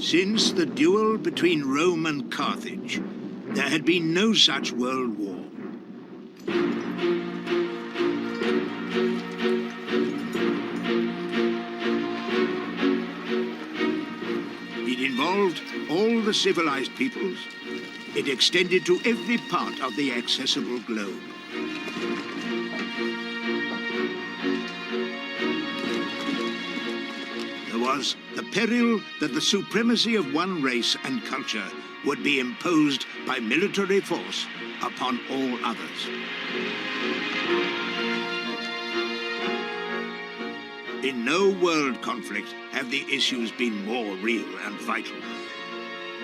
Since the duel between Rome and Carthage, there had been no such world war. It involved all the civilized peoples. It extended to every part of the accessible globe. There was the peril that the supremacy of one race and culture would be imposed by military force upon all others. In no world conflict have the issues been more real and vital.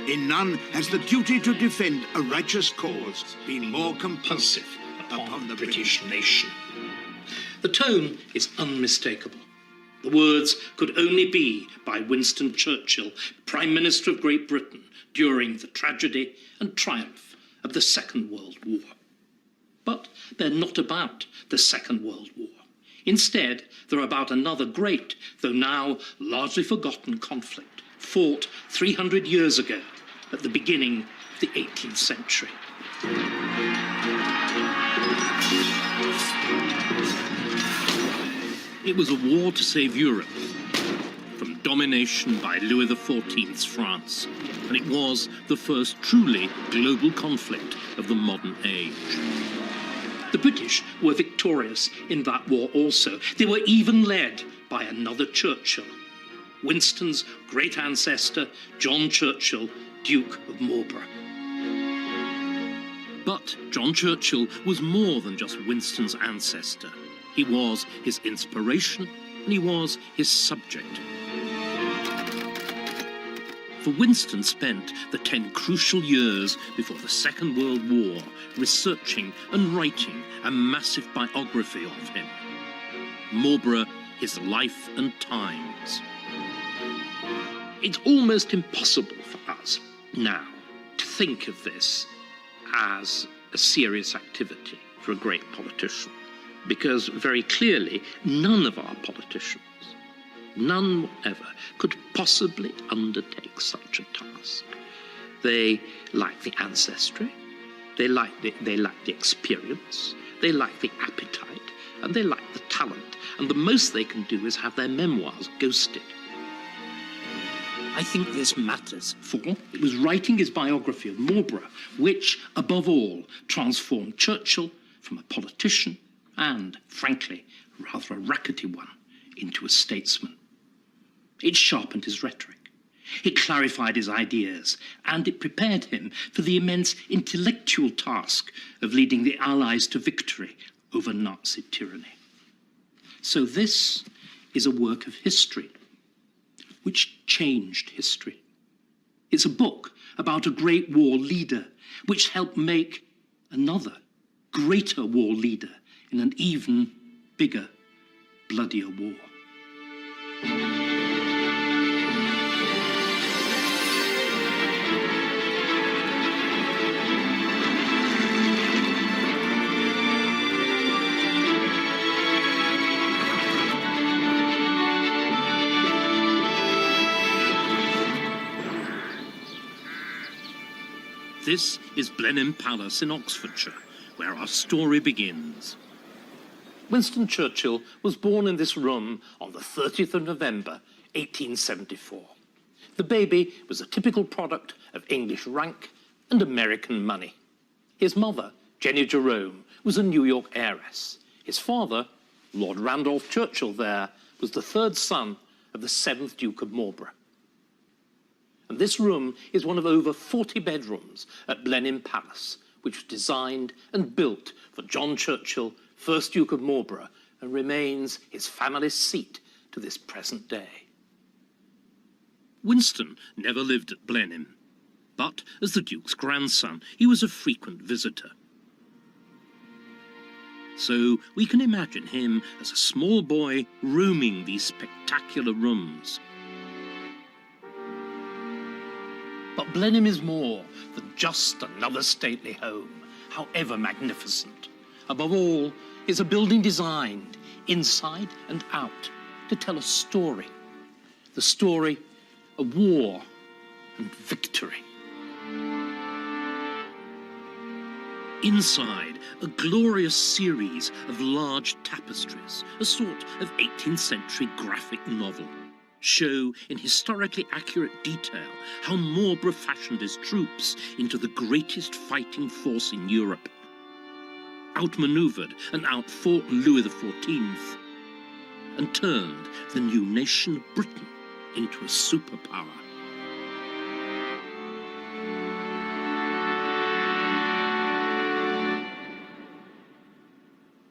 In none has the duty to defend a righteous cause been more compulsive upon the British nation. The tone is unmistakable. The words could only be by Winston Churchill, Prime Minister of Great Britain, during the tragedy and triumph of the Second World War. But they're not about the Second World War. Instead, they're about another great, though now largely forgotten conflict, fought 300 years ago at the beginning of the 18th century. It was a war to save Europe from domination by Louis XIV's France, and it was the first truly global conflict of the modern age. The British were victorious in that war also. They were even led by another Churchill, Winston's great ancestor, John Churchill, Duke of Marlborough. But John Churchill was more than just Winston's ancestor. He was his inspiration, and he was his subject. For Winston spent the 10 crucial years before the Second World War researching and writing a massive biography of him. Marlborough, His Life and Times. It's almost impossible for us now to think of this as a serious activity for a great politician, because very clearly none of our politicians, none whatever, could possibly undertake such a task. They lack the ancestry, they lack the experience, they lack the appetite, and they lack the talent, and the most they can do is have their memoirs ghosted. I think this matters, for it was writing his biography of Marlborough which, above all, transformed Churchill from a politician and, frankly, rather a rackety one, into a statesman. It sharpened his rhetoric, it clarified his ideas, and it prepared him for the immense intellectual task of leading the Allies to victory over Nazi tyranny. So this is a work of history, which changed history. It's a book about a great war leader, which helped make another, greater war leader in an even bigger, bloodier war. This is Blenheim Palace in Oxfordshire, where our story begins. Winston Churchill was born in this room on the 30th of November, 1874. The baby was a typical product of English rank and American money. His mother, Jenny Jerome, was a New York heiress. His father, Lord Randolph Churchill there, was the third son of the 7th Duke of Marlborough. And this room is one of over 40 bedrooms at Blenheim Palace, which was designed and built for John Churchill, 1st Duke of Marlborough, and remains his family's seat to this present day. Winston never lived at Blenheim, but as the Duke's grandson, he was a frequent visitor. So we can imagine him as a small boy roaming these spectacular rooms. But Blenheim is more than just another stately home, however magnificent. Above all, is a building designed, inside and out, to tell a story. The story of war and victory. Inside, a glorious series of large tapestries, a sort of 18th century graphic novel, show in historically accurate detail how Marlborough fashioned his troops into the greatest fighting force in Europe, outmaneuvered and outfought Louis XIV, and turned the new nation of Britain into a superpower.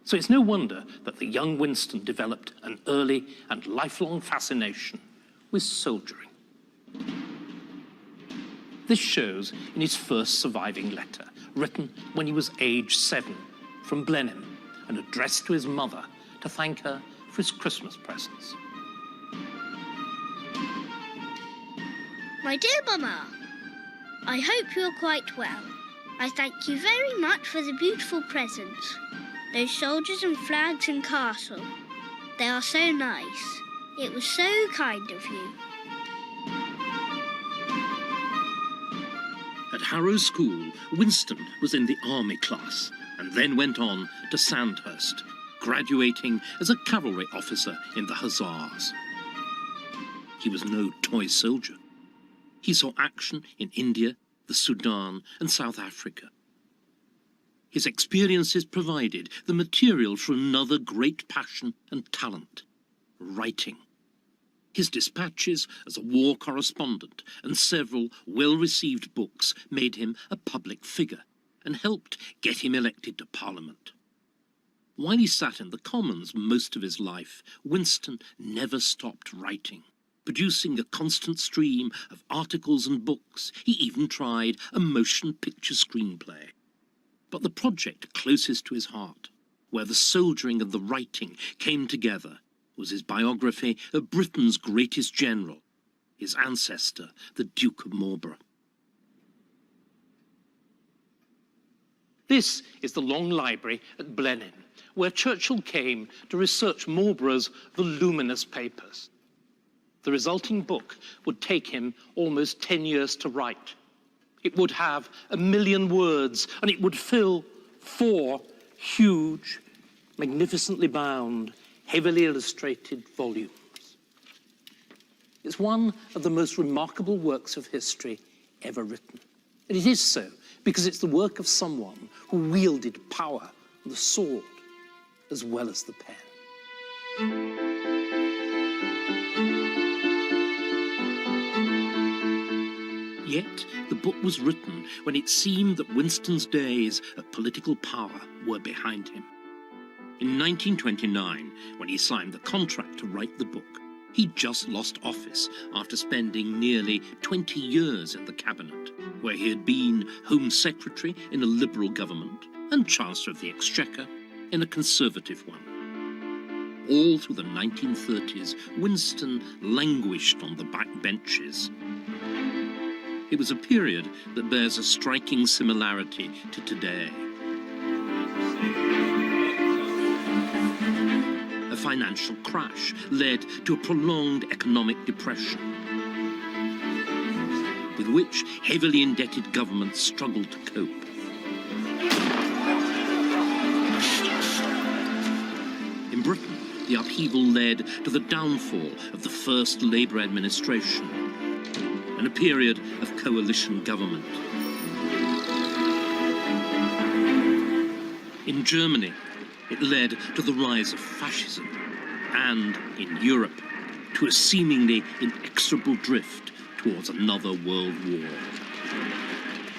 So it's no wonder that the young Winston developed an early and lifelong fascination with soldiering. This shows in his first surviving letter, written when he was age 7, from Blenheim, and addressed to his mother to thank her for his Christmas presents. My dear Mamma, I hope you're quite well. I thank you very much for the beautiful presents. Those soldiers and flags and castle. They are so nice. It was so kind of you. At Harrow School, Winston was in the army class and then went on to Sandhurst, graduating as a cavalry officer in the Hussars. He was no toy soldier. He saw action in India, the Sudan, and South Africa. His experiences provided the material for another great passion and talent, writing. His dispatches as a war correspondent and several well-received books made him a public figure and helped get him elected to Parliament. While he sat in the Commons most of his life, Winston never stopped writing, producing a constant stream of articles and books. He even tried a motion picture screenplay. But the project closest to his heart, where the soldiering and the writing came together, was his biography of Britain's greatest general, his ancestor, the Duke of Marlborough. This is the Long Library at Blenheim, where Churchill came to research Marlborough's voluminous papers. The resulting book would take him almost 10 years to write. It would have 1 million words, and it would fill 4 huge, magnificently bound, heavily illustrated volumes. It's one of the most remarkable works of history ever written. And it is so because it's the work of someone who wielded power, the sword, as well as the pen. Yet, the book was written when it seemed that Winston's days of political power were behind him. In 1929, when he signed the contract to write the book, he'd just lost office after spending nearly 20 years in the cabinet, where he had been Home Secretary in a Liberal government and Chancellor of the Exchequer in a Conservative one. All through the 1930s, Winston languished on the backbenches. It was a period that bears a striking similarity to today. A financial crash led to a prolonged economic depression, with which heavily indebted governments struggled to cope. In Britain, the upheaval led to the downfall of the first Labour administration and a period of coalition government. In Germany, it led to the rise of fascism, and in Europe, to a seemingly inexorable drift towards another world war.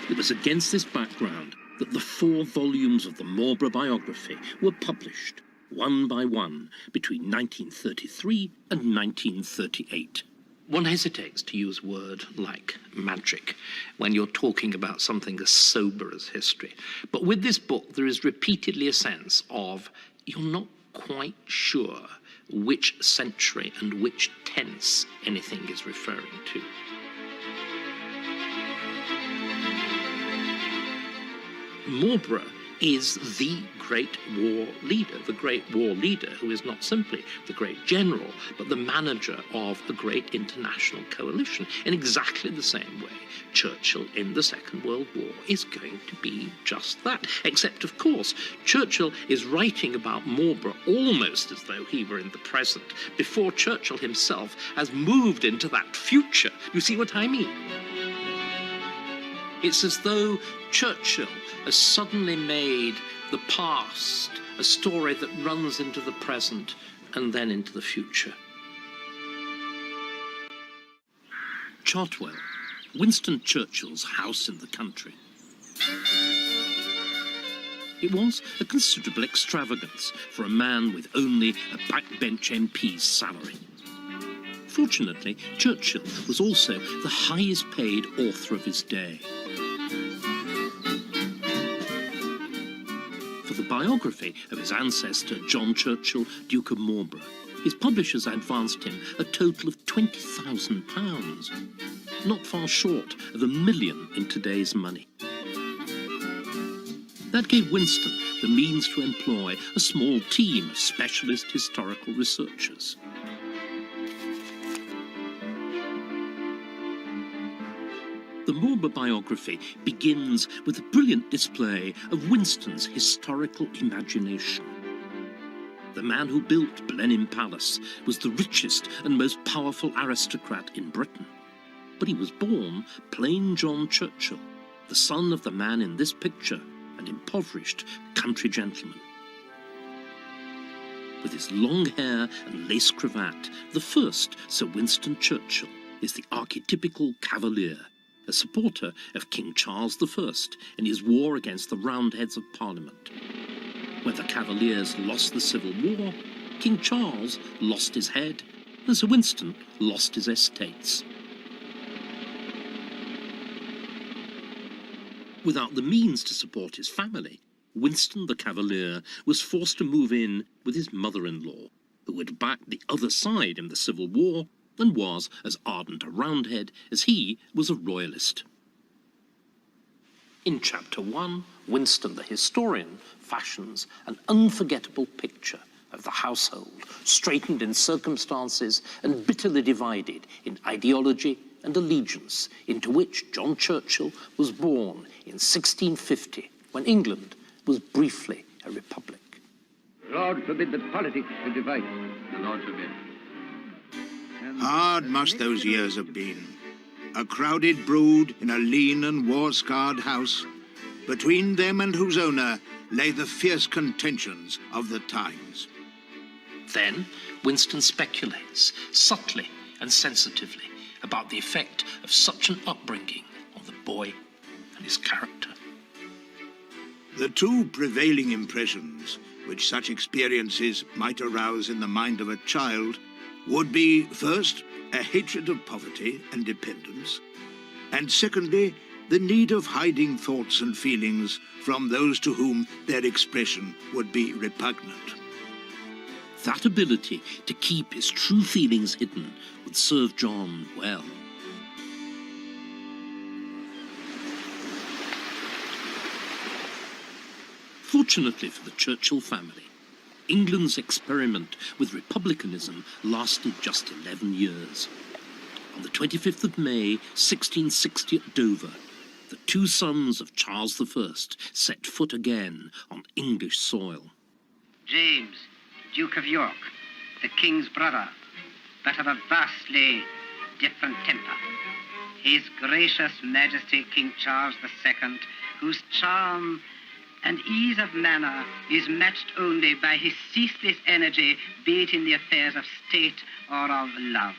It was against this background that the 4 volumes of the Marlborough biography were published, one by one, between 1933 and 1938. One hesitates to use a word like magic when you're talking about something as sober as history. But with this book, there is repeatedly a sense of you're not quite sure which century and which tense anything is referring to. Marlborough is the great war leader who is not simply the great general, but the manager of a great international coalition. In exactly the same way, Churchill in the Second World War is going to be just that. Except, of course, Churchill is writing about Marlborough almost as though he were in the present, before Churchill himself has moved into that future. You see what I mean? It's as though Churchill has suddenly made the past a story that runs into the present and then into the future. Chartwell, Winston Churchill's house in the country. It was a considerable extravagance for a man with only a backbench MP's salary. Fortunately, Churchill was also the highest paid author of his day. For the biography of his ancestor, John Churchill, Duke of Marlborough, his publishers advanced him a total of £20,000, not far short of £1 million in today's money. That gave Winston the means to employ a small team of specialist historical researchers. The Marlborough biography begins with a brilliant display of Winston's historical imagination. The man who built Blenheim Palace was the richest and most powerful aristocrat in Britain. But he was born plain John Churchill, the son of the man in this picture, an impoverished country gentleman. With his long hair and lace cravat, the first Sir Winston Churchill is the archetypical cavalier, a supporter of King Charles I in his war against the Roundheads of Parliament. When the Cavaliers lost the Civil War, King Charles lost his head, and Sir Winston lost his estates. Without the means to support his family, Winston the Cavalier was forced to move in with his mother-in-law, who had backed the other side in the Civil War and was as ardent a Roundhead as he was a royalist. In Chapter 1, Winston the historian fashions an unforgettable picture of the household, straitened in circumstances and bitterly divided in ideology and allegiance, into which John Churchill was born in 1650, when England was briefly a republic. The Lord forbid that politics should divide us. The Lord forbid. Hard must those years have been. A crowded brood in a lean and war-scarred house, between them and whose owner lay the fierce contentions of the times. Then Winston speculates, subtly and sensitively, about the effect of such an upbringing on the boy and his character. The two prevailing impressions which such experiences might arouse in the mind of a child would be, first, a hatred of poverty and dependence, and secondly, the need of hiding thoughts and feelings from those to whom their expression would be repugnant. That ability to keep his true feelings hidden would serve John well. Fortunately for the Churchill family, England's experiment with republicanism lasted just 11 years. On the 25th of May, 1660 at Dover, the two sons of Charles I set foot again on English soil. James, Duke of York, the King's brother, but of a vastly different temper. His gracious Majesty King Charles II, whose charm and ease of manner is matched only by his ceaseless energy, be it in the affairs of state or of love.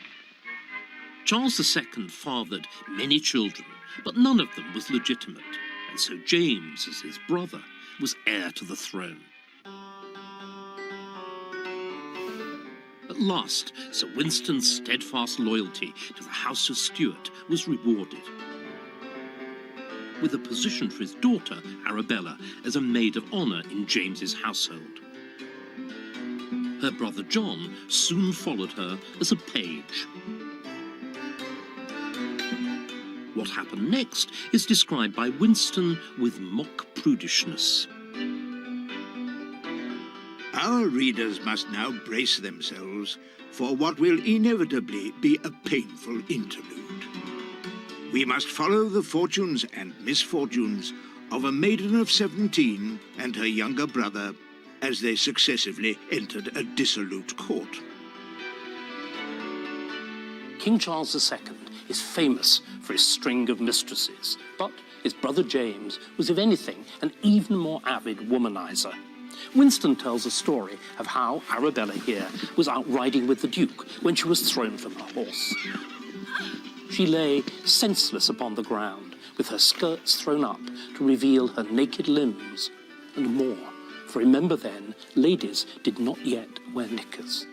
Charles II fathered many children, but none of them was legitimate, and so James, as his brother, was heir to the throne. At last, Sir Winston's steadfast loyalty to the House of Stuart was rewarded, with a position for his daughter, Arabella, as a maid of honour in James's household. Her brother John soon followed her as a page. What happened next is described by Winston with mock prudishness. Our readers must now brace themselves for what will inevitably be a painful interlude. We must follow the fortunes and misfortunes of a maiden of 17 and her younger brother as they successively entered a dissolute court. King Charles II is famous for his string of mistresses, but his brother James was, if anything, an even more avid womanizer. Winston tells a story of how Arabella here was out riding with the Duke when she was thrown from her horse. She lay senseless upon the ground, with her skirts thrown up to reveal her naked limbs, and more, for remember then, ladies did not yet wear knickers.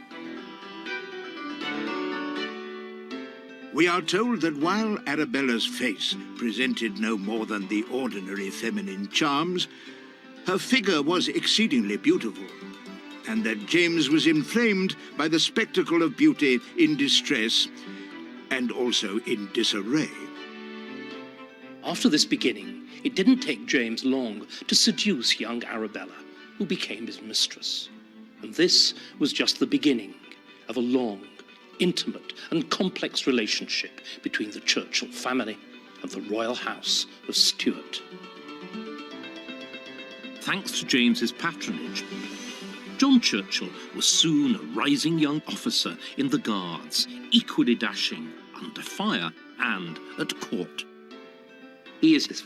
We are told that while Arabella's face presented no more than the ordinary feminine charms, her figure was exceedingly beautiful, and that James was inflamed by the spectacle of beauty in distress and also in disarray. After this beginning, it didn't take James long to seduce young Arabella, who became his mistress. And this was just the beginning of a long, intimate and complex relationship between the Churchill family and the royal house of Stuart. Thanks to James's patronage, John Churchill was soon a rising young officer in the Guards, equally dashing under fire and at court. He is this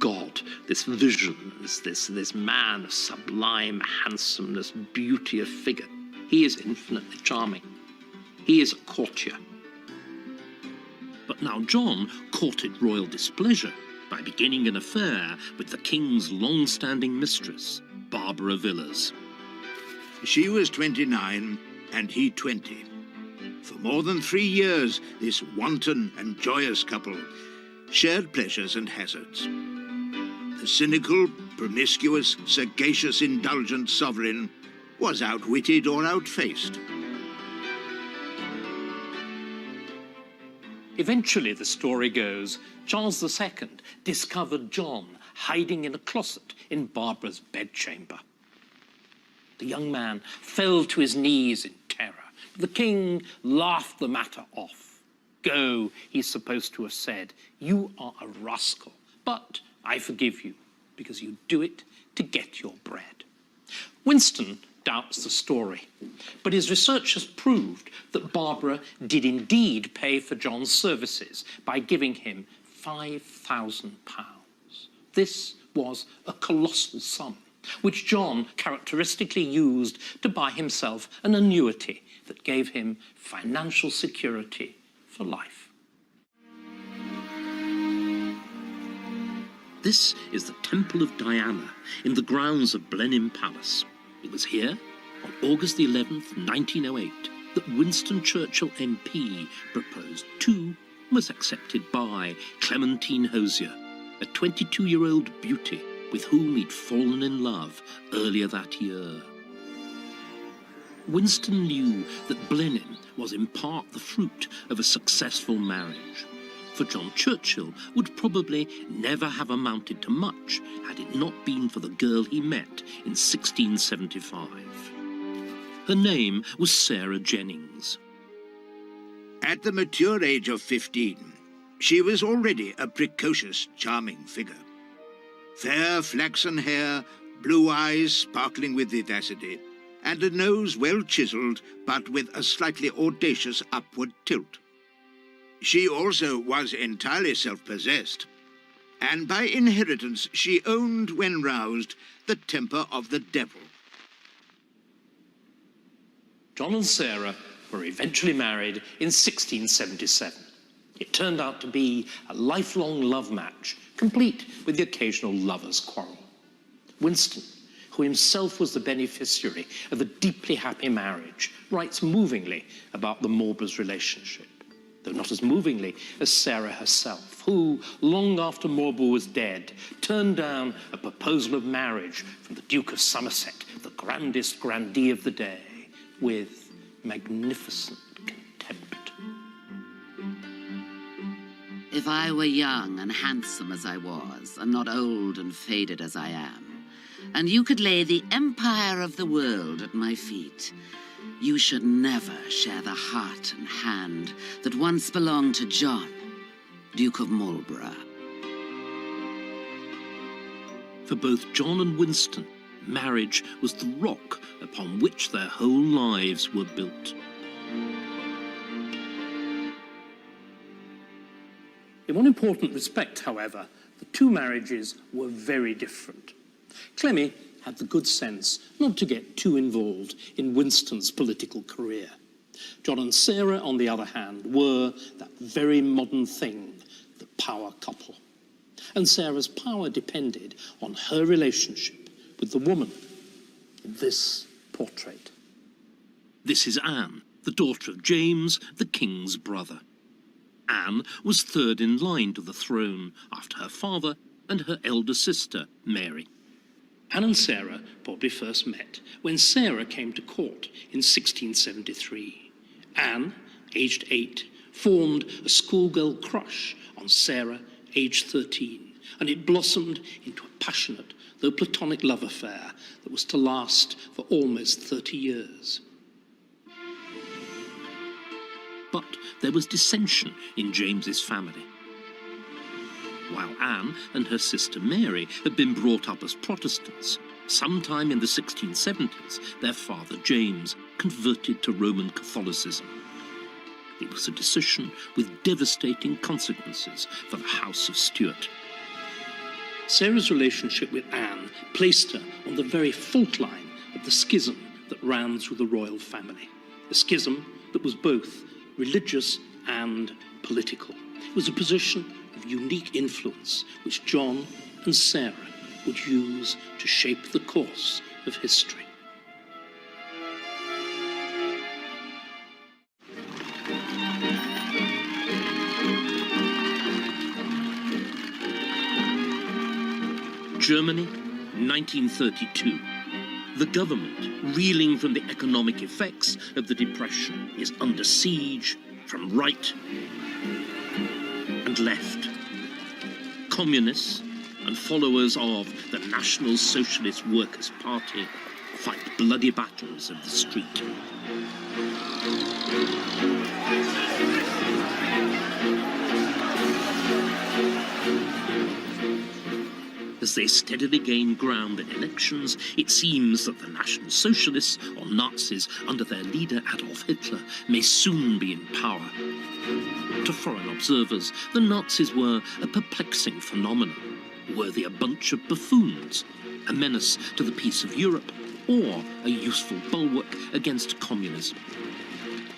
god, this vision, this man of sublime handsomeness, beauty of figure. He is infinitely charming. He is a courtier. But now John courted royal displeasure by beginning an affair with the king's long-standing mistress, Barbara Villiers. She was 29 and he 20. For more than 3 years, this wanton and joyous couple shared pleasures and hazards. The cynical, promiscuous, sagacious, indulgent sovereign was outwitted or outfaced. Eventually, the story goes, Charles II discovered John hiding in a closet in Barbara's bedchamber. The young man fell to his knees in terror. The king laughed the matter off. Go, he's supposed to have said, you are a rascal, but I forgive you because you do it to get your bread. Winston doubts the story, but his research has proved that Barbara did indeed pay for John's services by giving him £5,000. This was a colossal sum, which John characteristically used to buy himself an annuity that gave him financial security for life. This is the Temple of Diana in the grounds of Blenheim Palace. It was here, on August the 11th, 1908, that Winston Churchill MP proposed to, was accepted by, Clementine Hosier, a 22-year-old beauty with whom he'd fallen in love earlier that year. Winston knew that Blenheim was in part the fruit of a successful marriage, for John Churchill would probably never have amounted to much had it not been for the girl he met in 1675. Her name was Sarah Jennings. At the mature age of 15, she was already a precocious, charming figure. Fair flaxen hair, blue eyes sparkling with vivacity, and a nose well chiselled, but with a slightly audacious upward tilt. She also was entirely self-possessed, and by inheritance she owned, when roused, the temper of the devil. John and Sarah were eventually married in 1677. It turned out to be a lifelong love match, complete with the occasional lover's quarrel. Winston, who himself was the beneficiary of a deeply happy marriage, writes movingly about the Marlboroughs' relationship, though not as movingly as Sarah herself, who, long after Marlborough was dead, turned down a proposal of marriage from the Duke of Somerset, the grandest grandee of the day, with magnificent contempt. If I were young and handsome as I was, and not old and faded as I am, and you could lay the empire of the world at my feet. You should never share the heart and hand that once belonged to John, Duke of Marlborough. For both John and Winston, marriage was the rock upon which their whole lives were built. In one important respect, however, the two marriages were very different. Clemmy had the good sense not to get too involved in Winston's political career. John and Sarah, on the other hand, were that very modern thing, the power couple. And Sarah's power depended on her relationship with the woman in this portrait. This is Anne, the daughter of James, the king's brother. Anne was third in line to the throne after her father and her elder sister, Mary. Anne and Sarah probably first met when Sarah came to court in 1673. Anne, aged 8, formed a schoolgirl crush on Sarah, aged 13, and it blossomed into a passionate, though platonic love affair that was to last for almost 30 years. But there was dissension in James's family. While Anne and her sister Mary had been brought up as Protestants, sometime in the 1670s, their father James converted to Roman Catholicism. It was a decision with devastating consequences for the House of Stuart. Sarah's relationship with Anne placed her on the very fault line of the schism that ran through the royal family, a schism that was both religious and political. It was a position of unique influence which John and Sarah would use to shape the course of history. Germany, 1932. The government, reeling from the economic effects of the Depression, is under siege from right and left. Communists and followers of the National Socialist Workers' Party fight bloody battles of the street. As they steadily gain ground in elections, it seems that the National Socialists, or Nazis, under their leader Adolf Hitler, may soon be in power. To foreign observers, the Nazis were a perplexing phenomenon. Were they a bunch of buffoons, a menace to the peace of Europe, or a useful bulwark against communism?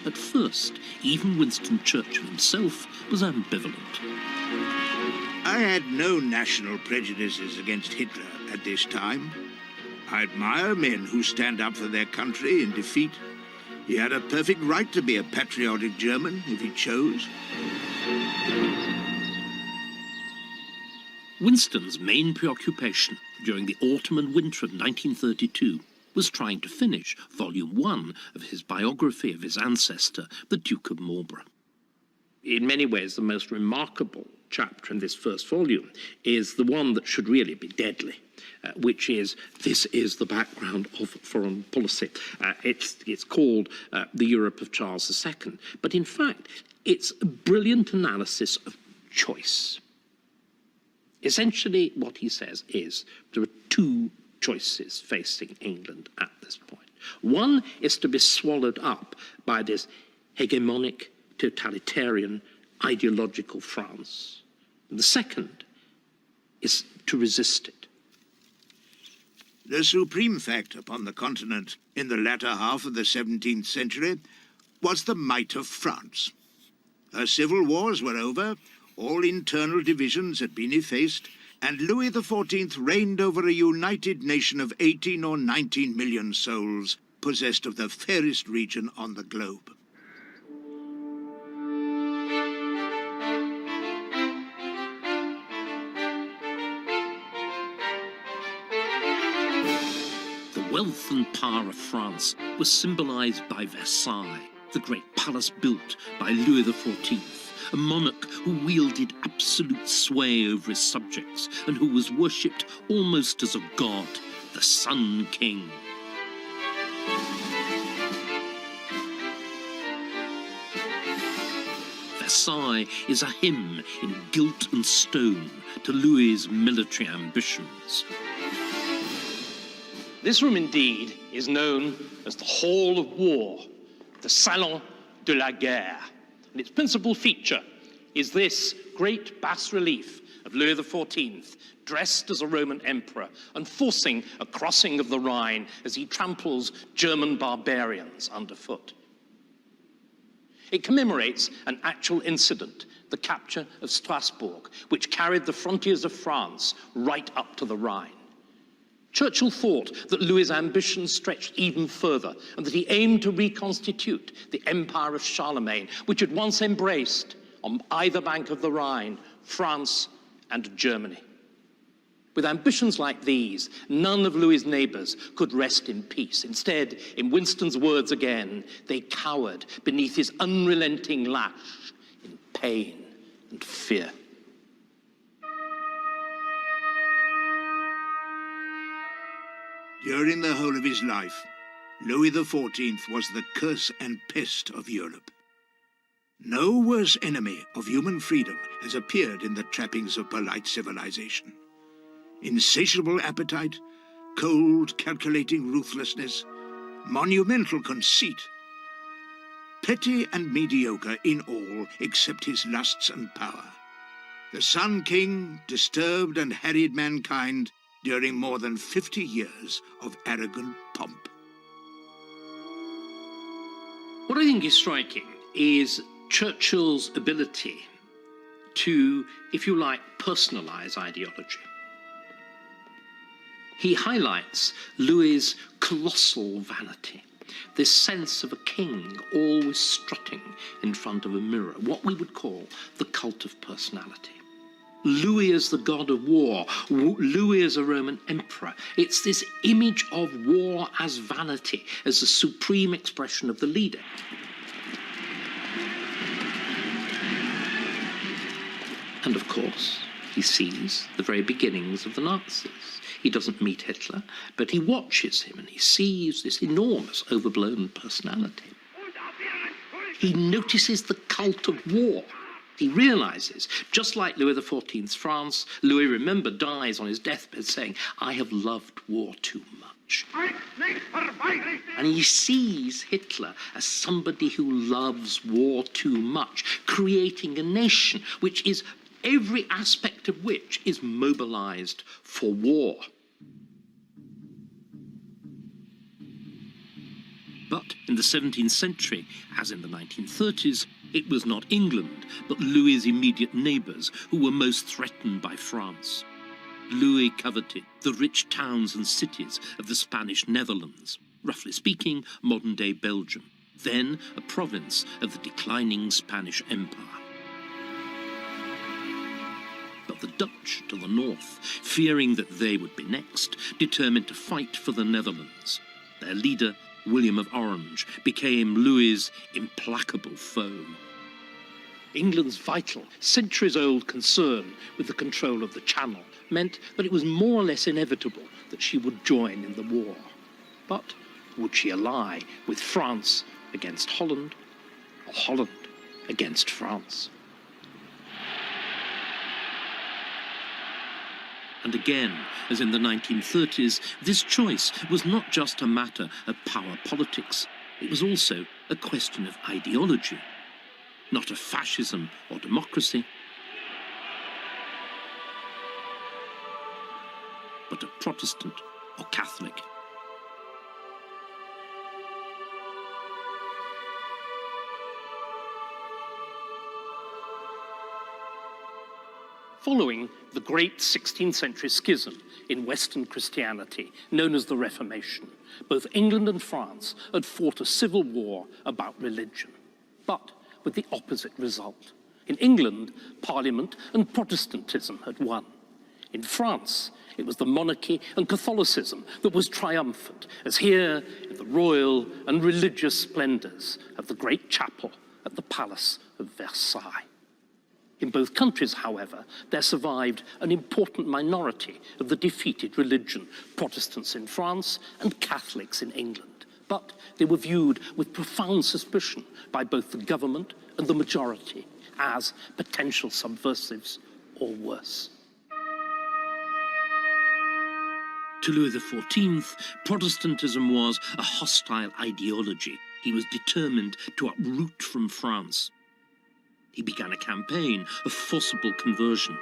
At first, even Winston Churchill himself was ambivalent. I had no national prejudices against Hitler at this time. I admire men who stand up for their country in defeat. He had a perfect right to be a patriotic German if he chose. Winston's main preoccupation during the autumn and winter of 1932 was trying to finish Volume 1 of his biography of his ancestor, the Duke of Marlborough. In many ways, the most remarkable chapter in this first volume is the one that should really be deadly, which is, this is the background of foreign policy. It's called The Europe of Charles II, but in fact, it's a brilliant analysis of choice. Essentially, what he says is there are two choices facing England at this point. One is to be swallowed up by this hegemonic, totalitarian, ideological France. And the second is to resist it. The supreme fact upon the continent in the latter half of the 17th century was the might of France. Her civil wars were over, all internal divisions had been effaced, and Louis XIV reigned over a united nation of 18 or 19 million souls, possessed of the fairest region on the globe. The wealth and power of France was symbolized by Versailles, the great palace built by Louis XIV, a monarch who wielded absolute sway over his subjects and who was worshipped almost as a god the Sun King. Versailles is a hymn in gilt and stone to Louis's military ambitions. This room indeed is known as the Hall of War, the Salon de la Guerre. And its principal feature is this great bas-relief of Louis XIV, dressed as a Roman emperor and forcing a crossing of the Rhine as he tramples German barbarians underfoot. It commemorates an actual incident, the capture of Strasbourg, which carried the frontiers of France right up to the Rhine. Churchill thought that Louis's ambitions stretched even further and that he aimed to reconstitute the empire of Charlemagne, which had once embraced, on either bank of the Rhine, France and Germany. With ambitions like these, none of Louis's neighbors could rest in peace. Instead, in Winston's words again, they cowered beneath his unrelenting lash in pain and fear. During the whole of his life, Louis XIV was the curse and pest of Europe. No worse enemy of human freedom has appeared in the trappings of polite civilization. Insatiable appetite, cold, calculating ruthlessness, monumental conceit, petty and mediocre in all except his lusts and power. The Sun King disturbed and harried mankind during more than 50 years of arrogant pomp. What I think is striking is Churchill's ability to, if you like, personalize ideology. He highlights Louis's colossal vanity, this sense of a king always strutting in front of a mirror, what we would call the cult of personality. Louis as the god of war, Louis as a Roman emperor. It's this image of war as vanity, as the supreme expression of the leader. And of course, he sees the very beginnings of the Nazis. He doesn't meet Hitler, but he watches him and he sees this enormous, overblown personality. He notices the cult of war. He realizes, just like Louis XIV's France, Louis, remember, dies on his deathbed saying, "I have loved war too much." And he sees Hitler as somebody who loves war too much, creating a nation which is, every aspect of which is mobilized for war. But in the 17th century, as in the 1930s, it was not England, but Louis's immediate neighbours who were most threatened by France. Louis coveted the rich towns and cities of the Spanish Netherlands, roughly speaking, modern-day Belgium, then a province of the declining Spanish Empire. But the Dutch to the north, fearing that they would be next, determined to fight for the Netherlands. Their leader, William of Orange, became Louis's implacable foe. England's vital, centuries-old concern with the control of the Channel meant that it was more or less inevitable that she would join in the war. But would she ally with France against Holland, or Holland against France? And again, as in the 1930s, this choice was not just a matter of power politics. It was also a question of ideology, not of fascism or democracy, but of Protestant or Catholic. Following the great 16th century schism in Western Christianity, known as the Reformation, both England and France had fought a civil war about religion, but with the opposite result. In England, Parliament and Protestantism had won. In France, it was the monarchy and Catholicism that was triumphant, as here in the royal and religious splendors of the great chapel at the Palace of Versailles. In both countries, however, there survived an important minority of the defeated religion, Protestants in France and Catholics in England. But they were viewed with profound suspicion by both the government and the majority as potential subversives or worse. To Louis XIV, Protestantism was a hostile ideology. He was determined to uproot from France. He began a campaign of forcible conversion.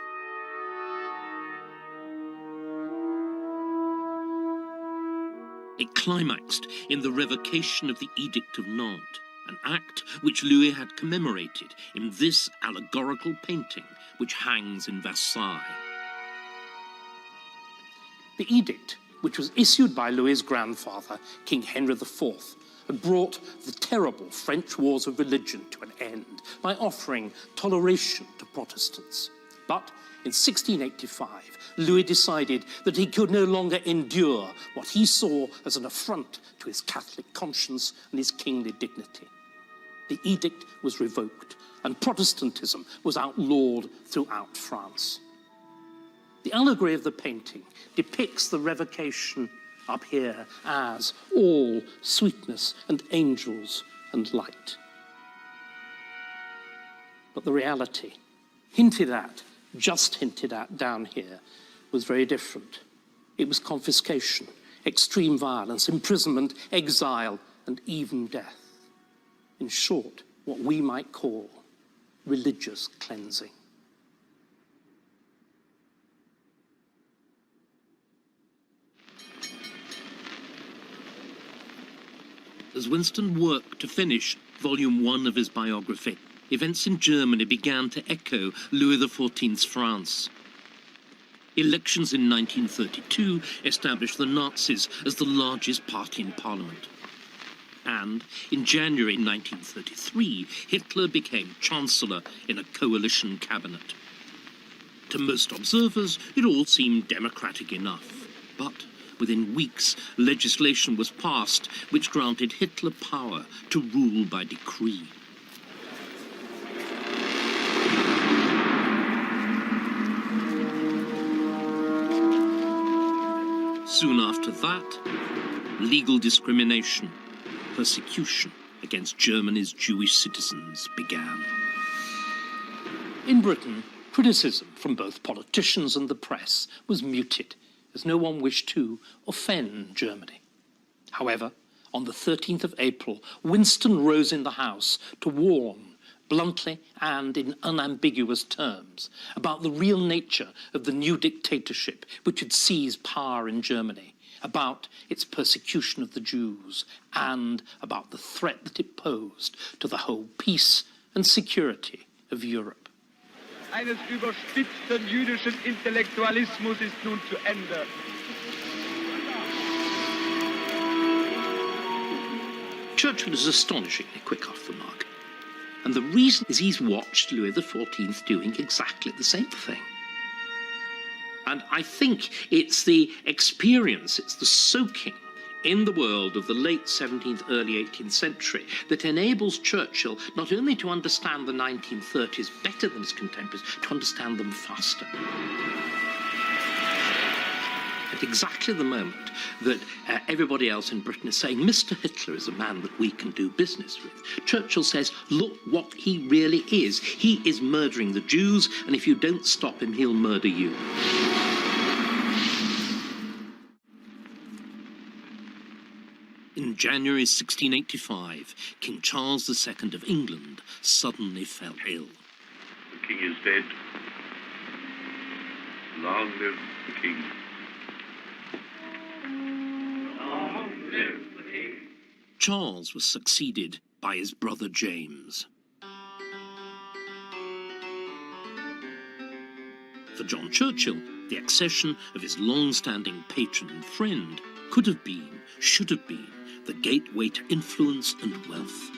It climaxed in the revocation of the Edict of Nantes, an act which Louis had commemorated in this allegorical painting which hangs in Versailles. The edict, which was issued by Louis's grandfather, King Henry IV, had brought the terrible French wars of religion to an end by offering toleration to Protestants. But in 1685, Louis decided that he could no longer endure what he saw as an affront to his Catholic conscience and his kingly dignity. The edict was revoked, and Protestantism was outlawed throughout France. The allegory of the painting depicts the revocation up here as all sweetness and angels and light. But the reality, just hinted at down here, was very different. It was confiscation, extreme violence, imprisonment, exile, and even death. In short, what we might call religious cleansing. As Winston worked to finish Volume 1 of his biography, events in Germany began to echo Louis XIV's France. Elections in 1932 established the Nazis as the largest party in parliament. And in January 1933, Hitler became Chancellor in a coalition cabinet. To most observers, it all seemed democratic enough. But within weeks, legislation was passed which granted Hitler power to rule by decree. Soon after that, legal discrimination, persecution against Germany's Jewish citizens began. In Britain, criticism from both politicians and the press was muted, as no one wished to offend Germany. However, on the 13th of April, Winston rose in the House to warn, bluntly and in unambiguous terms, about the real nature of the new dictatorship which had seized power in Germany, about its persecution of the Jews, and about the threat that it posed to the whole peace and security of Europe. Eines überspitzten jüdischen Intellektualismus ist nun zu Ende. Churchill is astonishingly quick off the mark. And the reason is he's watched Louis XIV doing exactly the same thing. And I think it's the experience, it's the soaking in the world of the late 17th, early 18th century that enables Churchill not only to understand the 1930s better than his contemporaries, to understand them faster. At exactly the moment that everybody else in Britain is saying, Mr. Hitler is a man that we can do business with, Churchill says, look what he really is. He is murdering the Jews, and if you don't stop him, he'll murder you. In January 1685, King Charles II of England suddenly fell ill. The king is dead. Long live the king. Long live the king. Charles was succeeded by his brother James. For John Churchill, the accession of his long-standing patron and friend could have been, should have been, the gateway to influence and wealth.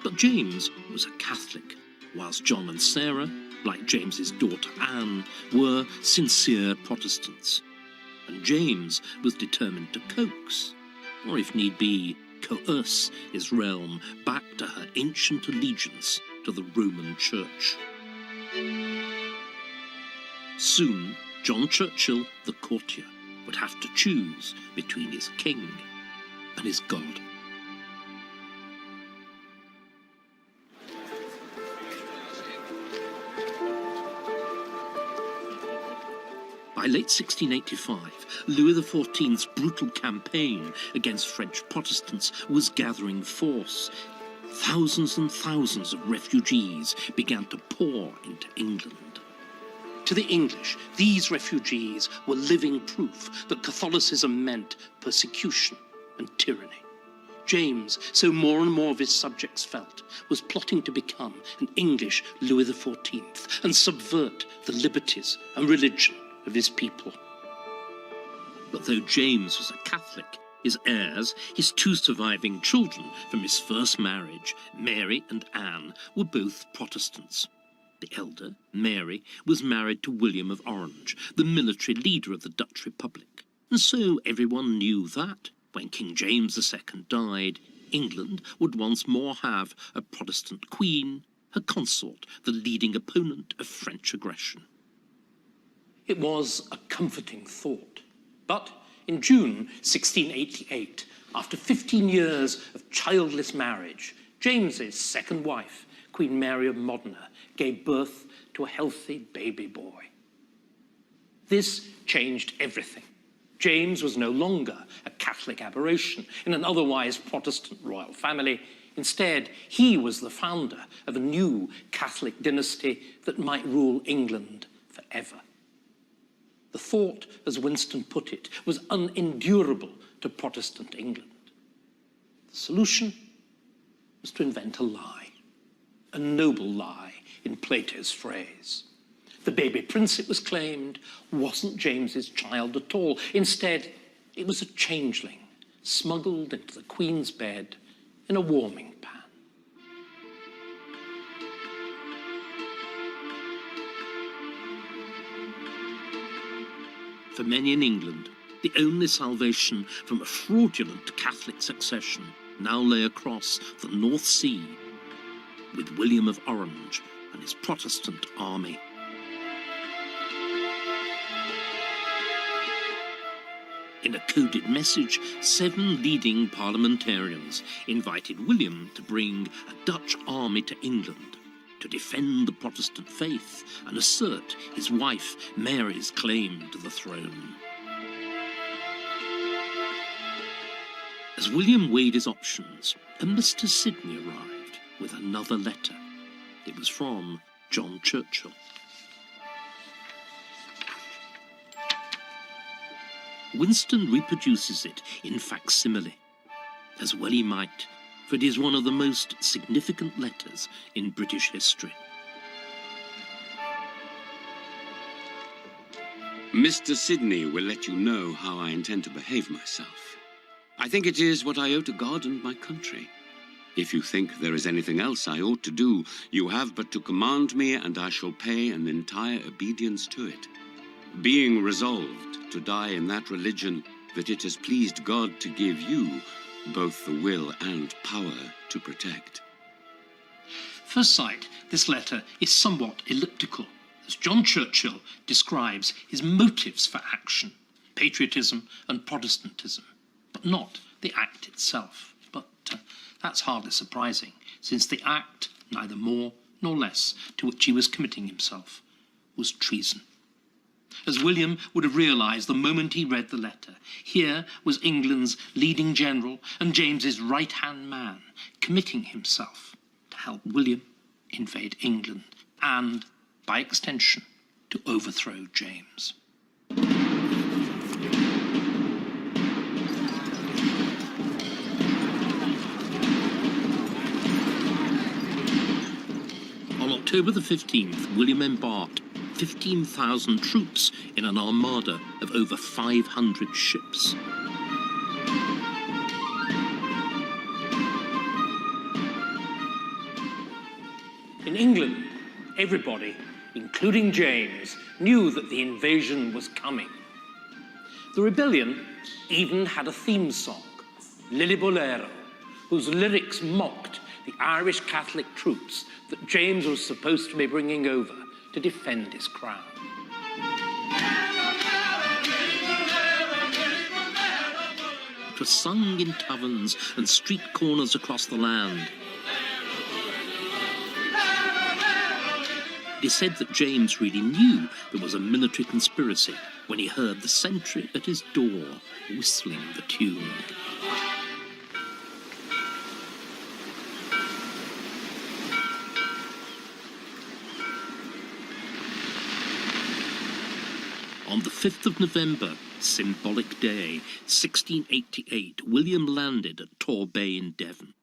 But James was a Catholic, whilst John and Sarah, like James's daughter Anne, were sincere Protestants. And James was determined to coax, or if need be, coerce his realm back to her ancient allegiance to the Roman Church. Soon, John Churchill, the courtier, would have to choose between his king and his God. By late 1685, Louis XIV's brutal campaign against French Protestants was gathering force. Thousands and thousands of refugees began to pour into England. To the English, these refugees were living proof that Catholicism meant persecution and tyranny. James, so more and more of his subjects felt, was plotting to become an English Louis XIV and subvert the liberties and religion of his people. But though James was a Catholic, his heirs, his two surviving children from his first marriage, Mary and Anne, were both Protestants. The elder, Mary, was married to William of Orange, the military leader of the Dutch Republic. And so everyone knew that, when King James II died, England would once more have a Protestant queen, her consort, the leading opponent of French aggression. It was a comforting thought. But in June 1688, after 15 years of childless marriage, James's second wife, Queen Mary of Modena, gave birth to a healthy baby boy. This changed everything. James was no longer a Catholic aberration in an otherwise Protestant royal family. Instead, he was the founder of a new Catholic dynasty that might rule England forever. The thought, as Winston put it, was unendurable to Protestant England. The solution was to invent a lie, a noble lie in Plato's phrase. The baby prince, it was claimed, wasn't James's child at all. Instead, it was a changeling smuggled into the Queen's bed in a warming pan. For many in England, the only salvation from a fraudulent Catholic succession now lay across the North Sea with William of Orange and his Protestant army. In a coded message, 7 leading parliamentarians invited William to bring a Dutch army to England to defend the Protestant faith and assert his wife Mary's claim to the throne. As William weighed his options, a Mr. Sidney arrived with another letter. It was from John Churchill. Winston reproduces it in facsimile, as well he might, for it is one of the most significant letters in British history. Mr. Sidney will let you know how I intend to behave myself. I think it is what I owe to God and my country. If you think there is anything else I ought to do, you have but to command me, and I shall pay an entire obedience to it, being resolved to die in that religion that it has pleased God to give you both the will and power to protect. First sight, this letter is somewhat elliptical, as John Churchill describes his motives for action, patriotism and Protestantism, but not the act itself. But that's hardly surprising, since the act, neither more nor less, to which he was committing himself, was treason. As William would have realised the moment he read the letter, here was England's leading general and James's right-hand man committing himself to help William invade England and, by extension, to overthrow James. On October the 15th, William embarked 15,000 troops in an armada of over 500 ships. In England, everybody, including James, knew that the invasion was coming. The rebellion even had a theme song, Lillibolero, whose lyrics mocked the Irish Catholic troops that James was supposed to be bringing over to defend his crown. It was sung in taverns and street corners across the land. It is said that James really knew there was a military conspiracy when he heard the sentry at his door whistling the tune. On the 5th of November, symbolic day, 1688, William landed at Torbay in Devon.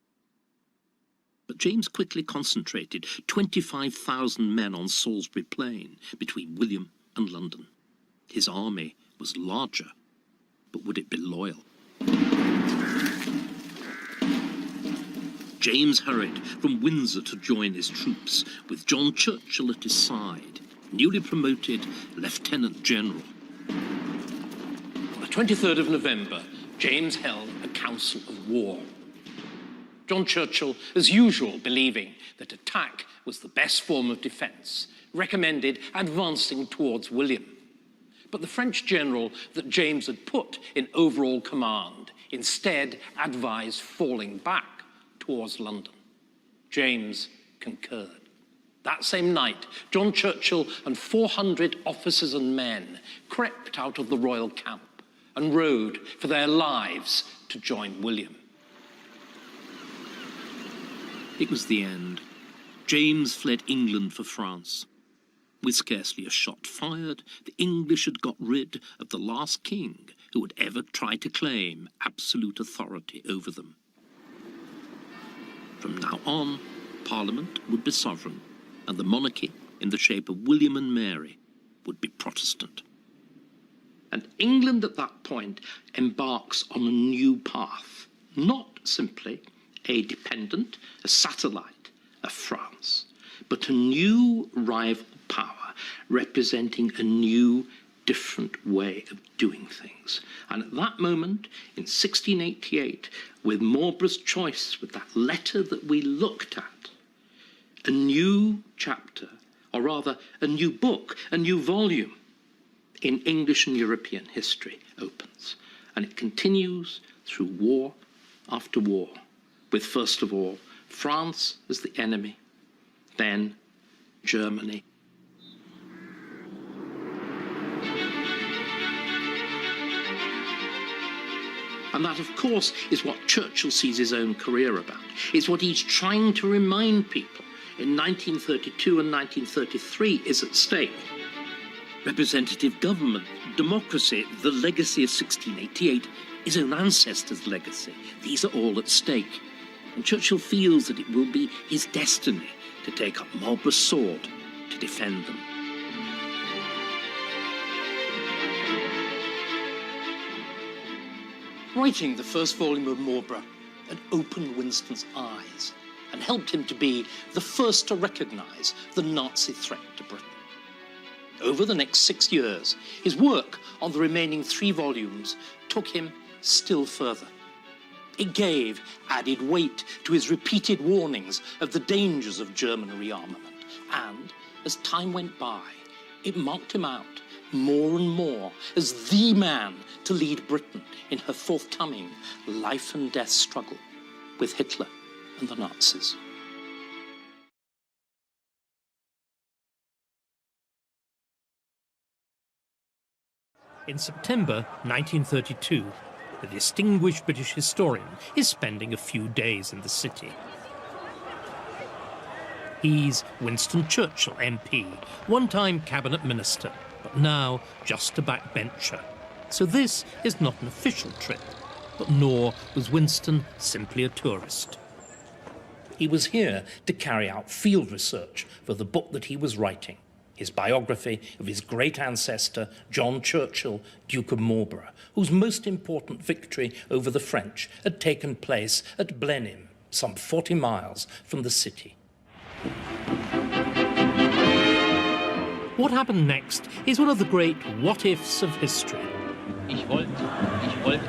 But James quickly concentrated 25,000 men on Salisbury Plain between William and London. His army was larger, but would it be loyal? James hurried from Windsor to join his troops, with John Churchill at his side, newly promoted Lieutenant General. On the 23rd of November, James held a council of war. John Churchill, as usual, believing that attack was the best form of defence, recommended advancing towards William. But the French general that James had put in overall command instead advised falling back towards London. James concurred. That same night, John Churchill and 400 officers and men crept out of the royal camp and rode for their lives to join William. It was the end. James fled England for France. With scarcely a shot fired, the English had got rid of the last king who had ever tried to claim absolute authority over them. From now on, Parliament would be sovereign, and the monarchy, in the shape of William and Mary, would be Protestant. And England at that point embarks on a new path, not simply a dependent, a satellite of France, but a new rival power representing a new, different way of doing things. And at that moment, in 1688, with Marlborough's choice, with that letter that we looked at, a new chapter, or rather a new book, a new volume in English and European history opens. And it continues through war after war, with first of all France as the enemy, then Germany. And that, of course, is what Churchill sees his own career about. It's what he's trying to remind people in 1932 and 1933 is at stake. Representative government, democracy, the legacy of 1688, his own ancestors' legacy. These are all at stake. And Churchill feels that it will be his destiny to take up Marlborough's sword to defend them. Writing the first volume of Marlborough had opened Winston's eyes and helped him to be the first to recognise the Nazi threat to Britain. Over the next 6 years, his work on the remaining 3 volumes took him still further. It gave added weight to his repeated warnings of the dangers of German rearmament. And as time went by, it marked him out more and more as the man to lead Britain in her forthcoming life and death struggle with Hitler and the Nazis. In September 1932, the distinguished British historian is spending a few days in the city. He's Winston Churchill, MP, one-time cabinet minister, but now just a backbencher. So this is not an official trip, but nor was Winston simply a tourist. He was here to carry out field research for the book that he was writing, his biography of his great ancestor, John Churchill, Duke of Marlborough, whose most important victory over the French had taken place at Blenheim, some 40 miles from the city. What happened next is one of the great what-ifs of history. Ich wollt. Was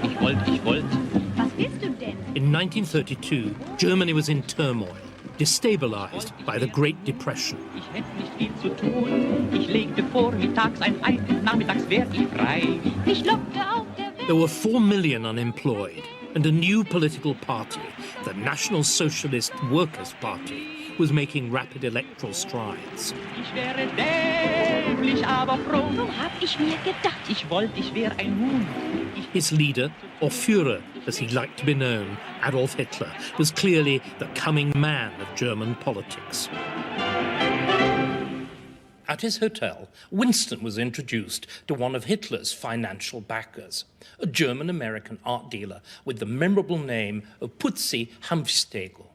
willst du denn? In 1932, Germany was in turmoil. destabilized by the Great Depression. Ich hätte nicht viel zu tun. Ich legte vormittags ein Ei, nachmittags wär ich frei. Ich lockte auf der Welt. There were 4 million unemployed, and a new political party, the National Socialist Workers' Party, was making rapid electoral strides. Ich wäre dämlich, aber froh. Drum hab ich mir gedacht, ich wollte, ich wär ein Huhn. His leader, or Führer, as he liked to be known, Adolf Hitler, was clearly the coming man of German politics. At his hotel, Winston was introduced to one of Hitler's financial backers, a German-American art dealer with the memorable name of Putzi Hanfstegel.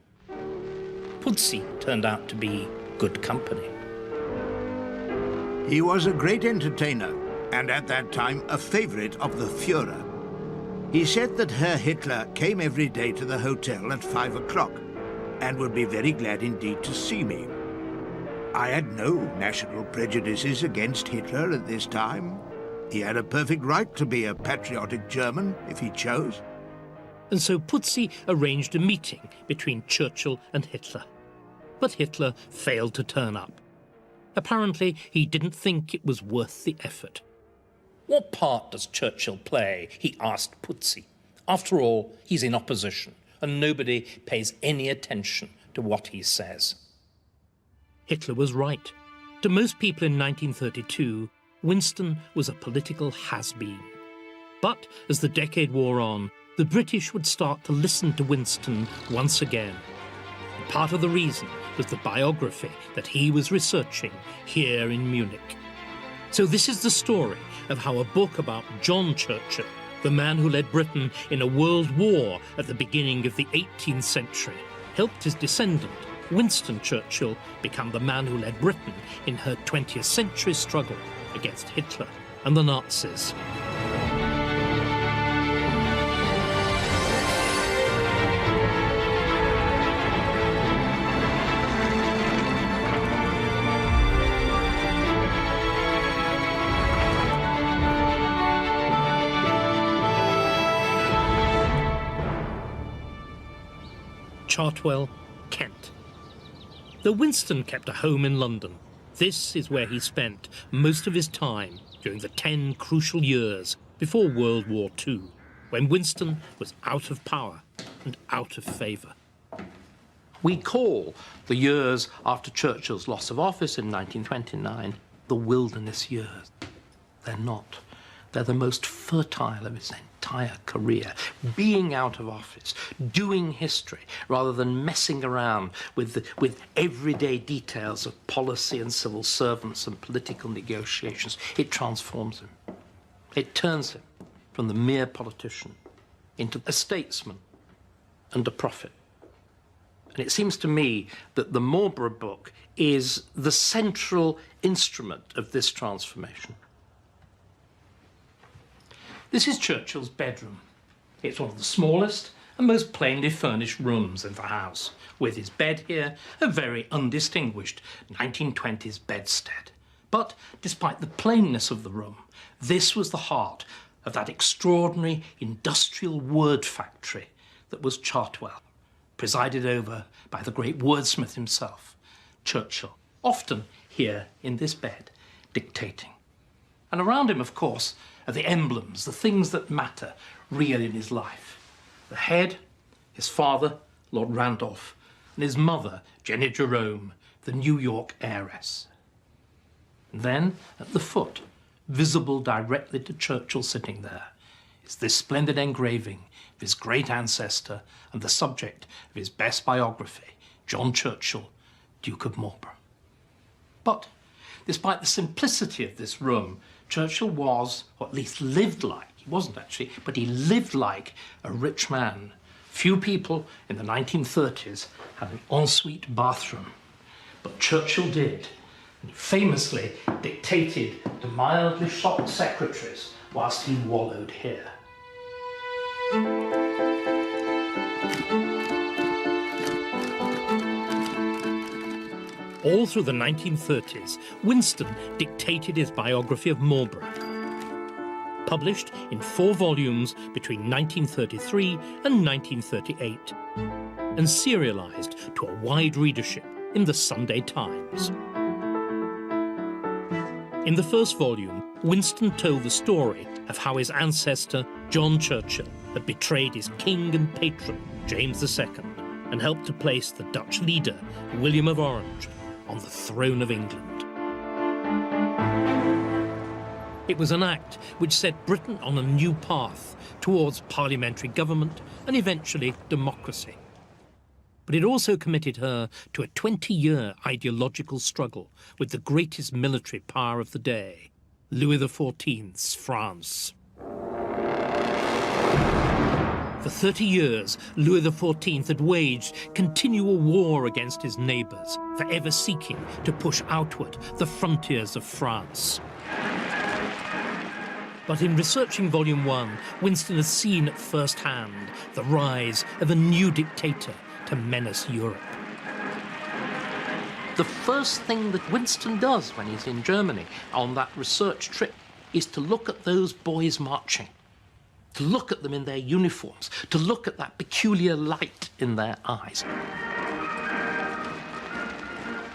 Putzi turned out to be good company. He was a great entertainer, and at that time a favorite of the Führer. He said that Herr Hitler came every day to the hotel at 5 o'clock, and would be very glad indeed to see me. I had no national prejudices against Hitler at this time. He had a perfect right to be a patriotic German, if he chose. And so Putzi arranged a meeting between Churchill and Hitler. But Hitler failed to turn up. Apparently, he didn't think it was worth the effort. What part does Churchill play? He asked Putzi. After all, he's in opposition, and nobody pays any attention to what he says. Hitler was right. To most people in 1932, Winston was a political has-been. But as the decade wore on, the British would start to listen to Winston once again. And part of the reason was the biography that he was researching here in Munich. So this is the story of how a book about John Churchill, the man who led Britain in a world war at the beginning of the 18th century, helped his descendant, Winston Churchill, become the man who led Britain in her 20th century struggle against Hitler and the Nazis. Chartwell, Kent. Though Winston kept a home in London, this is where he spent most of his time during the 10 crucial years before World War II, when Winston was out of power and out of favour. We call the years after Churchill's loss of office in 1929 the wilderness years. They're not. They're the most fertile of his entire career, being out of office, doing history, rather than messing around with everyday details of policy and civil servants and political negotiations. It transforms him. It turns him from the mere politician into a statesman and a prophet. And it seems to me that the Marlborough book is the central instrument of this transformation. This is Churchill's bedroom. It's one of the smallest and most plainly furnished rooms in the house, with his bed here, a very undistinguished 1920s bedstead. But despite the plainness of the room, this was the heart of that extraordinary industrial word factory that was Chartwell, presided over by the great wordsmith himself, Churchill, often here in this bed, dictating. And around him, of course, are the emblems, the things that matter really in his life. The head, his father, Lord Randolph, and his mother, Jenny Jerome, the New York heiress. And then, at the foot, visible directly to Churchill sitting there, is this splendid engraving of his great ancestor and the subject of his best biography, John Churchill, Duke of Marlborough. But, despite the simplicity of this room, Churchill was, or at least lived like, he wasn't actually, but he lived like a rich man. Few people in the 1930s had an ensuite bathroom, but Churchill did, and famously dictated to mildly shocked secretaries whilst he wallowed here. All through the 1930s, Winston dictated his biography of Marlborough, published in 4 volumes between 1933 and 1938. and serialised to a wide readership in the Sunday Times. In the first volume, Winston told the story of how his ancestor, John Churchill, had betrayed his king and patron, James II, and helped to place the Dutch leader, William of Orange, on the throne of England. It was an act which set Britain on a new path towards parliamentary government and eventually democracy. But it also committed her to a 20-year ideological struggle with the greatest military power of the day, Louis XIV's France. For 30 years, Louis XIV had waged continual war against his neighbours, forever seeking to push outward the frontiers of France. But in researching Volume 1, Winston has seen at first hand the rise of a new dictator to menace Europe. The first thing that Winston does when he's in Germany on that research trip is to look at those boys marching, to look at them in their uniforms, to look at that peculiar light in their eyes.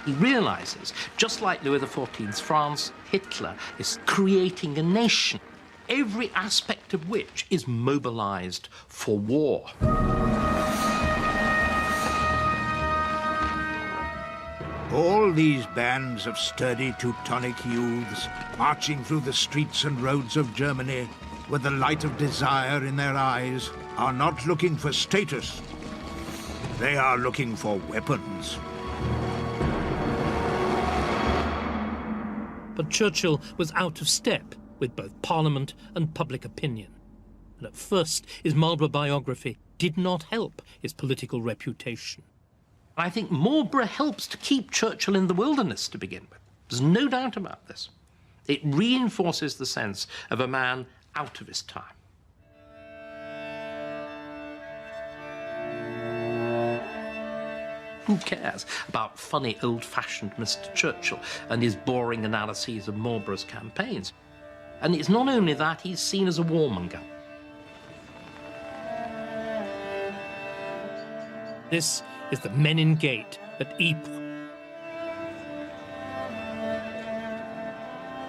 He realises, just like Louis XIV's France, Hitler is creating a nation, every aspect of which is mobilised for war. All these bands of sturdy Teutonic youths marching through the streets and roads of Germany with the light of desire in their eyes are not looking for status. They are looking for weapons. But Churchill was out of step with both Parliament and public opinion. And at first, his Marlborough biography did not help his political reputation. I think Marlborough helps to keep Churchill in the wilderness to begin with. There's no doubt about this. It reinforces the sense of a man out of his time. Who cares about funny, old-fashioned Mr. Churchill and his boring analyses of Marlborough's campaigns? And it's not only that, he's seen as a warmonger. This is the Menin Gate at Ypres,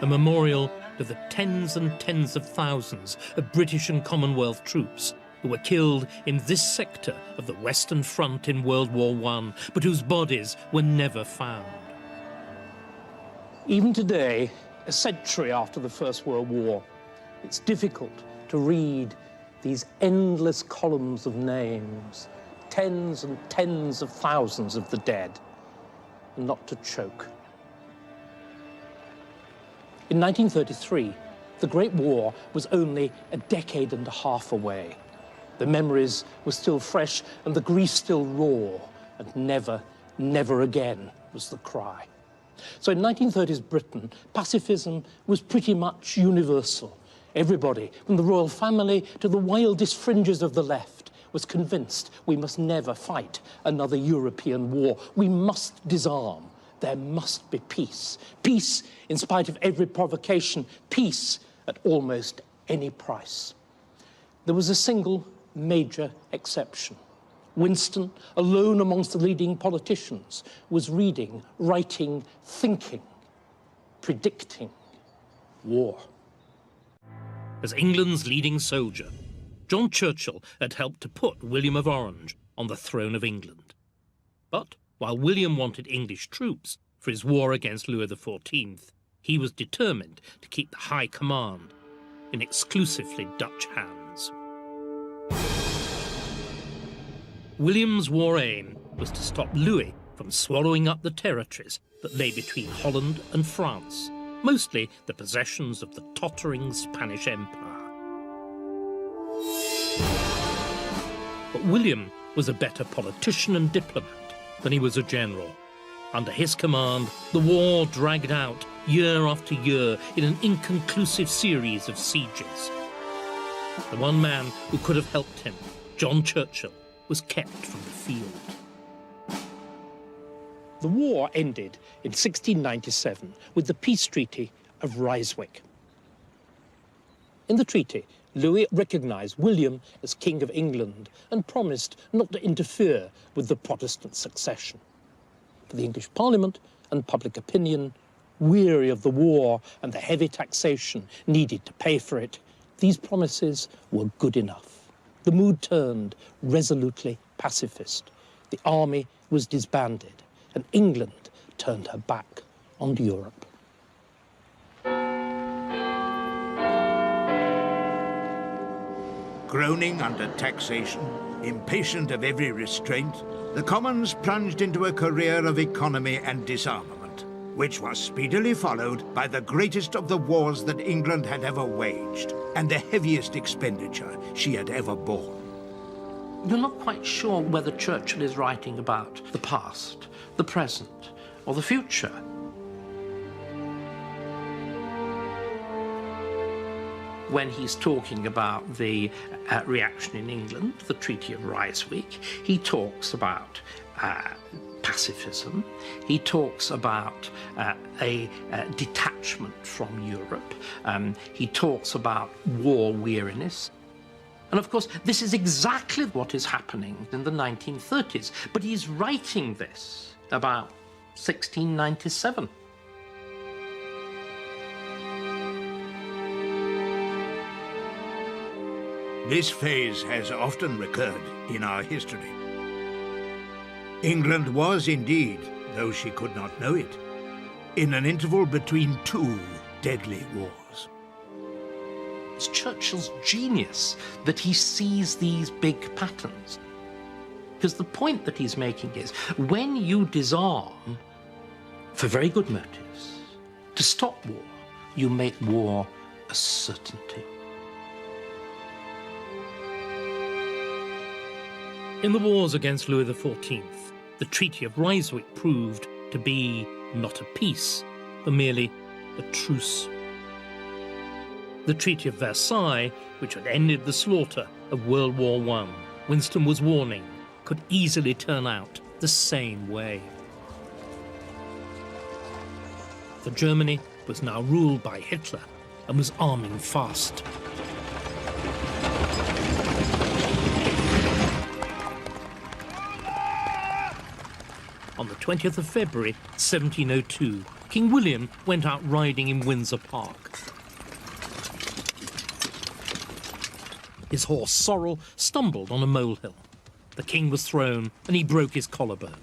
a memorial to the tens and tens of thousands of British and Commonwealth troops who were killed in this sector of the Western Front in World War I, but whose bodies were never found. Even today, a century after the First World War, it's difficult to read these endless columns of names, tens and tens of thousands of the dead, and not to choke. In 1933, the Great War was only a decade and a half away. The memories were still fresh and the grief still raw, and never, never again was the cry. So in 1930s Britain, pacifism was pretty much universal. Everybody, from the royal family to the wildest fringes of the left, was convinced we must never fight another European war. We must disarm. There must be peace. Peace in spite of every provocation. Peace at almost any price. There was a single major exception. Winston, alone amongst the leading politicians, was reading, writing, thinking, predicting war. As England's leading soldier, John Churchill had helped to put William of Orange on the throne of England. But while William wanted English troops for his war against Louis XIV, he was determined to keep the high command in exclusively Dutch hands. William's war aim was to stop Louis from swallowing up the territories that lay between Holland and France, mostly the possessions of the tottering Spanish Empire. But William was a better politician and diplomat than he was a general. Under his command, the war dragged out year after year in an inconclusive series of sieges. The one man who could have helped him, John Churchill, was kept from the field. The war ended in 1697 with the peace treaty of Ryswick. In the treaty, Louis recognised William as King of England and promised not to interfere with the Protestant succession. For the English Parliament and public opinion, weary of the war and the heavy taxation needed to pay for it, these promises were good enough. The mood turned resolutely pacifist. The army was disbanded, and England turned her back on Europe. Groaning under taxation, impatient of every restraint, the Commons plunged into a career of economy and disarmament, which was speedily followed by the greatest of the wars that England had ever waged, and the heaviest expenditure she had ever borne. You're not quite sure whether Churchill is writing about the past, the present, or the future. When he's talking about the reaction in England, the Treaty of Ryswick, he talks about pacifism, he talks about a detachment from Europe, he talks about war weariness. And of course, this is exactly what is happening in the 1930s, but he's writing this about 1697. This phase has often recurred in our history. England was indeed, though she could not know it, in an interval between two deadly wars. It's Churchill's genius that he sees these big patterns. Because the point that he's making is, when you disarm for very good motives, to stop war, you make war a certainty. In the wars against Louis XIV, the Treaty of Ryswick proved to be not a peace, but merely a truce. The Treaty of Versailles, which had ended the slaughter of World War I, Winston was warning, could easily turn out the same way. For Germany was now ruled by Hitler and was arming fast. On the 20th of February, 1702, King William went out riding in Windsor Park. His horse Sorrel stumbled on a molehill. The king was thrown and he broke his collarbone.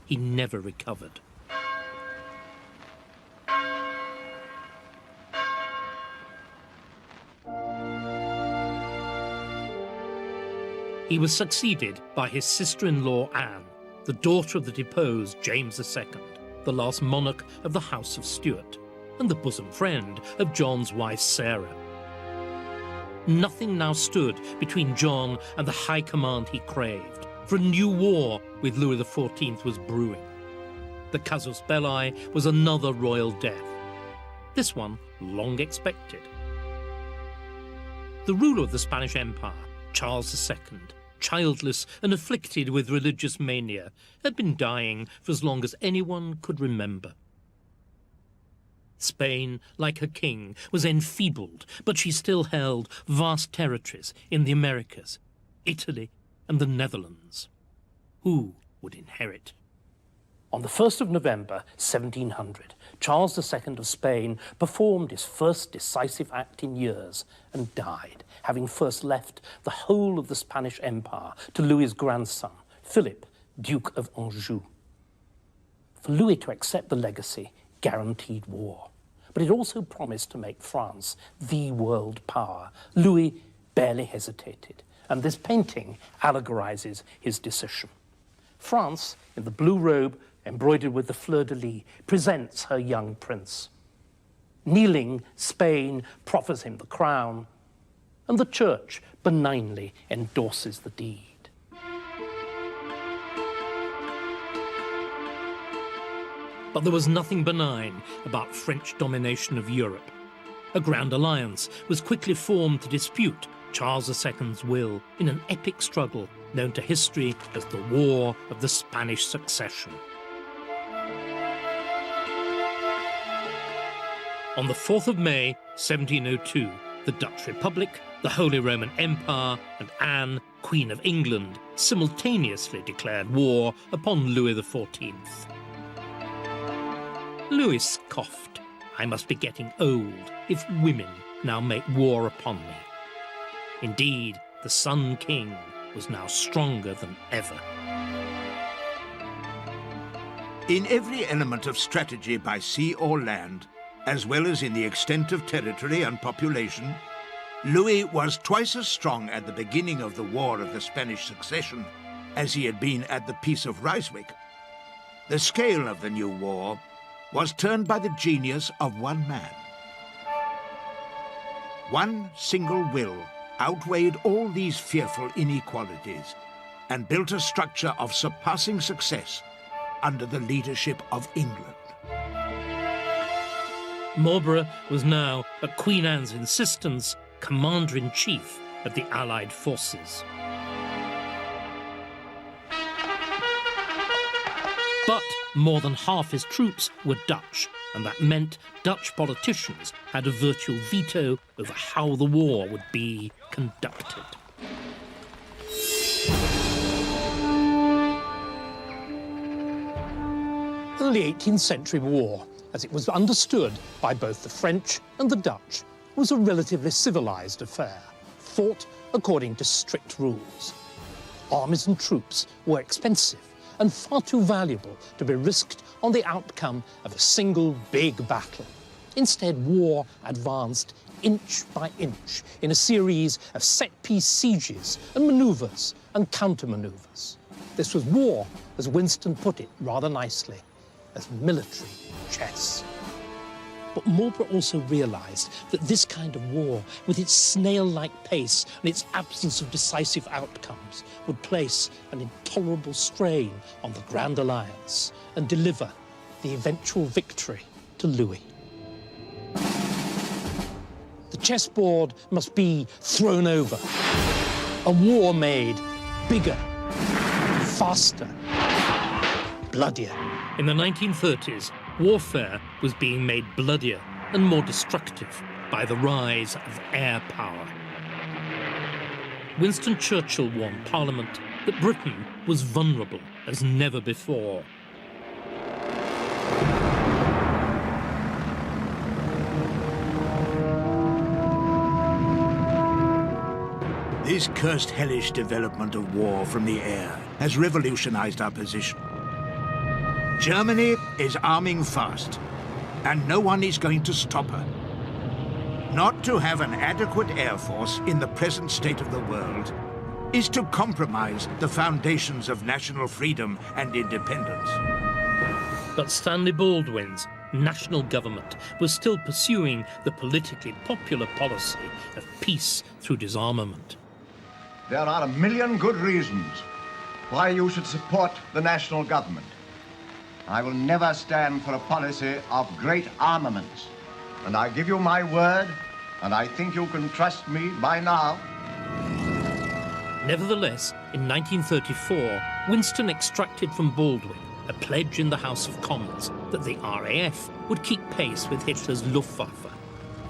He never recovered. He was succeeded by his sister-in-law Anne, the daughter of the deposed James II, the last monarch of the House of Stuart, and the bosom friend of John's wife Sarah. Nothing now stood between John and the high command he craved, for a new war with Louis XIV was brewing. The casus belli was another royal death, this one long expected. The ruler of the Spanish Empire, Charles II, childless and afflicted with religious mania, had been dying for as long as anyone could remember. Spain, like her king, was enfeebled, but she still held vast territories in the Americas, Italy and the Netherlands. Who would inherit? On the 1st of November, 1700, Charles II of Spain performed his first decisive act in years and died, having first left the whole of the Spanish Empire to Louis's grandson, Philip, Duke of Anjou. For Louis to accept the legacy guaranteed war, but it also promised to make France the world power. Louis barely hesitated, and this painting allegorizes his decision. France, in the blue robe embroidered with the fleur-de-lis, presents her young prince. Kneeling, Spain proffers him the crown, and the church benignly endorses the deed. But there was nothing benign about French domination of Europe. A grand alliance was quickly formed to dispute Charles II's will in an epic struggle known to history as the War of the Spanish Succession. On the 4th of May, 1702, the Dutch Republic The Holy Roman Empire and Anne, Queen of England, simultaneously declared war upon Louis XIV. Louis scoffed. "I must be getting old if women now make war upon me." Indeed, the Sun King was now stronger than ever. In every element of strategy by sea or land, as well as in the extent of territory and population, Louis was twice as strong at the beginning of the War of the Spanish Succession as he had been at the Peace of Ryswick. The scale of the new war was turned by the genius of one man. One single will outweighed all these fearful inequalities and built a structure of surpassing success under the leadership of England. Marlborough was now, at Queen Anne's insistence, Commander-in-Chief of the Allied forces. But more than half his troops were Dutch, and that meant Dutch politicians had a virtual veto over how the war would be conducted. The early 18th century war, as it was understood by both the French and the Dutch, was a relatively civilized affair, fought according to strict rules. Armies and troops were expensive and far too valuable to be risked on the outcome of a single big battle. Instead, war advanced inch by inch in a series of set-piece sieges and manoeuvres and counter-manoeuvres. This was war, as Winston put it rather nicely, as military chess. But Marlborough also realised that this kind of war, with its snail-like pace and its absence of decisive outcomes, would place an intolerable strain on the Grand Alliance and deliver the eventual victory to Louis. The chessboard must be thrown over, a war made bigger, faster, bloodier. In the 1930s, warfare was being made bloodier and more destructive by the rise of air power. Winston Churchill warned Parliament that Britain was vulnerable as never before. This cursed hellish development of war from the air has revolutionized our position. Germany is arming fast, and no one is going to stop her. Not to have an adequate air force in the present state of the world is to compromise the foundations of national freedom and independence. But Stanley Baldwin's national government was still pursuing the politically popular policy of peace through disarmament. There are a million good reasons why you should support the national government. I will never stand for a policy of great armaments. And I give you my word, and I think you can trust me by now. Nevertheless, in 1934, Winston extracted from Baldwin a pledge in the House of Commons that the RAF would keep pace with Hitler's Luftwaffe.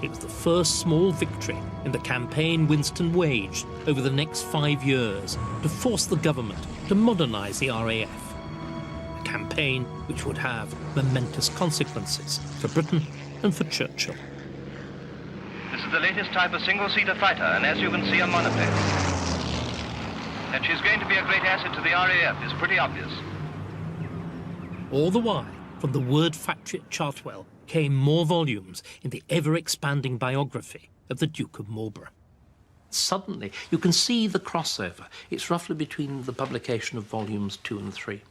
It was the first small victory in the campaign Winston waged over the next 5 years to force the government to modernise the RAF. A campaign which would have momentous consequences for Britain and for Churchill. This is the latest type of single-seater fighter, and as you can see, a monoplane. That she's going to be a great asset to the RAF is pretty obvious. All the while, from the word factory at Chartwell came more volumes in the ever-expanding biography of the Duke of Marlborough. Suddenly, you can see the crossover. It's roughly between the publication of volumes 2 and 3,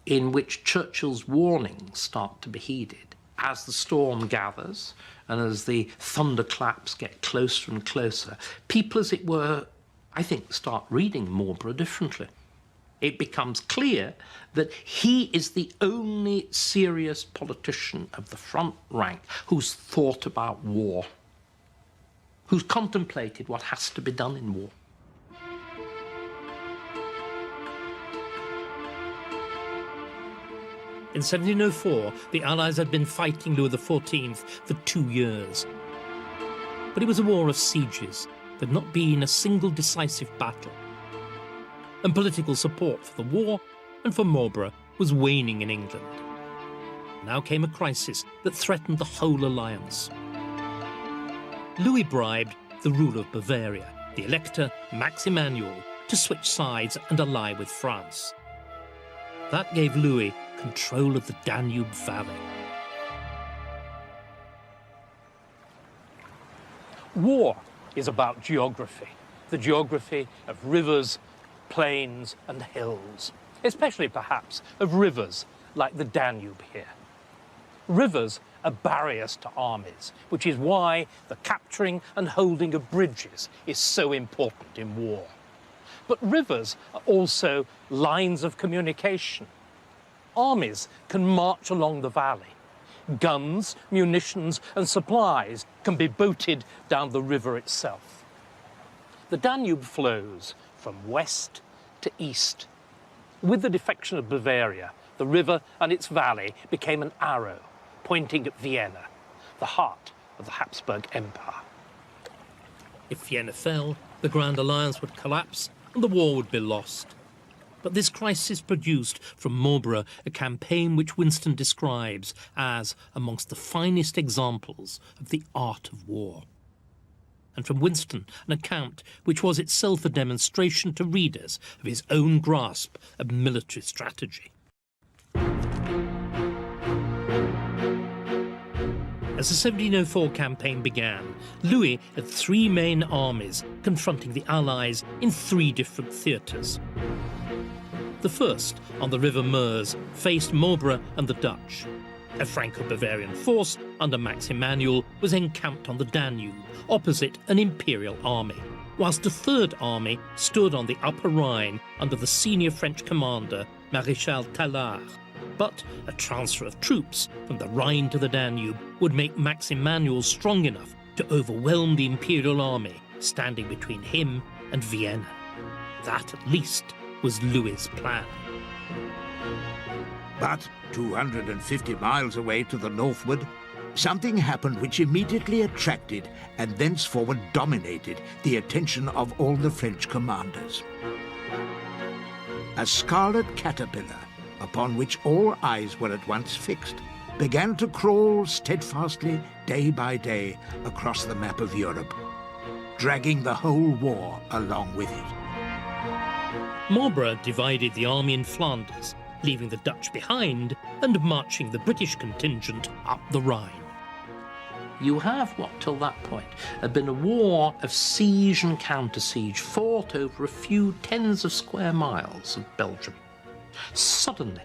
in which Churchill's warnings start to be heeded. As the storm gathers and as the thunderclaps get closer and closer, people, as it were, I think, start reading Marlborough differently. It becomes clear that he is the only serious politician of the front rank who's thought about war, who's contemplated what has to be done in war. In 1704, the Allies had been fighting Louis XIV for 2 years. But it was a war of sieges, there'd not been a single decisive battle. And political support for the war and for Marlborough was waning in England. Now came a crisis that threatened the whole alliance. Louis bribed the ruler of Bavaria, the Elector Max Emmanuel, to switch sides and ally with France. That gave Louis control of the Danube Valley. War is about geography, the geography of rivers, plains and hills, especially perhaps of rivers like the Danube here. Rivers are barriers to armies, which is why the capturing and holding of bridges is so important in war. But rivers are also lines of communication. Armies can march along the valley. Guns, munitions and supplies can be boated down the river itself. The Danube flows from west to east. With the defection of Bavaria, the river and its valley became an arrow pointing at Vienna, the heart of the Habsburg Empire. If Vienna fell, the Grand Alliance would collapse and the war would be lost. But this crisis produced from Marlborough a campaign which Winston describes as amongst the finest examples of the art of war. And from Winston, an account which was itself a demonstration to readers of his own grasp of military strategy. As the 1704 campaign began, Louis had three main armies confronting the Allies in three different theatres. The first, on the River Meuse, faced Marlborough and the Dutch. A Franco-Bavarian force under Max Emmanuel was encamped on the Danube, opposite an imperial army, whilst a third army stood on the Upper Rhine under the senior French commander, Maréchal Tallard. But a transfer of troops from the Rhine to the Danube would make Max Emmanuel strong enough to overwhelm the imperial army standing between him and Vienna. That, at least, was Louis's plan. But 250 miles away to the northward, something happened which immediately attracted and thenceforward dominated the attention of all the French commanders. A scarlet caterpillar, upon which all eyes were at once fixed, began to crawl steadfastly day by day across the map of Europe, dragging the whole war along with it. Marlborough divided the army in Flanders, leaving the Dutch behind and marching the British contingent up the Rhine. You have what, till that point, had been a war of siege and counter-siege fought over a few tens of square miles of Belgium. Suddenly,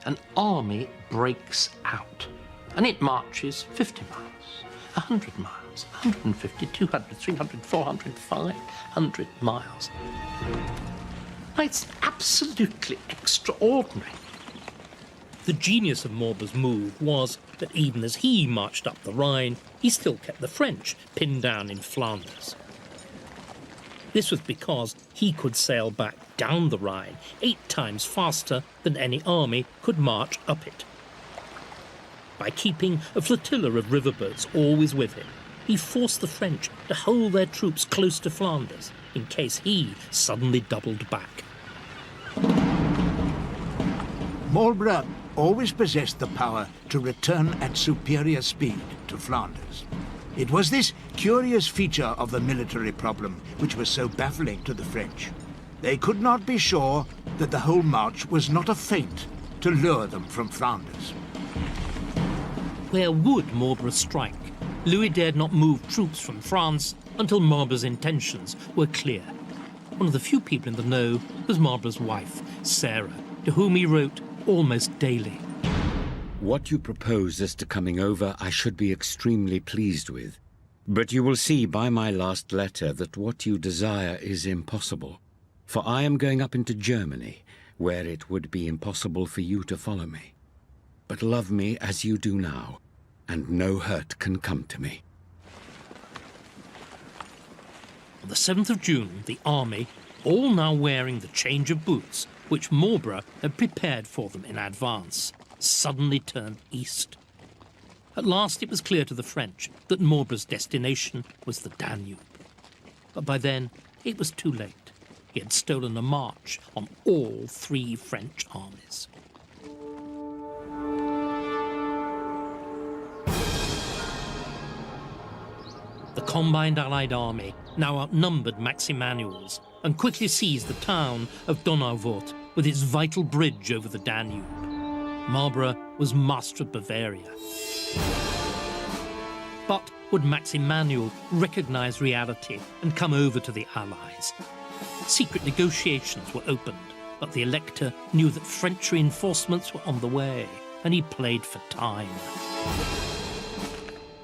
an army breaks out, and it marches 50 miles, 100 miles, 150, 200, 300, 400, 500 miles. Now, it's absolutely extraordinary. The genius of Marlborough's move was that even as he marched up the Rhine, he still kept the French pinned down in Flanders. This was because he could sail back down the Rhine 8 times faster than any army could march up it. By keeping a flotilla of riverboats always with him, he forced the French to hold their troops close to Flanders in case he suddenly doubled back. Marlborough always possessed the power to return at superior speed to Flanders. It was this curious feature of the military problem which was so baffling to the French. They could not be sure that the whole march was not a feint to lure them from Flanders. Where would Marlborough strike? Louis dared not move troops from France until Marlborough's intentions were clear. One of the few people in the know was Marlborough's wife, Sarah, to whom he wrote almost daily. What you propose as to coming over I should be extremely pleased with. But you will see by my last letter that what you desire is impossible. For I am going up into Germany, where it would be impossible for you to follow me. But love me as you do now, and no hurt can come to me. On the 7th of June, the army, all now wearing the change of boots which Marlborough had prepared for them in advance, suddenly turned east. At last it was clear to the French that Marlborough's destination was the Danube. But by then, it was too late. He had stolen a march on all 3 French armies. The combined Allied army now outnumbered Maximanuel's and quickly seized the town of Donauwörth with its vital bridge over the Danube. Marlborough was master of Bavaria. But would Maximanuel recognize reality and come over to the Allies? Secret negotiations were opened, but the Elector knew that French reinforcements were on the way, and he played for time.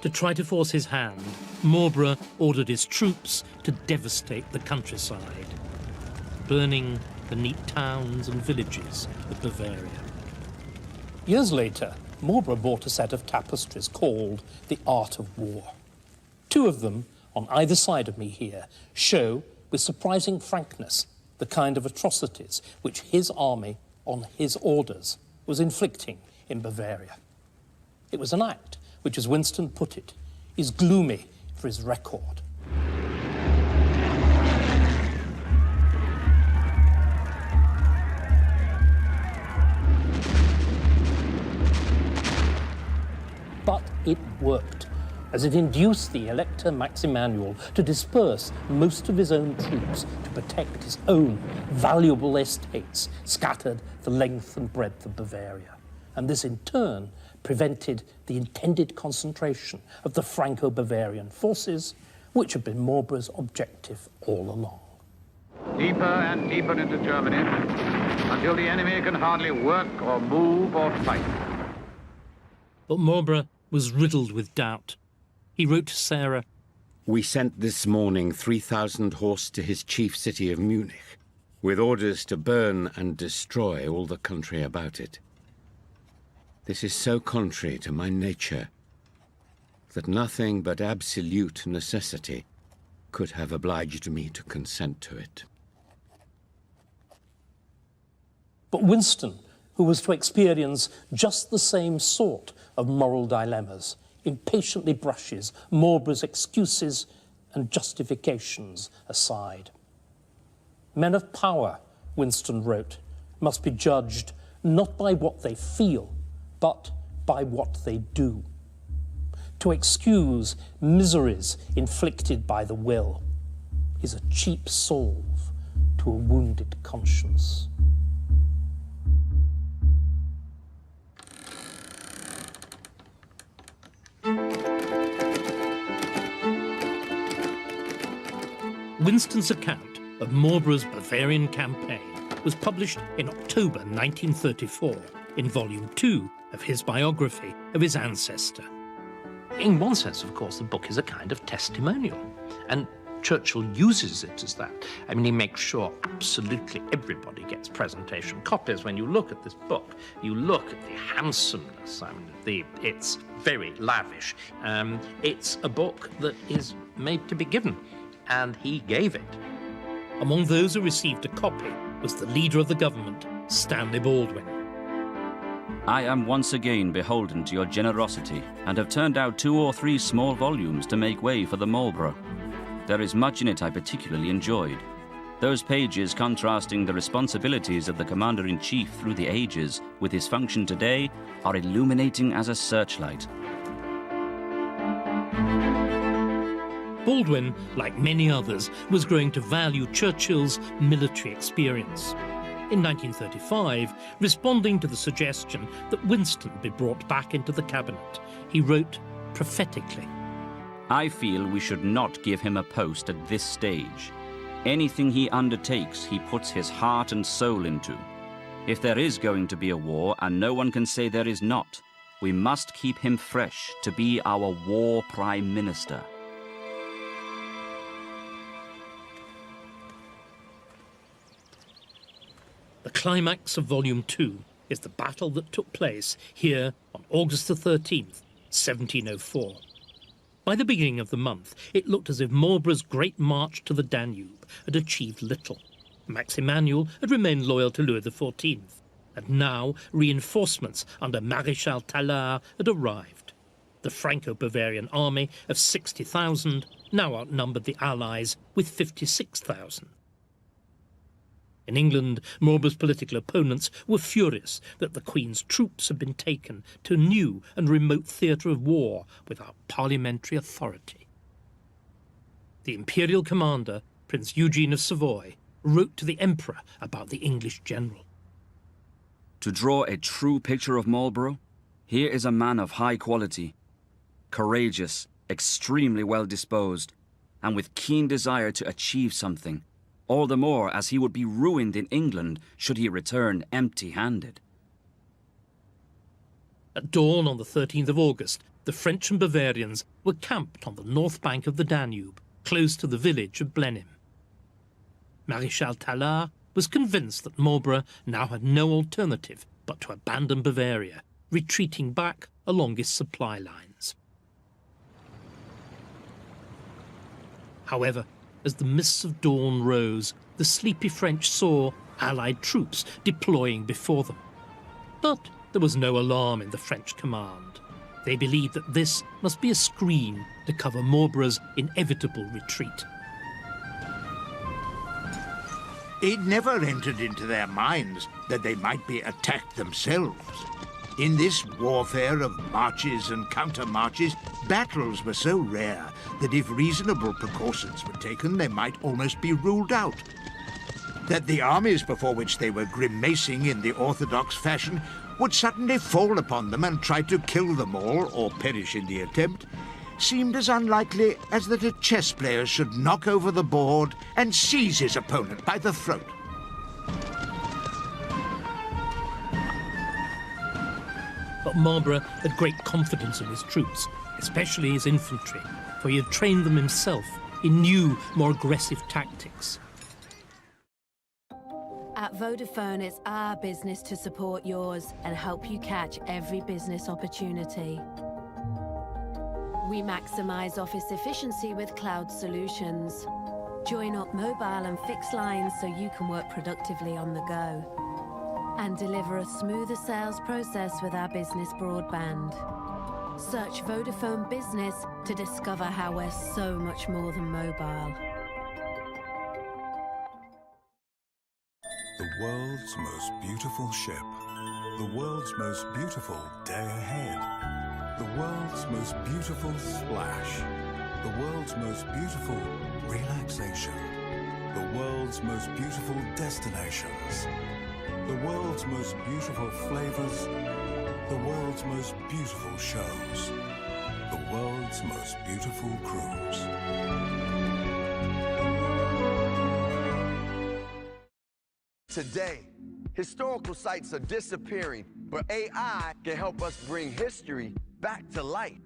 To try to force his hand, Marlborough ordered his troops to devastate the countryside, burning the neat towns and villages of Bavaria. Years later, Marlborough bought a set of tapestries called The Art of War. 2 of them, on either side of me here, show with surprising frankness the kind of atrocities which his army, on his orders, was inflicting in Bavaria. It was an act which, as Winston put it, is gloomy for his record. But it worked, as it induced the Elector Maximanuel to disperse most of his own troops to protect his own valuable estates scattered the length and breadth of Bavaria. And this, in turn, prevented the intended concentration of the Franco-Bavarian forces, which had been Marlborough's objective all along. Deeper and deeper into Germany, until the enemy can hardly work or move or fight. But Marlborough was riddled with doubt. He wrote to Sarah, "We sent this morning 3,000 horse to his chief city of Munich, with orders to burn and destroy all the country about it. This is so contrary to my nature that nothing but absolute necessity could have obliged me to consent to it." But Winston, who was to experience just the same sort of moral dilemmas, impatiently brushes Marlborough's excuses and justifications aside. Men of power, Winston wrote, must be judged not by what they feel, but by what they do. To excuse miseries inflicted by the will is a cheap salve to a wounded conscience. Winston's account of Marlborough's Bavarian campaign was published in October 1934 in Volume 2 of his biography of his ancestor. In one sense, of course, the book is a kind of testimonial, and Churchill uses it as that. I mean, he makes sure absolutely everybody gets presentation copies. When you look at this book, you look at the handsomeness. I mean, it's very lavish. It's a book that is made to be given, and he gave it. Among those who received a copy was the leader of the government, Stanley Baldwin. I am once again beholden to your generosity, and have turned out 2 or 3 small volumes to make way for the Marlborough. There is much in it I particularly enjoyed. Those pages contrasting the responsibilities of the Commander-in-Chief through the ages with his function today are illuminating as a searchlight. Baldwin, like many others, was growing to value Churchill's military experience. In 1935, responding to the suggestion that Winston be brought back into the cabinet, he wrote prophetically, I feel we should not give him a post at this stage. Anything he undertakes, he puts his heart and soul into. If there is going to be a war, and no one can say there is not, we must keep him fresh to be our war prime minister. The climax of Volume 2 is the battle that took place here on August the 13th, 1704. By the beginning of the month, it looked as if Marlborough's great march to the Danube had achieved little. Maximanuel had remained loyal to Louis XIV, and now reinforcements under Maréchal Tallard had arrived. The Franco-Bavarian army of 60,000 now outnumbered the Allies with 56,000. In England, Marlborough's political opponents were furious that the Queen's troops had been taken to a new and remote theatre of war without parliamentary authority. The imperial commander, Prince Eugene of Savoy, wrote to the Emperor about the English general. To draw a true picture of Marlborough, here is a man of high quality, courageous, extremely well disposed, and with keen desire to achieve something, all the more as he would be ruined in England should he return empty-handed. At dawn on the 13th of August, the French and Bavarians were camped on the north bank of the Danube, close to the village of Blenheim. Maréchal Tallard was convinced that Marlborough now had no alternative but to abandon Bavaria, retreating back along its supply lines. However, as the mists of dawn rose, the sleepy French saw Allied troops deploying before them. But there was no alarm in the French command. They believed that this must be a screen to cover Marlborough's inevitable retreat. It never entered into their minds that they might be attacked themselves. In this warfare of marches and counter-marches, battles were so rare that if reasonable precautions were taken, they might almost be ruled out. That the armies before which they were grimacing in the orthodox fashion would suddenly fall upon them and try to kill them all, or perish in the attempt, seemed as unlikely as that a chess player should knock over the board and seize his opponent by the throat. But Marlborough had great confidence in his troops, especially his infantry, for he had trained them himself in new, more aggressive tactics. At Vodafone, it's our business to support yours and help you catch every business opportunity. We maximize office efficiency with cloud solutions. Join up mobile and fixed lines so you can work productively on the go. And deliver a smoother sales process with our business broadband. Search Vodafone Business to discover how we're so much more than mobile. The world's most beautiful ship. The world's most beautiful day ahead. The world's most beautiful splash. The world's most beautiful relaxation. The world's most beautiful destinations. The world's most beautiful flavors. The world's most beautiful shows. The world's most beautiful cruise. Today, historical sites are disappearing, but AI can help us bring history back to life.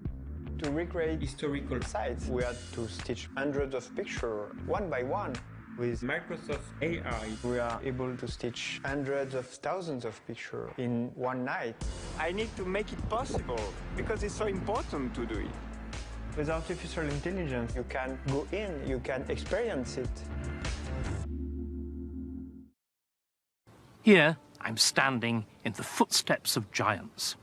To recreate historical sites, we had to stitch hundreds of pictures one by one. With Microsoft AI, we are able to stitch hundreds of thousands of pictures in one night. I need to make it possible because it's so important to do it. With artificial intelligence, you can go in, you can experience it. Here, I'm standing in the footsteps of giants.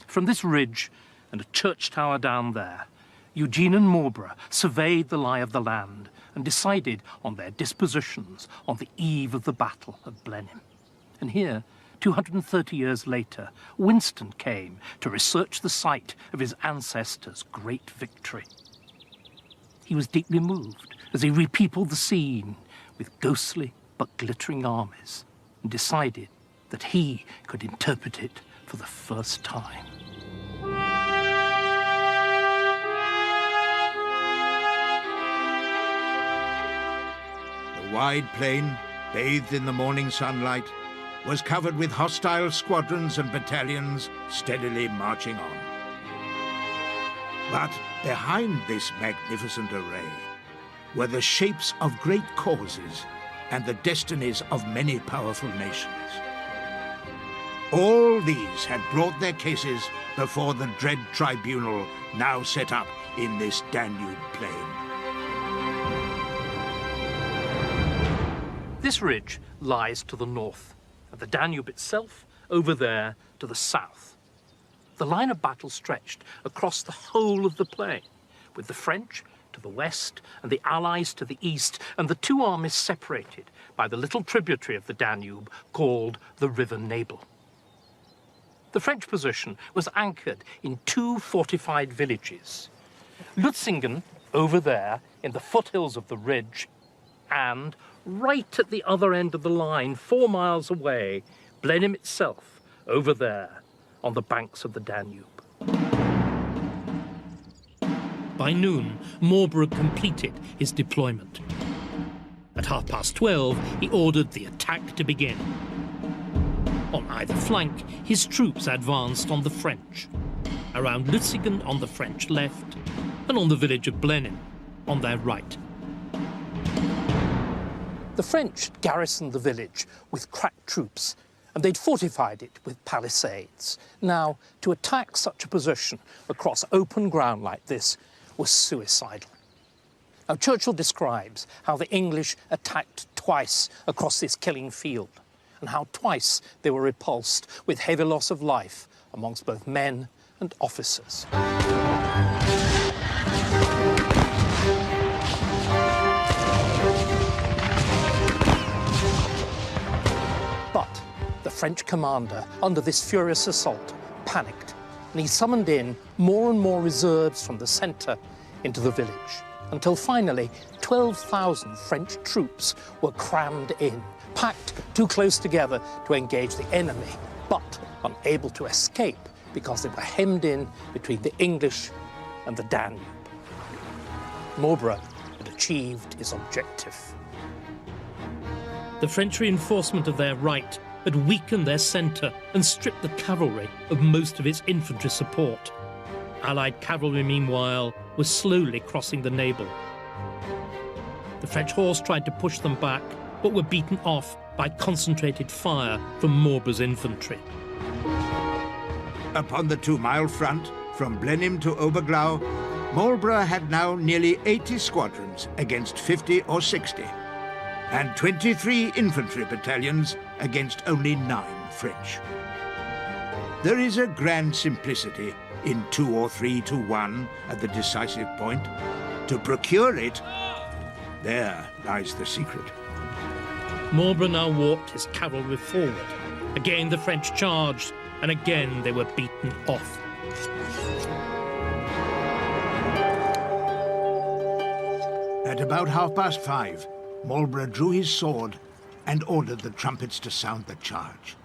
From this ridge and a church tower down there, Eugene and Marlborough surveyed the lie of the land and decided on their dispositions on the eve of the battle of Blenheim. And here, 230 years later, Winston came to research the site of his ancestors' great victory. He was deeply moved as he repeopled the scene with ghostly but glittering armies, and decided that he could interpret it for the first time. The wide plain, bathed in the morning sunlight, was covered with hostile squadrons and battalions steadily marching on. But behind this magnificent array were the shapes of great causes and the destinies of many powerful nations. All these had brought their cases before the dread tribunal now set up in this Danube plain. This ridge lies to the north, and the Danube itself over there to the south. The line of battle stretched across the whole of the plain, with the French to the west and the Allies to the east, and the two armies separated by the little tributary of the Danube called the River Nebel. The French position was anchored in two fortified villages, Lutzingen over there in the foothills of the ridge, and right at the other end of the line, 4 miles away, Blenheim itself over there on the banks of the Danube. By noon, Marlborough completed his deployment. At 12:30, he ordered the attack to begin. On either flank, his troops advanced on the French, around Lutzingen on the French left, and on the village of Blenheim on their right. The French garrisoned the village with crack troops, and they'd fortified it with palisades. Now, to attack such a position across open ground like this was suicidal. Now, Churchill describes how the English attacked twice across this killing field, and how twice they were repulsed with heavy loss of life amongst both men and officers. But the French commander, under this furious assault, panicked, and he summoned in more and more reserves from the centre into the village, until finally 12,000 French troops were crammed in, packed too close together to engage the enemy, but unable to escape because they were hemmed in between the English and the Danube. Marlborough had achieved his objective. The French reinforcement of their right had weakened their centre and stripped the cavalry of most of its infantry support. Allied cavalry, meanwhile, was slowly crossing the Nebel. The French horse tried to push them back, but were beaten off by concentrated fire from Marlborough's infantry. Upon the 2-mile front, from Blenheim to Oberglau, Marlborough had now nearly 80 squadrons against 50 or 60, and 23 infantry battalions against only 9 French. There is a grand simplicity in 2 or 3 to 1 at the decisive point. To procure it, there lies the secret. Marlborough now walked his cavalry forward. Again the French charged, and again they were beaten off. At about 5:30, Marlborough drew his sword and ordered the trumpets to sound the charge.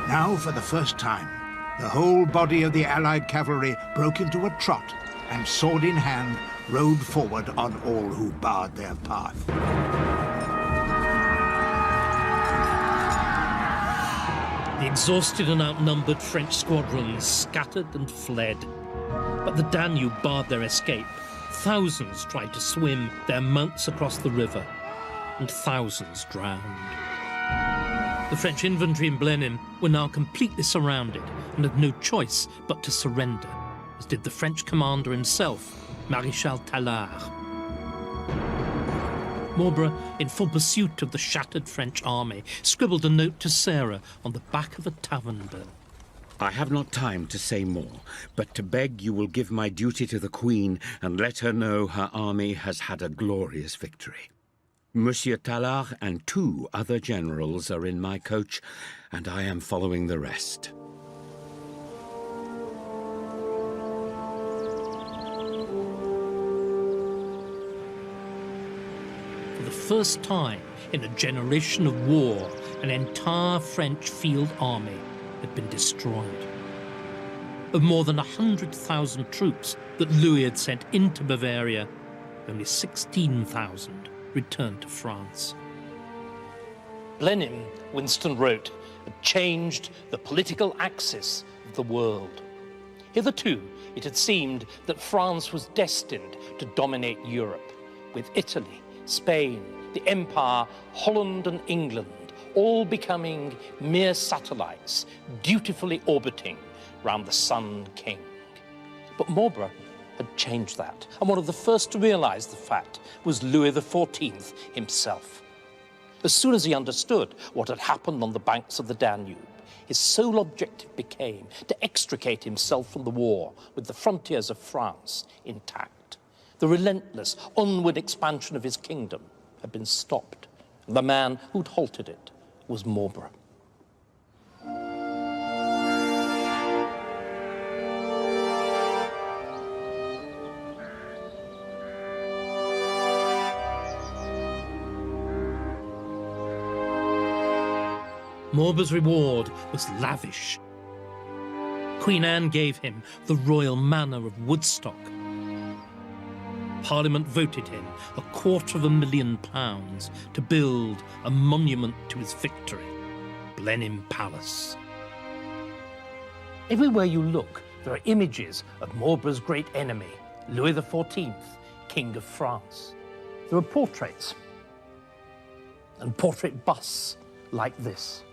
Now, for the first time, the whole body of the Allied cavalry broke into a trot and, sword in hand, rode forward on all who barred their path. The exhausted and outnumbered French squadrons scattered and fled. But the Danube barred their escape. Thousands tried to swim their mounts across the river, and thousands drowned. The French infantry in Blenheim were now completely surrounded and had no choice but to surrender, as did the French commander himself, Maréchal Tallard. Marlborough, in full pursuit of the shattered French army, scribbled a note to Sarah on the back of a tavern bill. I have not time to say more, but to beg you will give my duty to the Queen and let her know her army has had a glorious victory. Monsieur Tallard and 2 other generals are in my coach, and I am following the rest. For the first time in a generation of war, an entire French field army had been destroyed. Of more than 100,000 troops that Louis had sent into Bavaria, only 16,000 returned to France. Blenheim, Winston wrote, had changed the political axis of the world. Hitherto, it had seemed that France was destined to dominate Europe, with Italy, Spain, the Empire, Holland and England all becoming mere satellites, dutifully orbiting round the Sun King. But Marlborough had changed that, and one of the first to realise the fact was Louis XIV himself. As soon as he understood what had happened on the banks of the Danube, his sole objective became to extricate himself from the war with the frontiers of France intact. The relentless, onward expansion of his kingdom had been stopped, and the man who'd halted it was Marlborough. Marlborough's reward was lavish. Queen Anne gave him the royal manor of Woodstock. Parliament voted him £250,000 to build a monument to his victory, Blenheim Palace. Everywhere you look, there are images of Marlborough's great enemy, Louis XIV, King of France. There are portraits and portrait busts like this.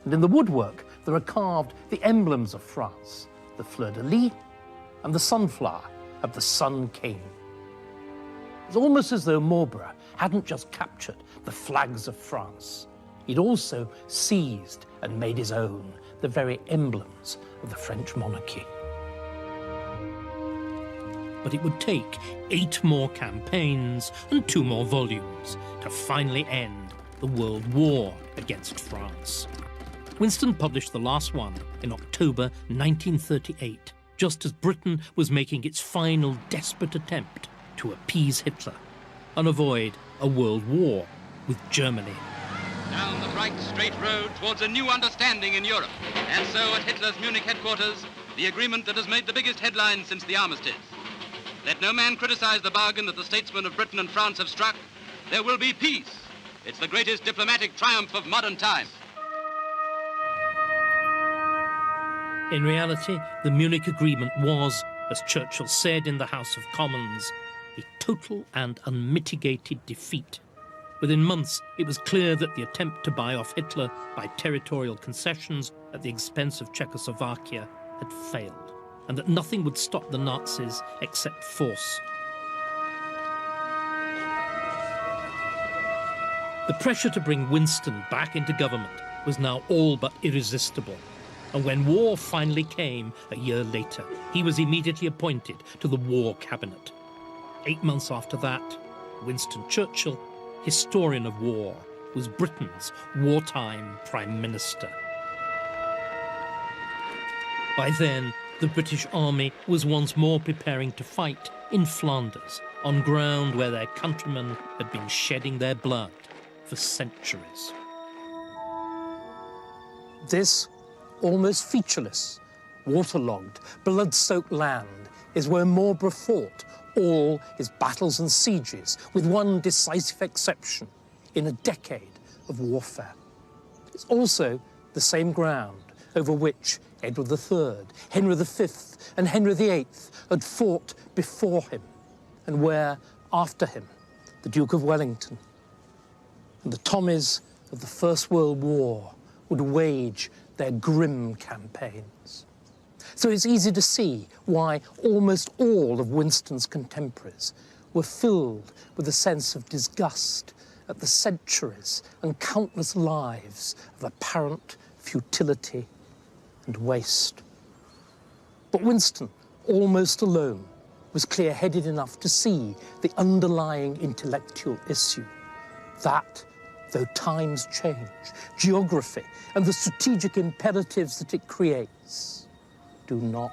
And in the woodwork, there are carved the emblems of France, the fleur-de-lis and the sunflower of the Sun King. It's almost as though Marlborough hadn't just captured the flags of France. He'd also seized and made his own the very emblems of the French monarchy. But it would take 8 more campaigns and 2 more volumes to finally end the World War against France. Winston published the last one in October 1938, just as Britain was making its final desperate attempt to appease Hitler and avoid a world war with Germany. Down the bright, straight road towards a new understanding in Europe. And so at Hitler's Munich headquarters, the agreement that has made the biggest headlines since the armistice. Let no man criticize the bargain that the statesmen of Britain and France have struck. There will be peace. It's the greatest diplomatic triumph of modern times. In reality, the Munich Agreement was, as Churchill said in the House of Commons, a total and unmitigated defeat. Within months, it was clear that the attempt to buy off Hitler by territorial concessions at the expense of Czechoslovakia had failed, and that nothing would stop the Nazis except force. The pressure to bring Winston back into government was now all but irresistible. And when war finally came a year later, he was immediately appointed to the War Cabinet. 8 months after that, Winston Churchill, historian of war, was Britain's wartime Prime Minister. By then, the British Army was once more preparing to fight in Flanders, on ground where their countrymen had been shedding their blood for centuries. This almost featureless, waterlogged, blood-soaked land is where Marlborough fought all his battles and sieges, with one decisive exception, in a decade of warfare. It's also the same ground over which Edward III, Henry V, and Henry VIII had fought before him, and where, after him, the Duke of Wellington and the Tommies of the First World War would wage their grim campaigns. So it's easy to see why almost all of Winston's contemporaries were filled with a sense of disgust at the centuries and countless lives of apparent futility and waste. But Winston, almost alone, was clear-headed enough to see the underlying intellectual issue, that though times change, geography and the strategic imperatives that it creates do not.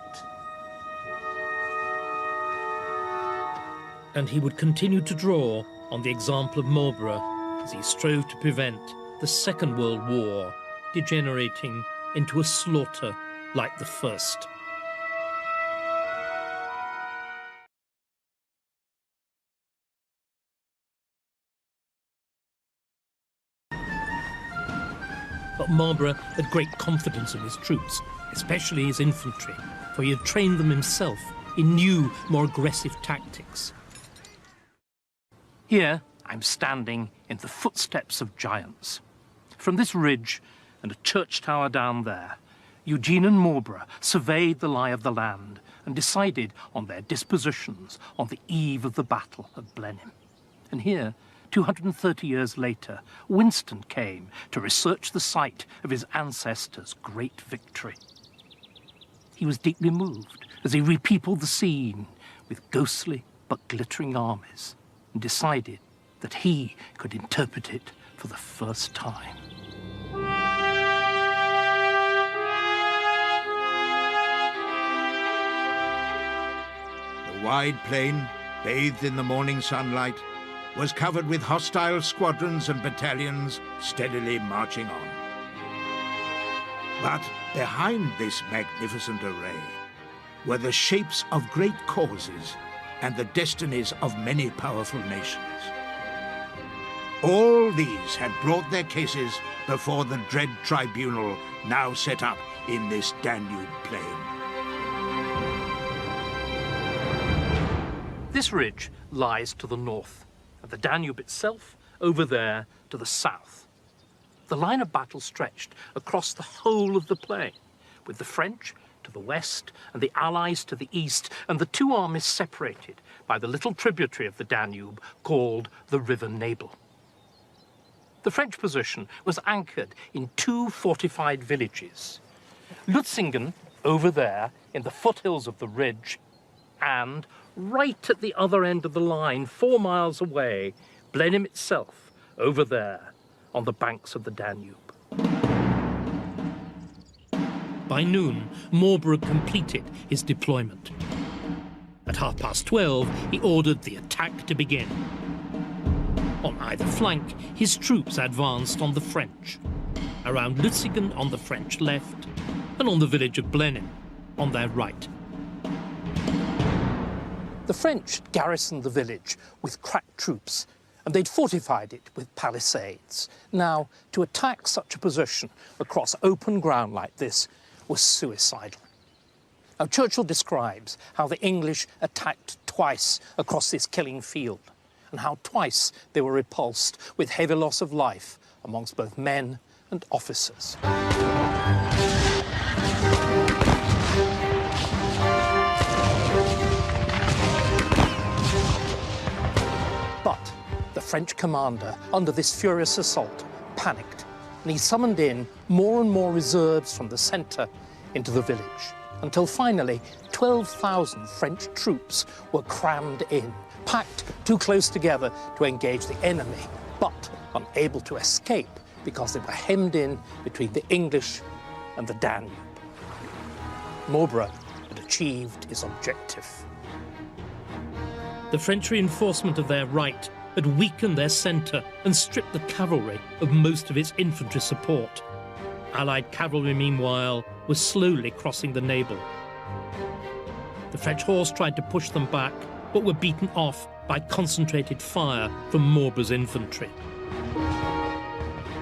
And he would continue to draw on the example of Marlborough as he strove to prevent the Second World War degenerating into a slaughter like the First. But Marlborough had great confidence in his troops, especially his infantry, for he had trained them himself in new, more aggressive tactics. Here, I'm standing in the footsteps of giants. From this ridge and a church tower down there, Eugene and Marlborough surveyed the lie of the land and decided on their dispositions on the eve of the battle of Blenheim. And here, 230 years later, Winston came to research the site of his ancestors' great victory. He was deeply moved as he repeopled the scene with ghostly but glittering armies and decided that he could interpret it for the first time. The wide plain, bathed in the morning sunlight, was covered with hostile squadrons and battalions steadily marching on. But behind this magnificent array were the shapes of great causes and the destinies of many powerful nations. All these had brought their cases before the dread tribunal now set up in this Danube plain. This ridge lies to the north, and the Danube itself over there to the south. The line of battle stretched across the whole of the plain, with the French to the west and the Allies to the east, and the two armies separated by the little tributary of the Danube called the River Nebel. The French position was anchored in two fortified villages, Lutzingen over there in the foothills of the ridge, and right at the other end of the line, 4 miles away, Blenheim itself over there on the banks of the Danube. By noon, Marlborough completed his deployment. At 12:30, he ordered the attack to begin. On either flank, his troops advanced on the French, around Lutzingen on the French left, and on the village of Blenheim on their right. The French garrisoned the village with crack troops, and they'd fortified it with palisades. Now, to attack such a position across open ground like this was suicidal. Now, Churchill describes how the English attacked twice across this killing field, and how twice they were repulsed with heavy loss of life amongst both men and officers. But the French commander, under this furious assault, panicked, and he summoned in more and more reserves from the centre into the village, until finally 12,000 French troops were crammed in, packed too close together to engage the enemy, but unable to escape because they were hemmed in between the English and the Danube. Marlborough had achieved his objective. The French reinforcement of their right had weakened their centre and stripped the cavalry of most of its infantry support. Allied cavalry, meanwhile, was slowly crossing the Nebel. The French horse tried to push them back, but were beaten off by concentrated fire from Marlborough's infantry.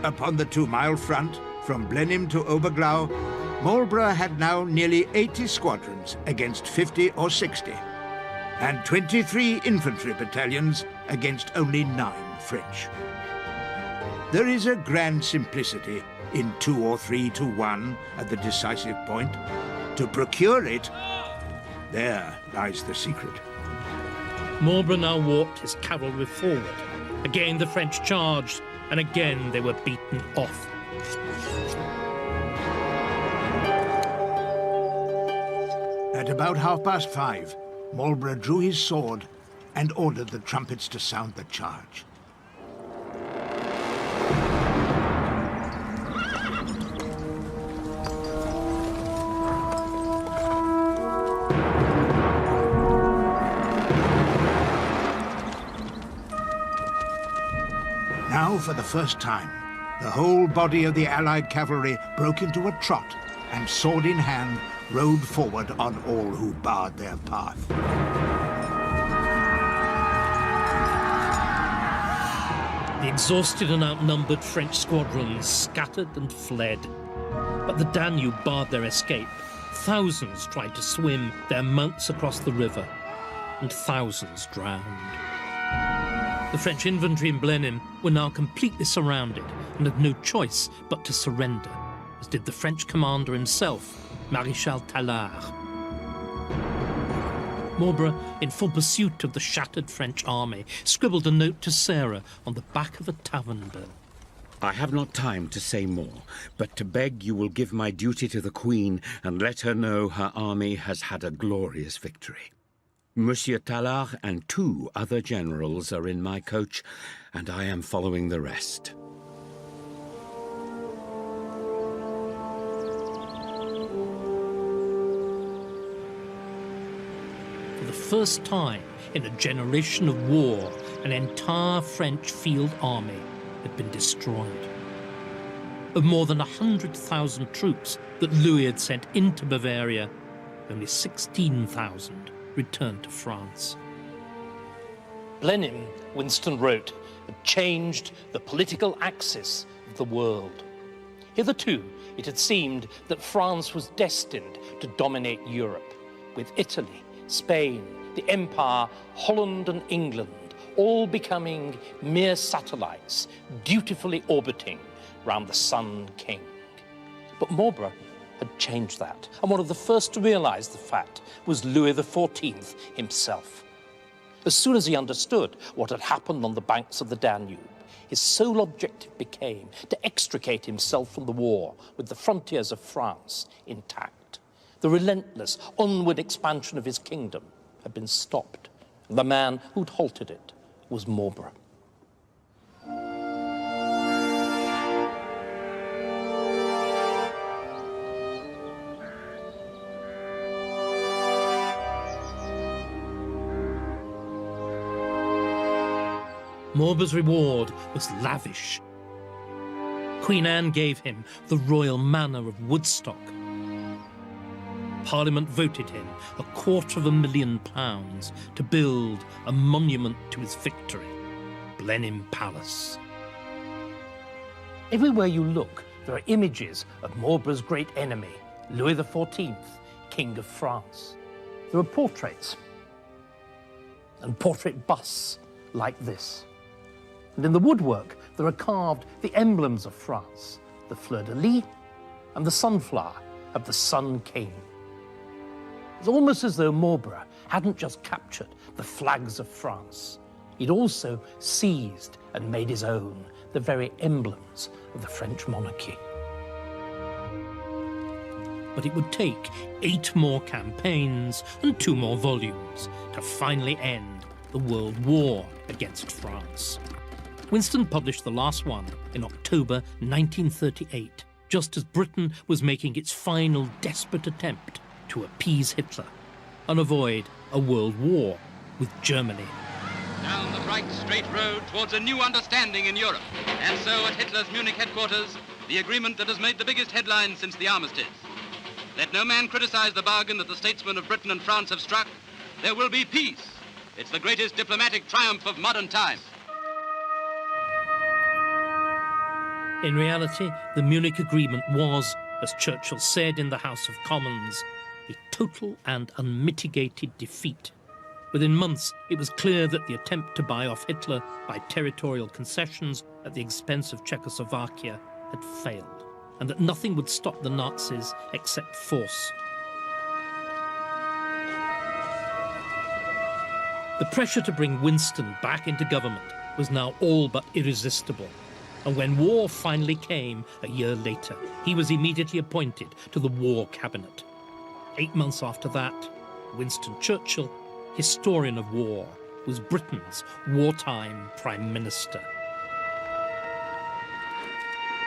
Upon the 2-mile front, from Blenheim to Oberglau, Marlborough had now nearly 80 squadrons against 50 or 60, and 23 infantry battalions against only 9 French. There is a grand simplicity in 2 or 3 to 1 at the decisive point. To procure it, there lies the secret. Marlborough now walked his cavalry forward. Again the French charged, and again they were beaten off. At about 5:30, Marlborough drew his sword and ordered the trumpets to sound the charge. Now, for the first time, the whole body of the Allied cavalry broke into a trot and, sword in hand, rode forward on all who barred their path. The exhausted and outnumbered French squadrons scattered and fled. But the Danube barred their escape. Thousands tried to swim their mounts across the river, and thousands drowned. The French infantry in Blenheim were now completely surrounded and had no choice but to surrender. as did the French commander himself, Maréchal Tallard. Marlborough, in full pursuit of the shattered French army, scribbled a note to Sarah on the back of a tavern bill. I have not time to say more, but to beg you will give my duty to the Queen and let her know her army has had a glorious victory. Monsieur Tallard and 2 other generals are in my coach, and I am following the rest. For the first time in a generation of war, an entire French field army had been destroyed. Of more than 100,000 troops that Louis had sent into Bavaria, only 16,000 returned to France. Blenheim, Winston wrote, had changed the political axis of the world. Hitherto, it had seemed that France was destined to dominate Europe, with Italy, Spain, the Empire, Holland and England all becoming mere satellites, dutifully orbiting round the Sun King. But Marlborough had changed that, and one of the first to realise the fact was Louis XIV himself. As soon as he understood what had happened on the banks of the Danube, his sole objective became to extricate himself from the war with the frontiers of France intact. The relentless, onward expansion of his kingdom had been stopped, and the man who'd halted it was Marlborough. Marlborough's reward was lavish. Queen Anne gave him the royal manor of Woodstock. Parliament voted him £250,000 to build a monument to his victory, Blenheim Palace. Everywhere you look, there are images of Marlborough's great enemy, Louis XIV, King of France. There are portraits and portrait busts like this. And in the woodwork, there are carved the emblems of France, the fleur-de-lis and the sunflower of the Sun King. It's almost as though Marlborough hadn't just captured the flags of France. He'd also seized and made his own the very emblems of the French monarchy. But it would take 8 more campaigns and 2 more volumes to finally end the World War against France. Winston published the last one in October 1938, just as Britain was making its final desperate attempt to appease Hitler and avoid a world war with Germany. Down the bright, straight road towards a new understanding in Europe. And so at Hitler's Munich headquarters, the agreement that has made the biggest headlines since the armistice. Let no man criticize the bargain that the statesmen of Britain and France have struck. There will be peace. It's the greatest diplomatic triumph of modern times. In reality, the Munich Agreement was, as Churchill said in the House of Commons, a total and unmitigated defeat. Within months, it was clear that the attempt to buy off Hitler by territorial concessions at the expense of Czechoslovakia had failed, and that nothing would stop the Nazis except force. The pressure to bring Winston back into government was now all but irresistible. And when war finally came a year later, he was immediately appointed to the War Cabinet. 8 months after that, Winston Churchill, historian of war, was Britain's wartime Prime Minister.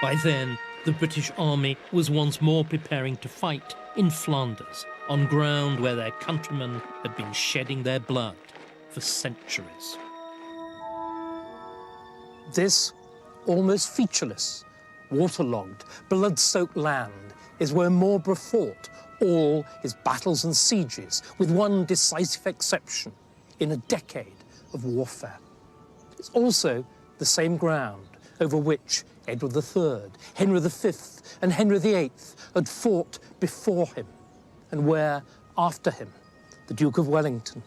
By then, the British Army was once more preparing to fight in Flanders, on ground where their countrymen had been shedding their blood for centuries. This almost featureless, waterlogged, blood-soaked land is where Marlborough fought all his battles and sieges, with one decisive exception, in a decade of warfare. It's also the same ground over which Edward III, Henry V and Henry VIII had fought before him, and where, after him, the Duke of Wellington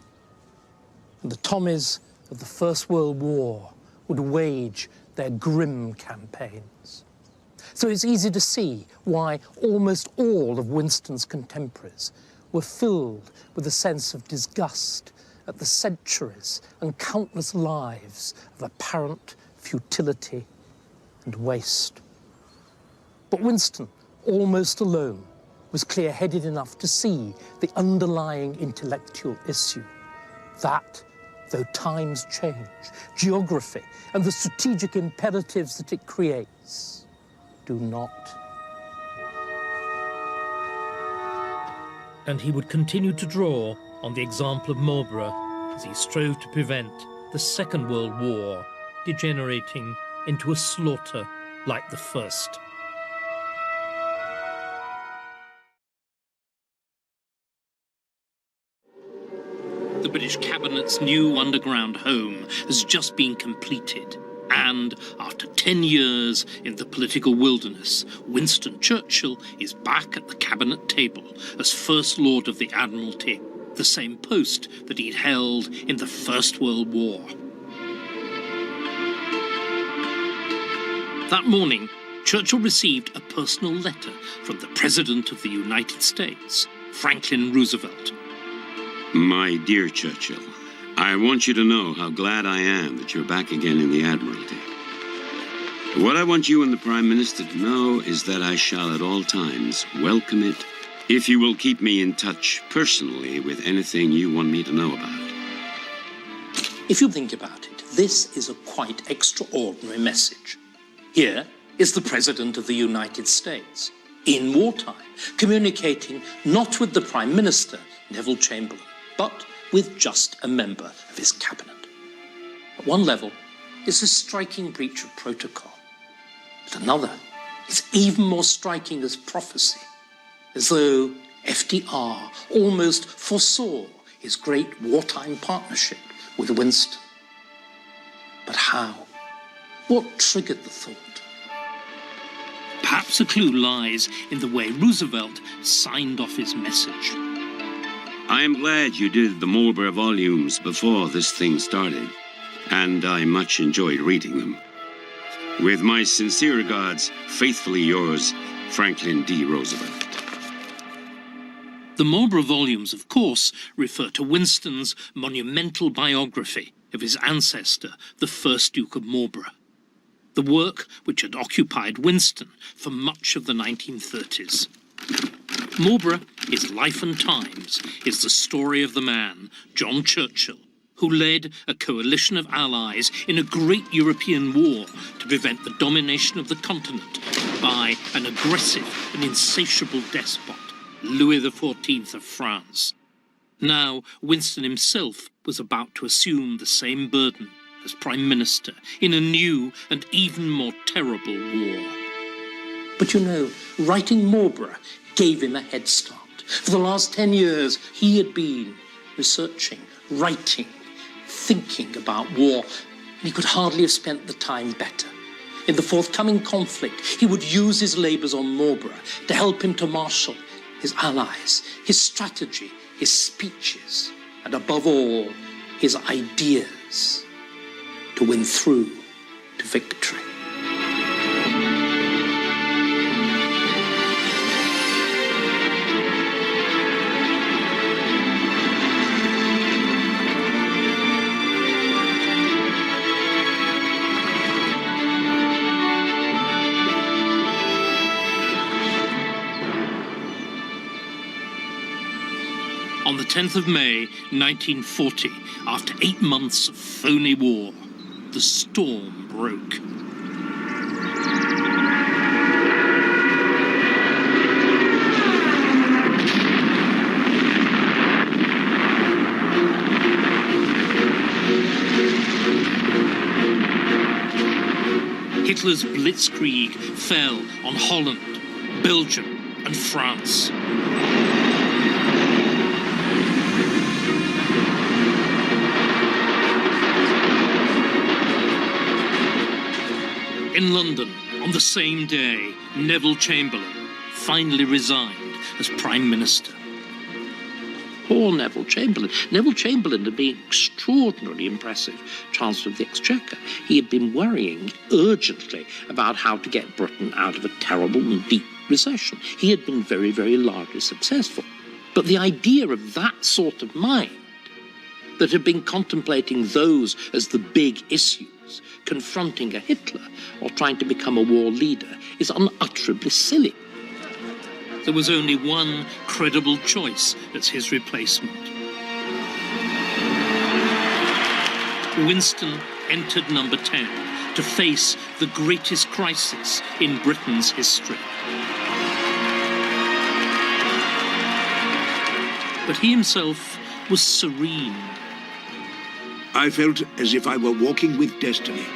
and the Tommies of the First World War would wage their grim campaigns. So it's easy to see why almost all of Winston's contemporaries were filled with a sense of disgust at the centuries and countless lives of apparent futility and waste. But Winston, almost alone, was clear-headed enough to see the underlying intellectual issue, that, though times change, geography and the strategic imperatives that it creates do not. And he would continue to draw on the example of Marlborough as he strove to prevent the Second World War degenerating into a slaughter like the First. The British Cabinet's new underground home has just been completed, and after 10 years in the political wilderness, Winston Churchill is back at the Cabinet table as First Lord of the Admiralty, the same post that he'd held in the First World War. That morning, Churchill received a personal letter from the President of the United States, Franklin Roosevelt. My dear Churchill, I want you to know how glad I am that you're back again in the Admiralty. What I want you and the Prime Minister to know is that I shall at all times welcome it if you will keep me in touch personally with anything you want me to know about. If you think about it, this is a quite extraordinary message. Here is the President of the United States, in wartime, communicating not with the Prime Minister, Neville Chamberlain, but with just a member of his cabinet. At one level, it's a striking breach of protocol. At another, it's even more striking as prophecy, as though FDR almost foresaw his great wartime partnership with Winston. But how? What triggered the thought? Perhaps a clue lies in the way Roosevelt signed off his message. I am glad you did the Marlborough volumes before this thing started, and I much enjoyed reading them. With my sincere regards, faithfully yours, Franklin D. Roosevelt. The Marlborough volumes, of course, refer to Winston's monumental biography of his ancestor, the first Duke of Marlborough. The work which had occupied Winston for much of the 1930s. Marlborough, his life and times, is the story of the man, John Churchill, who led a coalition of allies in a great European war to prevent the domination of the continent by an aggressive and insatiable despot, Louis XIV of France. Now, Winston himself was about to assume the same burden as Prime Minister in a new and even more terrible war. But you know, writing Marlborough gave him a head start. For the last 10 years, he had been researching, writing, thinking about war. He could hardly have spent the time better. In the forthcoming conflict, he would use his labours on Marlborough to help him to marshal his allies, his strategy, his speeches, and above all, his ideas to win through to victory. On the 10th of May, 1940, after 8 months of phony war, the storm broke. Hitler's blitzkrieg fell on Holland, Belgium, and France. In London, on the same day, Neville Chamberlain finally resigned as Prime Minister. Poor Neville Chamberlain. Neville Chamberlain had been extraordinarily impressive Chancellor of the Exchequer. He had been worrying urgently about how to get Britain out of a terrible and deep recession. He had been very, very largely successful. But the idea of that sort of mind that had been contemplating those as the big issues, confronting a Hitler or trying to become a war leader, is unutterably silly. There was only one credible choice as his replacement. Winston entered number 10 to face the greatest crisis in Britain's history. But he himself was serene. I felt as if I were walking with destiny,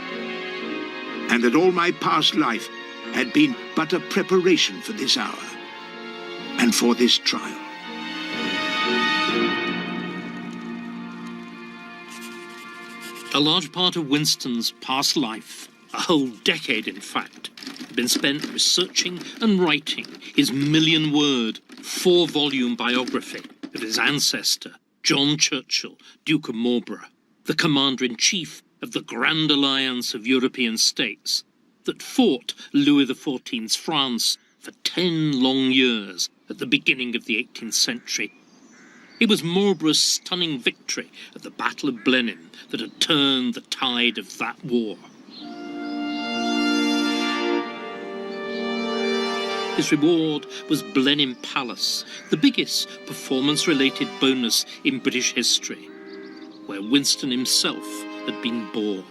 and that all my past life had been but a preparation for this hour and for this trial. A large part of Winston's past life, a whole decade in fact, had been spent researching and writing his million-word, 4-volume biography of his ancestor, John Churchill, Duke of Marlborough, the commander-in-chief of the Grand Alliance of European states that fought Louis XIV's France for 10 long years at the beginning of the 18th century. It was Marlborough's stunning victory at the Battle of Blenheim that had turned the tide of that war. His reward was Blenheim Palace, the biggest performance-related bonus in British history, where Winston himself had been born.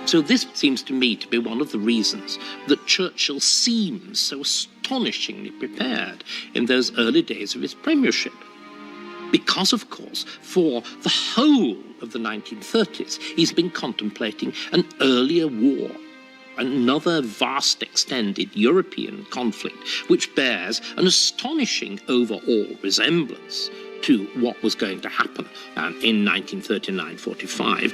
So this seems to me to be one of the reasons that Churchill seems so astonishingly prepared in those early days of his premiership. Because, of course, for the whole of the 1930s, he's been contemplating an earlier war, another vast extended European conflict, which bears an astonishing overall resemblance to what was going to happen in 1939-45.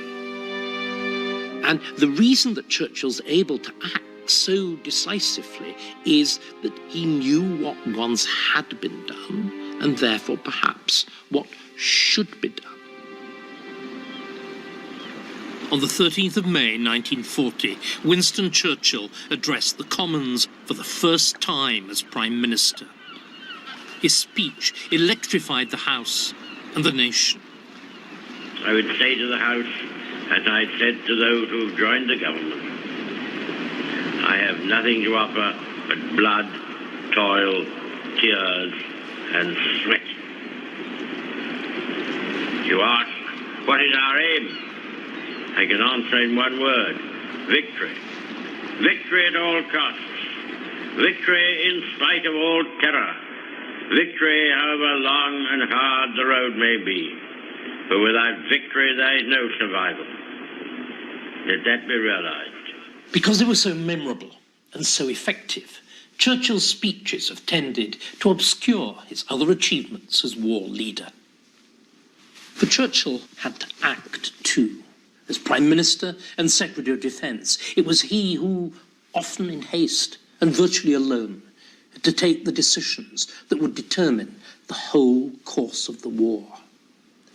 And the reason that Churchill's able to act so decisively is that he knew what once had been done, and therefore perhaps what should be done. On the 13th of May 1940, Winston Churchill addressed the Commons for the first time as Prime Minister. His speech electrified the House and the nation. I would say to the House, as I said to those who have joined the government, I have nothing to offer but blood, toil, tears, and sweat. You ask, what is our aim? I can answer in one word: victory. Victory at all costs. Victory in spite of all terror. Victory, however long and hard the road may be. For without victory, there is no survival. Let that be realized. Because they were so memorable and so effective, Churchill's speeches have tended to obscure his other achievements as war leader. For Churchill had to act too. As Prime Minister and Secretary of Defence, it was he who, often in haste and virtually alone, had to take the decisions that would determine the whole course of the war.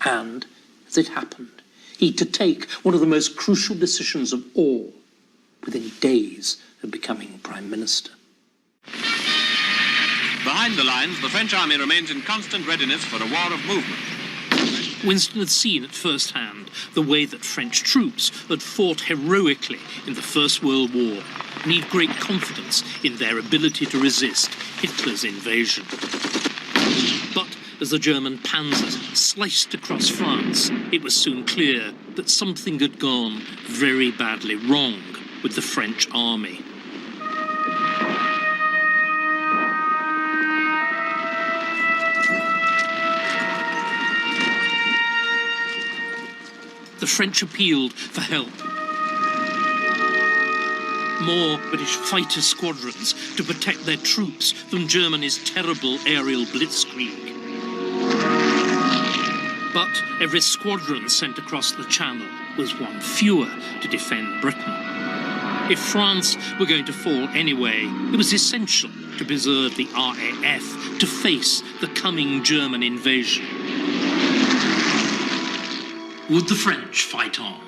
And, as it happened, he had to take one of the most crucial decisions of all within days of becoming Prime Minister. Behind the lines, the French army remains in constant readiness for a war of movement. Winston had seen at first hand the way that French troops had fought heroically in the First World War, and he had great confidence in their ability to resist Hitler's invasion. But as the German panzers sliced across France, it was soon clear that something had gone very badly wrong with the French army. The French appealed for help. More British fighter squadrons to protect their troops from Germany's terrible aerial blitzkrieg. But every squadron sent across the Channel was one fewer to defend Britain. If France were going to fall anyway, it was essential to preserve the RAF to face the coming German invasion. Would the French fight on,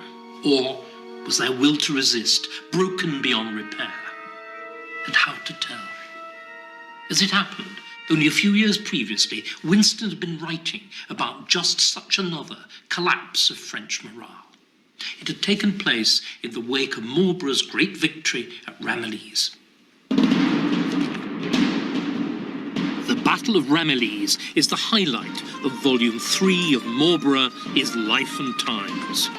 or was their will to resist broken beyond repair? And how to tell? As it happened, only a few years previously, Winston had been writing about just such another collapse of French morale. It had taken place in the wake of Marlborough's great victory at Ramillies. The Battle of Ramillies is the highlight of Volume 3 of Marlborough, His Life and Times.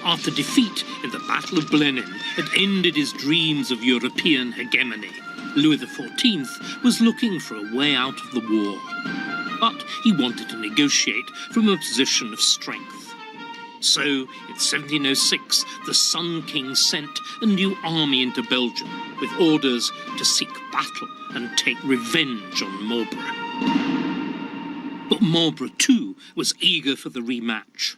After defeat in the Battle of Blenheim had ended his dreams of European hegemony, Louis XIV was looking for a way out of the war. But he wanted to negotiate from a position of strength. So, in 1706, the Sun King sent a new army into Belgium with orders to seek battle and take revenge on Marlborough. But Marlborough, too, was eager for the rematch.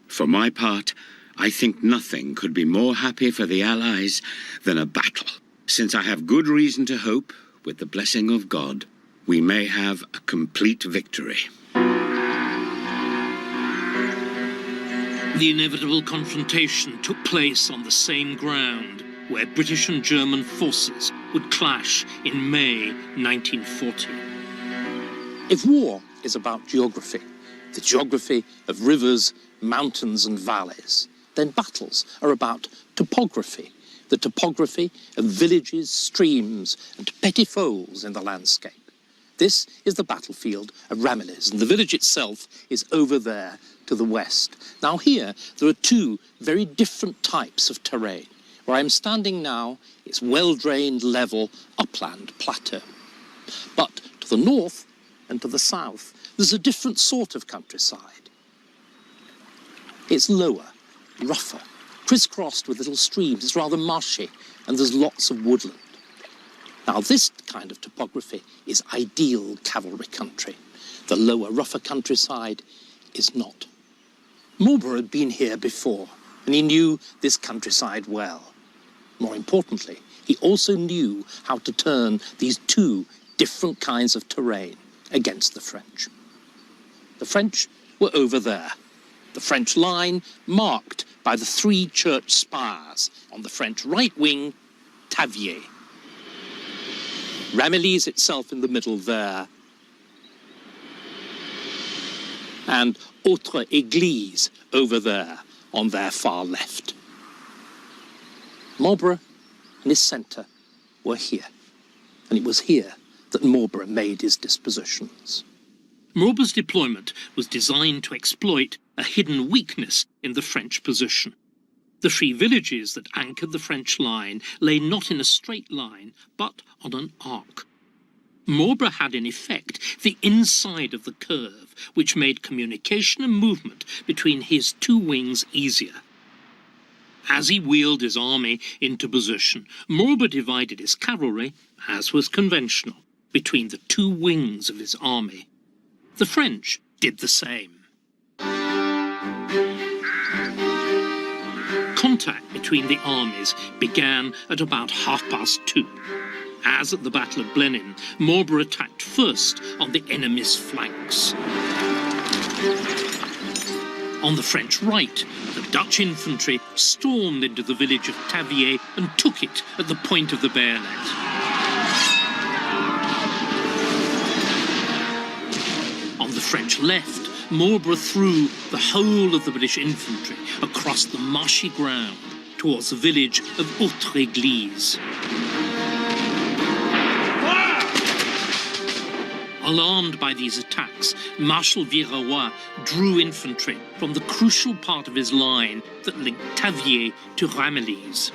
For my part, I think nothing could be more happy for the Allies than a battle, since I have good reason to hope, with the blessing of God, we may have a complete victory. The inevitable confrontation took place on the same ground where British and German forces would clash in May 1940. If war is about geography, the geography of rivers, mountains and valleys, then battles are about topography, the topography of villages, streams and petty foals in the landscape. This is the battlefield of Ramillies, and the village itself is over there to the west. Now here, there are two very different types of terrain. Where I'm standing now is well-drained, level, upland plateau. But to the north and to the south, there's a different sort of countryside. It's lower, rougher, crisscrossed with little streams. It's rather marshy, and there's lots of woodland. Now, this kind of topography is ideal cavalry country. The lower, rougher countryside is not. Marlborough had been here before, and he knew this countryside well. More importantly, he also knew how to turn these two different kinds of terrain against the French. The French were over there. The French line marked by the 3 church spires on the French right wing, Tavier. Ramillies itself in the middle there, and Autre Église over there on their far left. Marlborough and his centre were here, and it was here that Marlborough made his dispositions. Marlborough's deployment was designed to exploit a hidden weakness in the French position. The 3 villages that anchored the French line lay not in a straight line, but on an arc. Marlborough had, in effect, the inside of the curve, which made communication and movement between his 2 wings easier. As he wheeled his army into position, Marlborough divided his cavalry, as was conventional, between the 2 wings of his army. The French did the same. Contact between the armies began at about 2:30. As at the Battle of Blenheim, Marlborough attacked first on the enemy's flanks. On the French right, the Dutch infantry stormed into the village of Tavier and took it at the point of the bayonet. On the French left, Marlborough threw the whole of the British infantry across the marshy ground towards the village of Autre Église. Alarmed by these attacks, Marshal Villeroy drew infantry from the crucial part of his line that linked Tavier to Ramillies.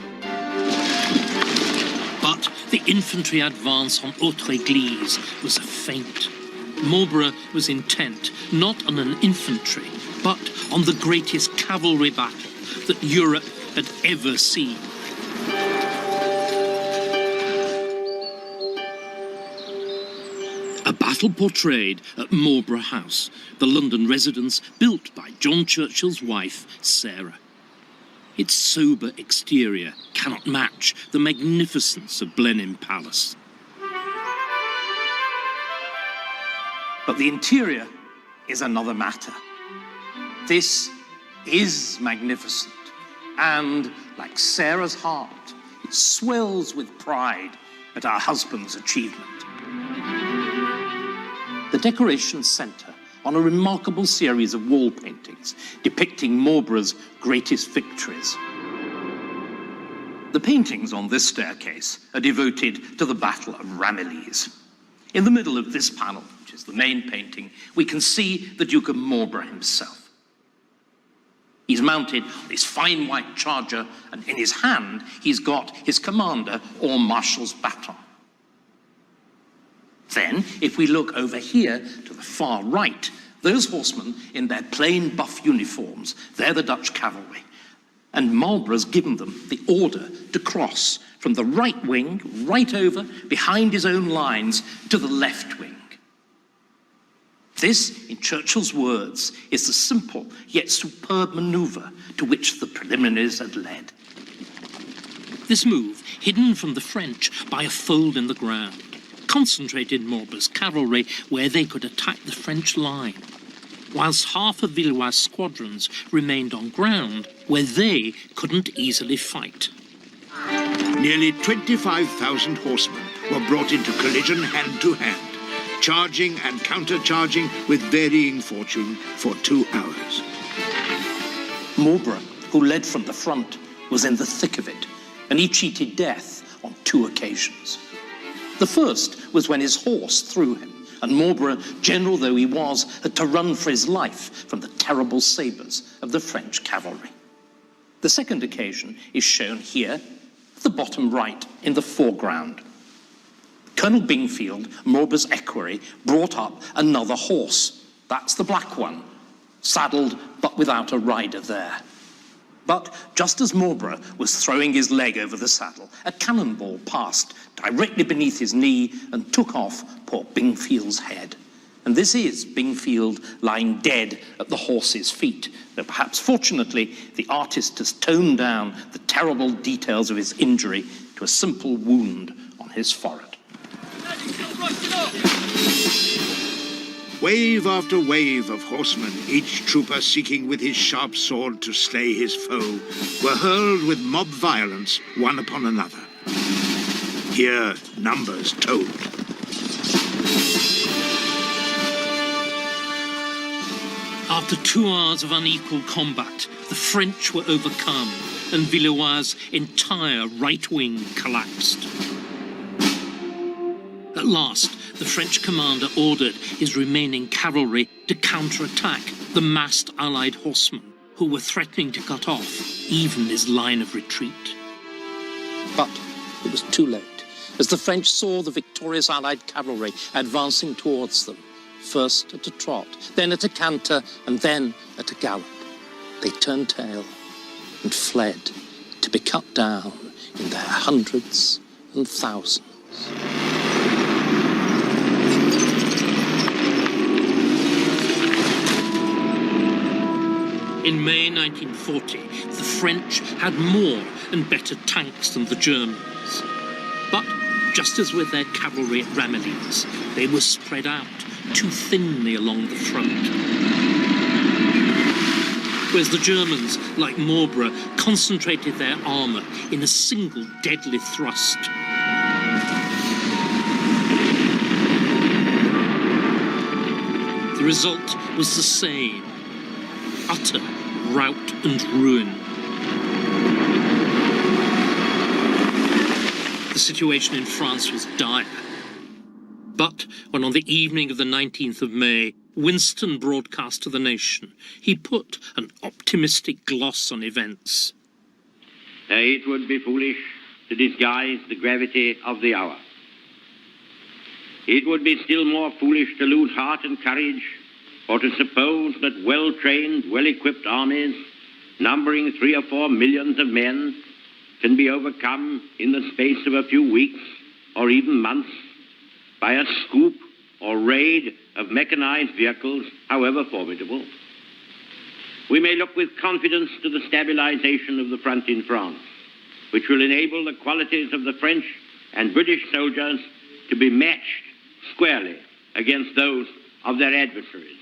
But the infantry advance on Autre Église was a feint. Marlborough was intent not on an infantry, but on the greatest cavalry battle that Europe had ever seen. A battle portrayed at Marlborough House, the London residence built by John Churchill's wife, Sarah. Its sober exterior cannot match the magnificence of Blenheim Palace. But the interior is another matter. This is magnificent, and like Sarah's heart, it swells with pride at her husband's achievement. The decorations centre on a remarkable series of wall paintings depicting Marlborough's greatest victories. The paintings on this staircase are devoted to the Battle of Ramillies. In the middle of this panel, which is the main painting, we can see the Duke of Marlborough himself. He's mounted on his fine white charger, and in his hand he's got his commander or marshal's baton. Then, if we look over here to the far right, those horsemen in their plain buff uniforms, they're the Dutch cavalry. And Marlborough's given them the order to cross from the right wing, right over behind his own lines, to the left wing. This, in Churchill's words, is the simple yet superb manoeuvre to which the preliminaries had led. This move, hidden from the French by a fold in the ground, concentrated Marlborough's cavalry where they could attack the French line, whilst half of Villeroy's squadrons remained on ground where they couldn't easily fight. Nearly 25,000 horsemen were brought into collision hand to hand, charging and counter-charging with varying fortune for 2 hours. Marlborough, who led from the front, was in the thick of it, and he cheated death on 2 occasions. The first was when his horse threw him, and Marlborough, general though he was, had to run for his life from the terrible sabres of the French cavalry. The second occasion is shown here, at the bottom right, in the foreground. Colonel Bingfield, Marlborough's equerry, brought up another horse. That's the black one, saddled but without a rider there. But just as Marlborough was throwing his leg over the saddle, a cannonball passed directly beneath his knee and took off poor Bingfield's head. And this is Bingfield lying dead at the horse's feet, though perhaps fortunately the artist has toned down the terrible details of his injury to a simple wound on his forehead. Wave after wave of horsemen, each trooper seeking with his sharp sword to slay his foe, were hurled with mob violence one upon another. Here, numbers told. After 2 hours of unequal combat, the French were overcome, and Villeroy's entire right wing collapsed. At last, the French commander ordered his remaining cavalry to counterattack the massed Allied horsemen, who were threatening to cut off even his line of retreat. But it was too late, as the French saw the victorious Allied cavalry advancing towards them, first at a trot, then at a canter, and then at a gallop. They turned tail and fled, to be cut down in their hundreds and thousands. In May 1940, the French had more and better tanks than the Germans. But, just as with their cavalry at Ramillies, they were spread out too thinly along the front. Whereas the Germans, like Marlborough, concentrated their armour in a single deadly thrust. The result was the same: utter rout and ruin. The situation in France was dire. But when on the evening of the 19th of May, Winston broadcast to the nation, he put an optimistic gloss on events. It would be foolish to disguise the gravity of the hour. It would be still more foolish to lose heart and courage, or to suppose that well-trained, well-equipped armies, numbering 3 or 4 millions of men, can be overcome in the space of a few weeks or even months by a scoop or raid of mechanized vehicles, however formidable. we may look with confidence to the stabilization of the front in France, which will enable the qualities of the French and British soldiers to be matched squarely against those of their adversaries.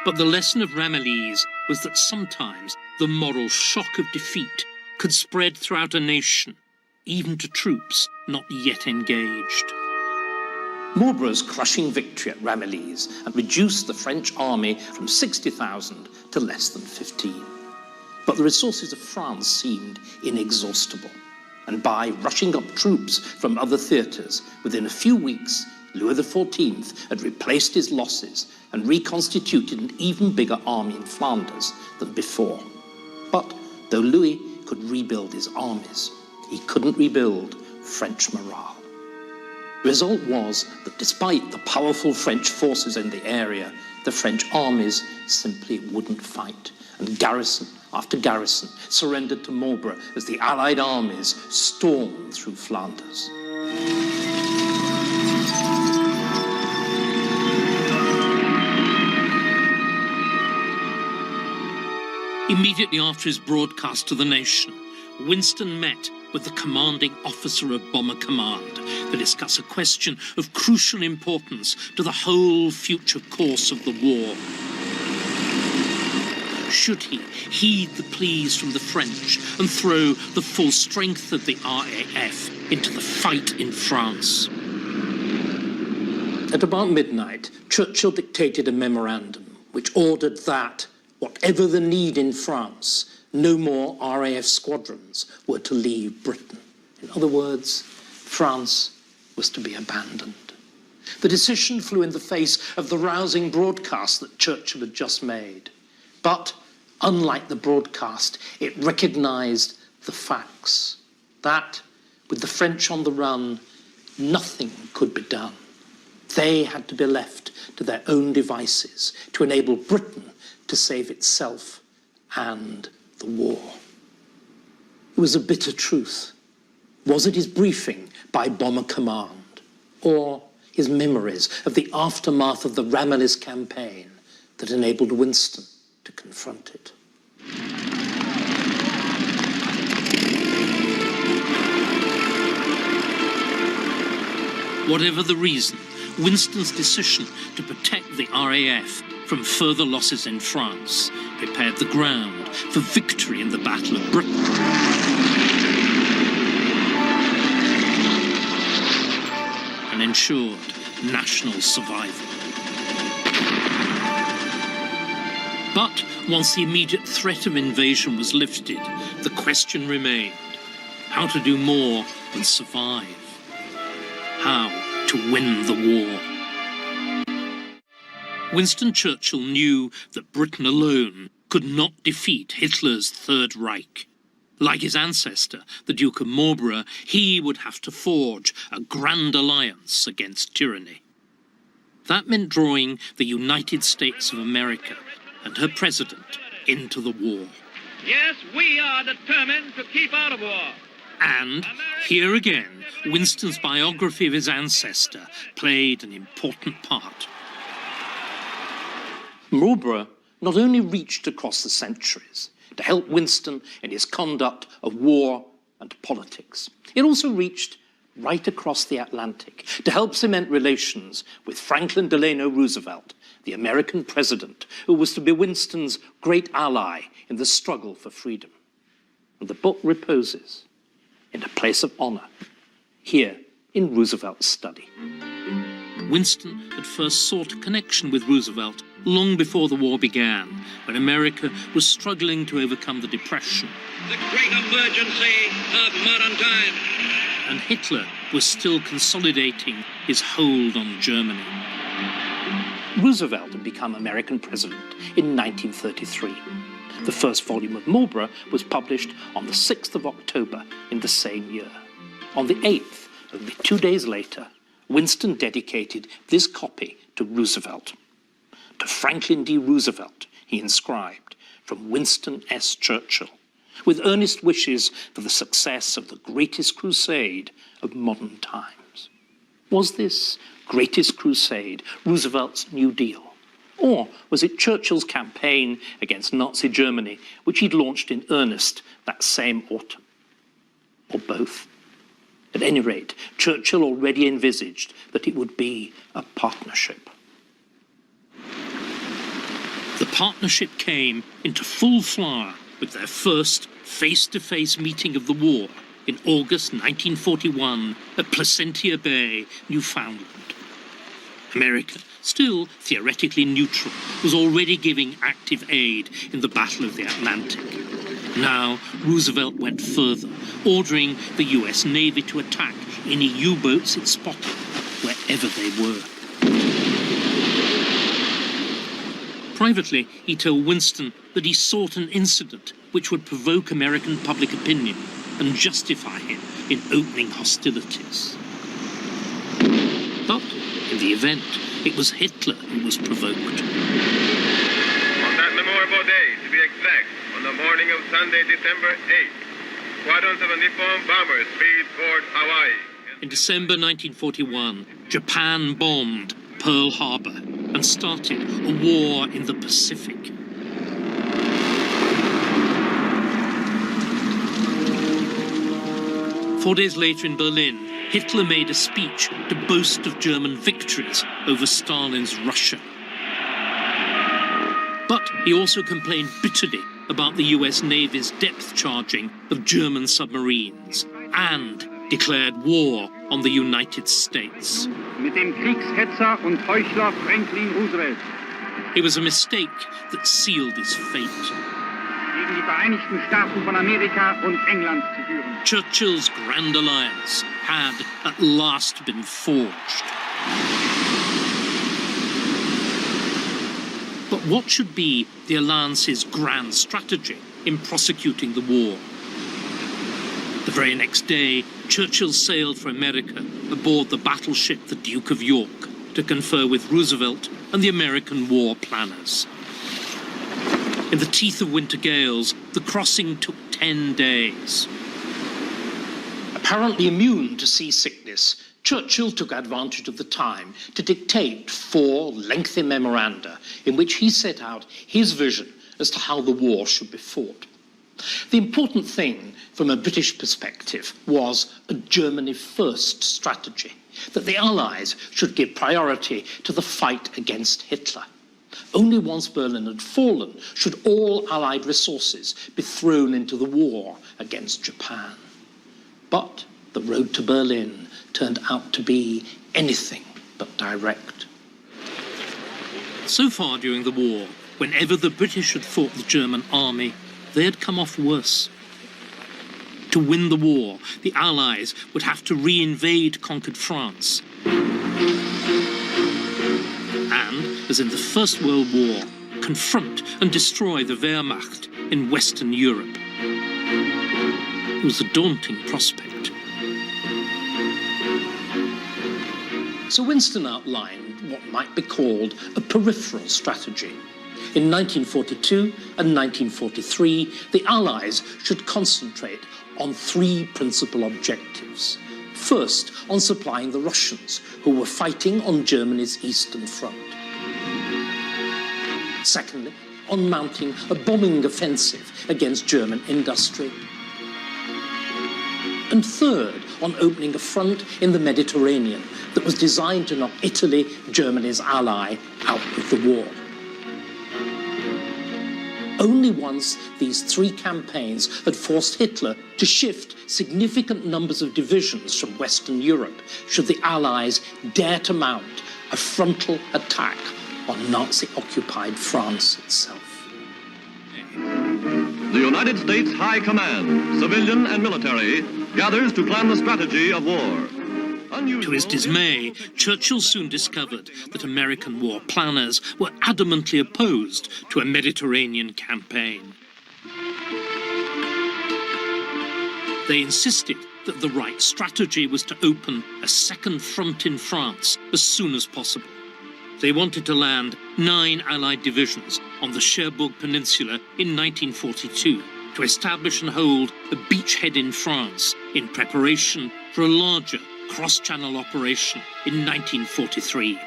But the lesson of Ramillies was that sometimes the moral shock of defeat could spread throughout a nation, even to troops not yet engaged. Marlborough's crushing victory at Ramillies had reduced the French army from 60,000 to less than 15. But the resources of France seemed inexhaustible, and by rushing up troops from other theatres, within a few weeks, Louis XIV had replaced his losses and reconstituted an even bigger army in Flanders than before. But though Louis could rebuild his armies, he couldn't rebuild French morale. The result was that despite the powerful French forces in the area, the French armies simply wouldn't fight, and garrison after garrison surrendered to Marlborough as the Allied armies stormed through Flanders. Immediately after his broadcast to the nation, Winston met with the commanding officer of Bomber Command to discuss a question of crucial importance to the whole future course of the war. Should he heed the pleas from the French and throw the full strength of the RAF into the fight in France? At about midnight, Churchill dictated a memorandum which ordered that, whatever the need in France, no more RAF squadrons were to leave Britain. In other words, France was to be abandoned. The decision flew in the face of the rousing broadcast that Churchill had just made. But, unlike the broadcast, it recognised the facts, that, with the French on the run, nothing could be done. They had to be left to their own devices to enable Britain to save itself and the war. It was a bitter truth. Was it his briefing by Bomber Command, or his memories of the aftermath of the Ramillies campaign that enabled Winston to confront it? Whatever the reason, Winston's decision to protect the RAF from further losses in France prepared the ground for victory in the Battle of Britain. And ensured national survival. But once the immediate threat of invasion was lifted, the question remained: how to do more than survive? How to win the war? Winston Churchill knew that Britain alone could not defeat Hitler's Third Reich. Like his ancestor, the Duke of Marlborough, he would have to forge a grand alliance against tyranny. That meant drawing the United States of America and her president into the war. Yes, we are determined to keep out of war. And, here again, Winston's biography of his ancestor played an important part. Marlborough not only reached across the centuries to help Winston in his conduct of war and politics, it also reached right across the Atlantic to help cement relations with Franklin Delano Roosevelt, the American president who was to be Winston's great ally in the struggle for freedom. And the book reposes in a place of honor, here in Roosevelt's study. Winston had first sought a connection with Roosevelt long before the war began, when America was struggling to overcome the Depression. The great emergency of modern times. And Hitler was still consolidating his hold on Germany. Roosevelt had become American president in 1933. The first volume of Marlborough was published on the 6th of October in the same year. On the 8th, only 2 days later, Winston dedicated this copy to Roosevelt. To Franklin D. Roosevelt, he inscribed, from Winston S. Churchill, with earnest wishes for the success of the greatest crusade of modern times. Was this greatest crusade, Roosevelt's New Deal? Or was it Churchill's campaign against Nazi Germany, which he'd launched in earnest that same autumn? Or both? At any rate, Churchill already envisaged that it would be a partnership. The partnership came into full flower with their first face-to-face meeting of the war in August 1941 at Placentia Bay, Newfoundland. America, still theoretically neutral, was already giving active aid in the Battle of the Atlantic. Now, Roosevelt went further, ordering the US Navy to attack any U-boats it spotted, wherever they were. Privately, he told Winston that he sought an incident which would provoke American public opinion and justify him in opening hostilities. But, in the event, it was Hitler who was provoked. On that memorable day, to be exact, on the morning of Sunday, December 8th, squadrons of Nippon bombers speed toward Hawaii. In December 1941, Japan bombed Pearl Harbor and started a war in the Pacific. Four days later in Berlin, Hitler made a speech to boast of German victories over Stalin's Russia. But he also complained bitterly about the US Navy's depth charging of German submarines and declared war on the United States. Mit dem Kriegshetzer und Heuchler Franklin Roosevelt. It was a mistake that sealed his fate. Gegen die Vereinigten Staaten von Amerika und England zu führen. Churchill's Grand Alliance had at last been forged. But what should be the Alliance's grand strategy in prosecuting the war? The very next day, Churchill sailed for America aboard the battleship the Duke of York to confer with Roosevelt and the American war planners. In the teeth of winter gales, the crossing took 10 days. Apparently immune to seasickness, Churchill took advantage of the time to dictate 4 lengthy memoranda in which he set out his vision as to how the war should be fought. The important thing from a British perspective was a Germany first strategy, that the Allies should give priority to the fight against Hitler. Only once Berlin had fallen should all Allied resources be thrown into the war against Japan. But the road to Berlin turned out to be anything but direct. So far during the war, whenever the British had fought the German army, they had come off worse. To win the war, the Allies would have to re-invade conquered France. And, as in the First World War, confront and destroy the Wehrmacht in Western Europe. It was a daunting prospect. So Winston outlined what might be called a peripheral strategy. In 1942 and 1943, the Allies should concentrate on 3 principal objectives. First, on supplying the Russians, who were fighting on Germany's eastern front. Secondly, on mounting a bombing offensive against German industry. And third, on opening a front in the Mediterranean that was designed to knock Italy, Germany's ally, out of the war. Only once these 3 campaigns had forced Hitler to shift significant numbers of divisions from Western Europe should the Allies dare to mount a frontal attack on Nazi-occupied France itself. The United States High Command, civilian and military, gathers to plan the strategy of war. To his dismay, Churchill soon discovered that American war planners were adamantly opposed to a Mediterranean campaign. They insisted that the right strategy was to open a second front in France as soon as possible. They wanted to land 9 Allied divisions on the Cherbourg Peninsula in 1942 to establish and hold a beachhead in France in preparation for a larger cross-channel operation in 1943.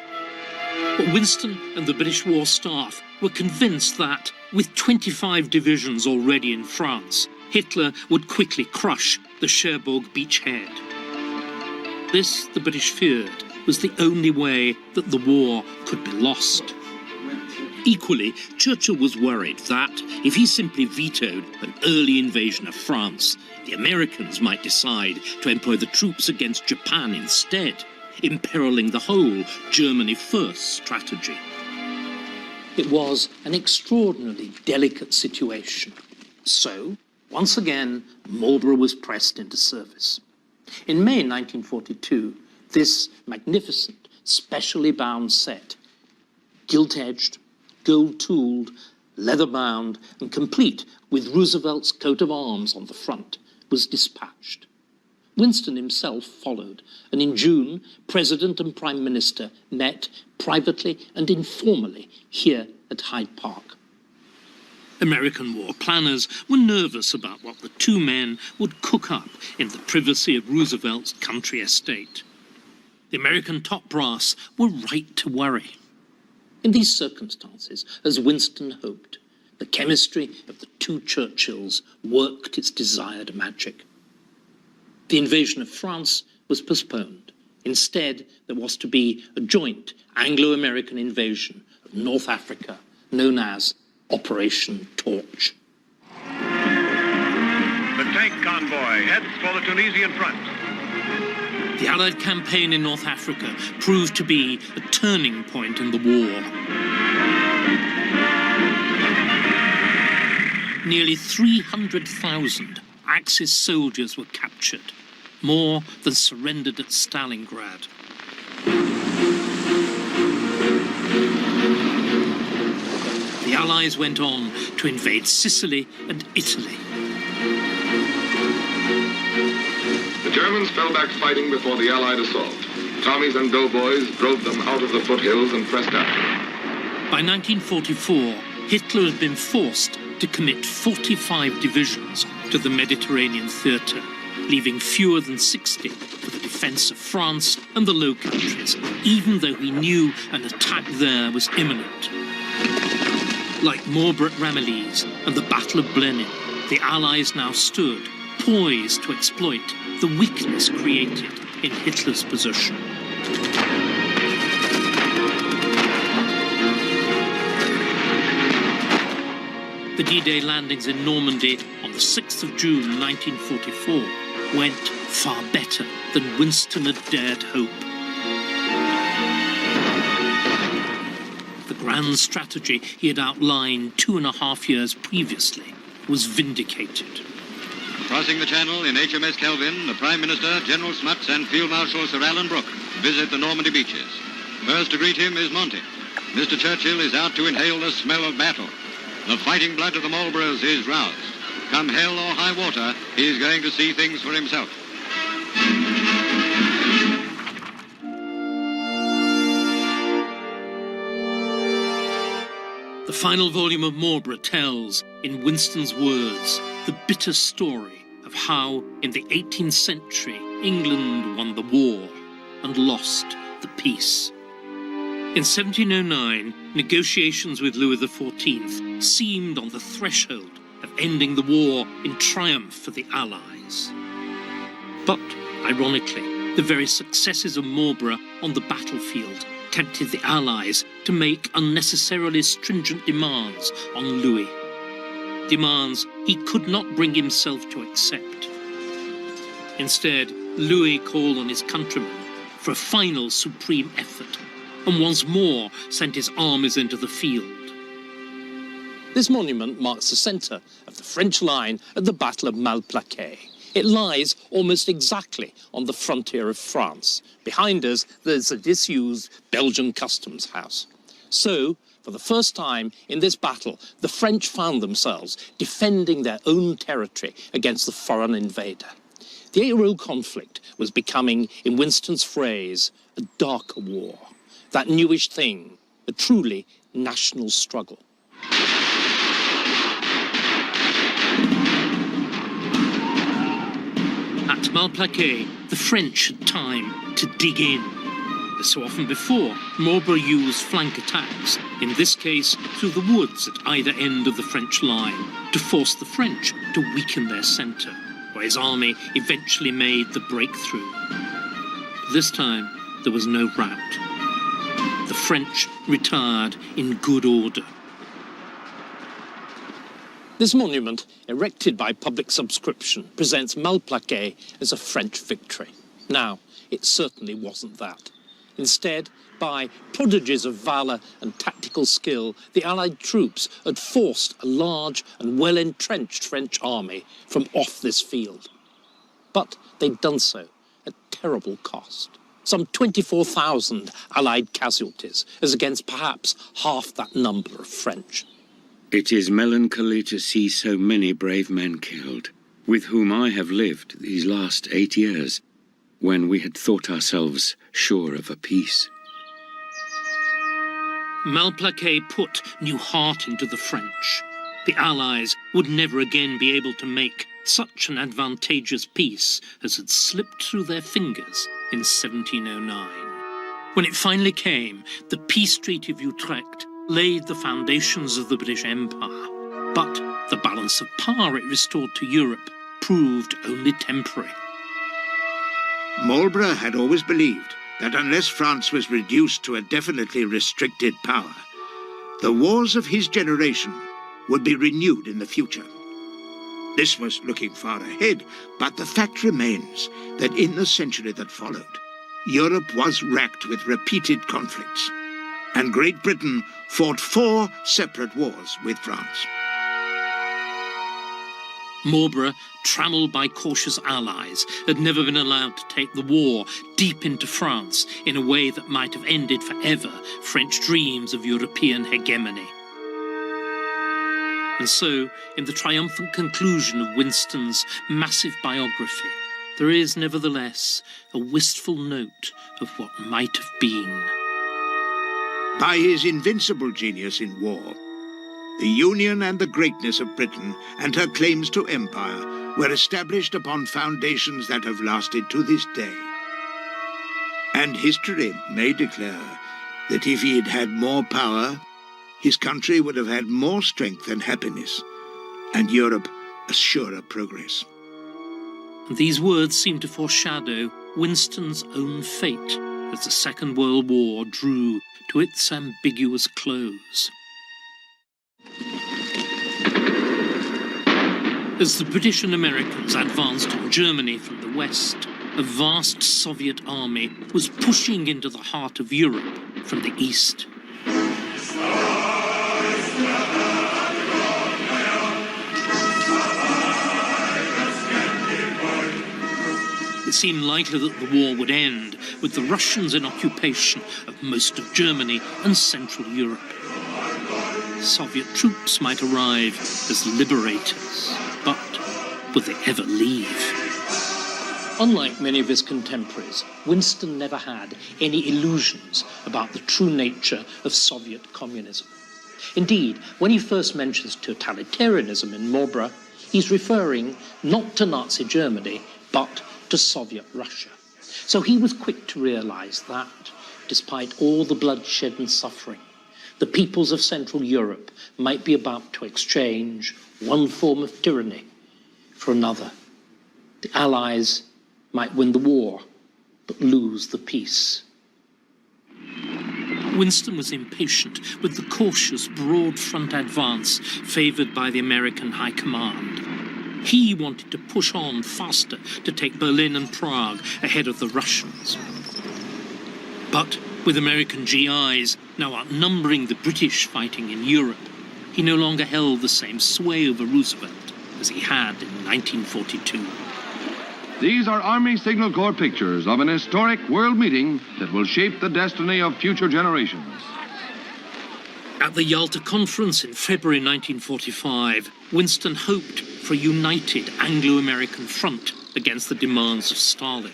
But Winston and the British War Staff were convinced that, with 25 divisions already in France, Hitler would quickly crush the Cherbourg beachhead. This, the British feared, was the only way that the war could be lost. Equally, Churchill was worried that, if he simply vetoed an early invasion of France, the Americans might decide to employ the troops against Japan instead, imperiling the whole Germany First strategy. It was an extraordinarily delicate situation. So, once again, Marlborough was pressed into service. In May 1942, this magnificent, specially bound set, gilt-edged, gold-tooled, leather-bound, and complete with Roosevelt's coat of arms on the front, was dispatched. Winston himself followed, and in June, President and Prime Minister met privately and informally here at Hyde Park. American war planners were nervous about what the two men would cook up in the privacy of Roosevelt's country estate. The American top brass were right to worry. In these circumstances, as Winston hoped, the chemistry of the two Churchills worked its desired magic. The invasion of France was postponed. Instead, there was to be a joint Anglo-American invasion of North Africa, known as Operation Torch. The tank convoy heads for the Tunisian front. The Allied campaign in North Africa proved to be a turning point in the war. Nearly 300,000 Axis soldiers were captured, more than surrendered at Stalingrad. The Allies went on to invade Sicily and Italy. The Germans fell back fighting before the Allied assault. Tommies and doughboys drove them out of the foothills and pressed after them. By 1944, Hitler had been forced to commit 45 divisions to the Mediterranean theatre, leaving fewer than 60 for the defence of France and the Low Countries, even though he knew an attack there was imminent. Like Marlborough at Ramillies and the Battle of Blenheim, the Allies now stood, poised to exploit the weakness created in Hitler's position. The D-Day landings in Normandy on the 6th of June 1944 went far better than Winston had dared hope. The grand strategy he had outlined 2.5 years previously was vindicated. Crossing the Channel in HMS Kelvin, the Prime Minister, General Smuts, and Field Marshal Sir Alan Brooke visit the Normandy beaches. First to greet him is Monty. Mr. Churchill is out to inhale the smell of battle. The fighting blood of the Marlboroughs is roused. Come hell or high water, he is going to see things for himself. The final volume of Marlborough tells, in Winston's words, the bitter story of how, in the 18th century, England won the war and lost the peace. In 1709, negotiations with Louis XIV seemed on the threshold of ending the war in triumph for the Allies. But, ironically, the very successes of Marlborough on the battlefield tempted the Allies to make unnecessarily stringent demands on Louis. Demands he could not bring himself to accept. Instead, Louis called on his countrymen for a final supreme effort, and once more sent his armies into the field. This monument marks the centre of the French line at the Battle of Malplaquet. It lies almost exactly on the frontier of France. Behind us, there's a disused Belgian customs house. So, for the first time in this battle, the French found themselves defending their own territory against the foreign invader. The 8-year-old conflict was becoming, in Winston's phrase, a darker war. That newish thing, a truly national struggle. At Malplaquet, the French had time to dig in. As so often before, Marlborough used flank attacks, in this case through the woods at either end of the French line, to force the French to weaken their centre, where his army eventually made the breakthrough. This time, there was no rout. The French retired in good order. This monument, erected by public subscription, presents Malplaquet as a French victory. Now, it certainly wasn't that. Instead, by prodigies of valour and tactical skill, the Allied troops had forced a large and well-entrenched French army from off this field. But they'd done so at terrible cost. Some 24,000 Allied casualties, as against perhaps half that number of French. It is melancholy to see so many brave men killed, with whom I have lived these last 8 years, when we had thought ourselves sure of a peace. Malplaquet put new heart into the French. The Allies would never again be able to make such an advantageous peace as had slipped through their fingers in 1709. When it finally came, the Peace Treaty of Utrecht laid the foundations of the British Empire. But the balance of power it restored to Europe proved only temporary. Marlborough had always believed that unless France was reduced to a definitely restricted power, the wars of his generation would be renewed in the future. This was looking far ahead, but the fact remains that in the century that followed, Europe was racked with repeated conflicts, and Great Britain fought 4 separate wars with France. Marlborough, trammelled by cautious allies, had never been allowed to take the war deep into France in a way that might have ended forever French dreams of European hegemony. And so, in the triumphant conclusion of Winston's massive biography, there is nevertheless a wistful note of what might have been. By his invincible genius in war, the union and the greatness of Britain and her claims to empire were established upon foundations that have lasted to this day. And history may declare that if he had had more power, his country would have had more strength and happiness, and Europe a surer progress. These words seem to foreshadow Winston's own fate as the Second World War drew to its ambiguous close. As the British and Americans advanced on Germany from the west, a vast Soviet army was pushing into the heart of Europe from the east. It seemed likely that the war would end with the Russians in occupation of most of Germany and Central Europe. Soviet troops might arrive as liberators, but would they ever leave? Unlike many of his contemporaries, Winston never had any illusions about the true nature of Soviet communism. Indeed, when he first mentions totalitarianism in Marlborough, he's referring not to Nazi Germany, but to Soviet Russia. So he was quick to realize that, despite all the bloodshed and suffering, the peoples of Central Europe might be about to exchange one form of tyranny for another. The Allies might win the war, but lose the peace. Winston was impatient with the cautious, broad front advance favoured by the American High Command. He wanted to push on faster to take Berlin and Prague ahead of the Russians. But with American GIs now outnumbering the British fighting in Europe, he no longer held the same sway over Roosevelt as he had in 1942. These are Army Signal Corps pictures of an historic world meeting that will shape the destiny of future generations. At the Yalta Conference in February 1945, Winston hoped for a united Anglo-American front against the demands of Stalin.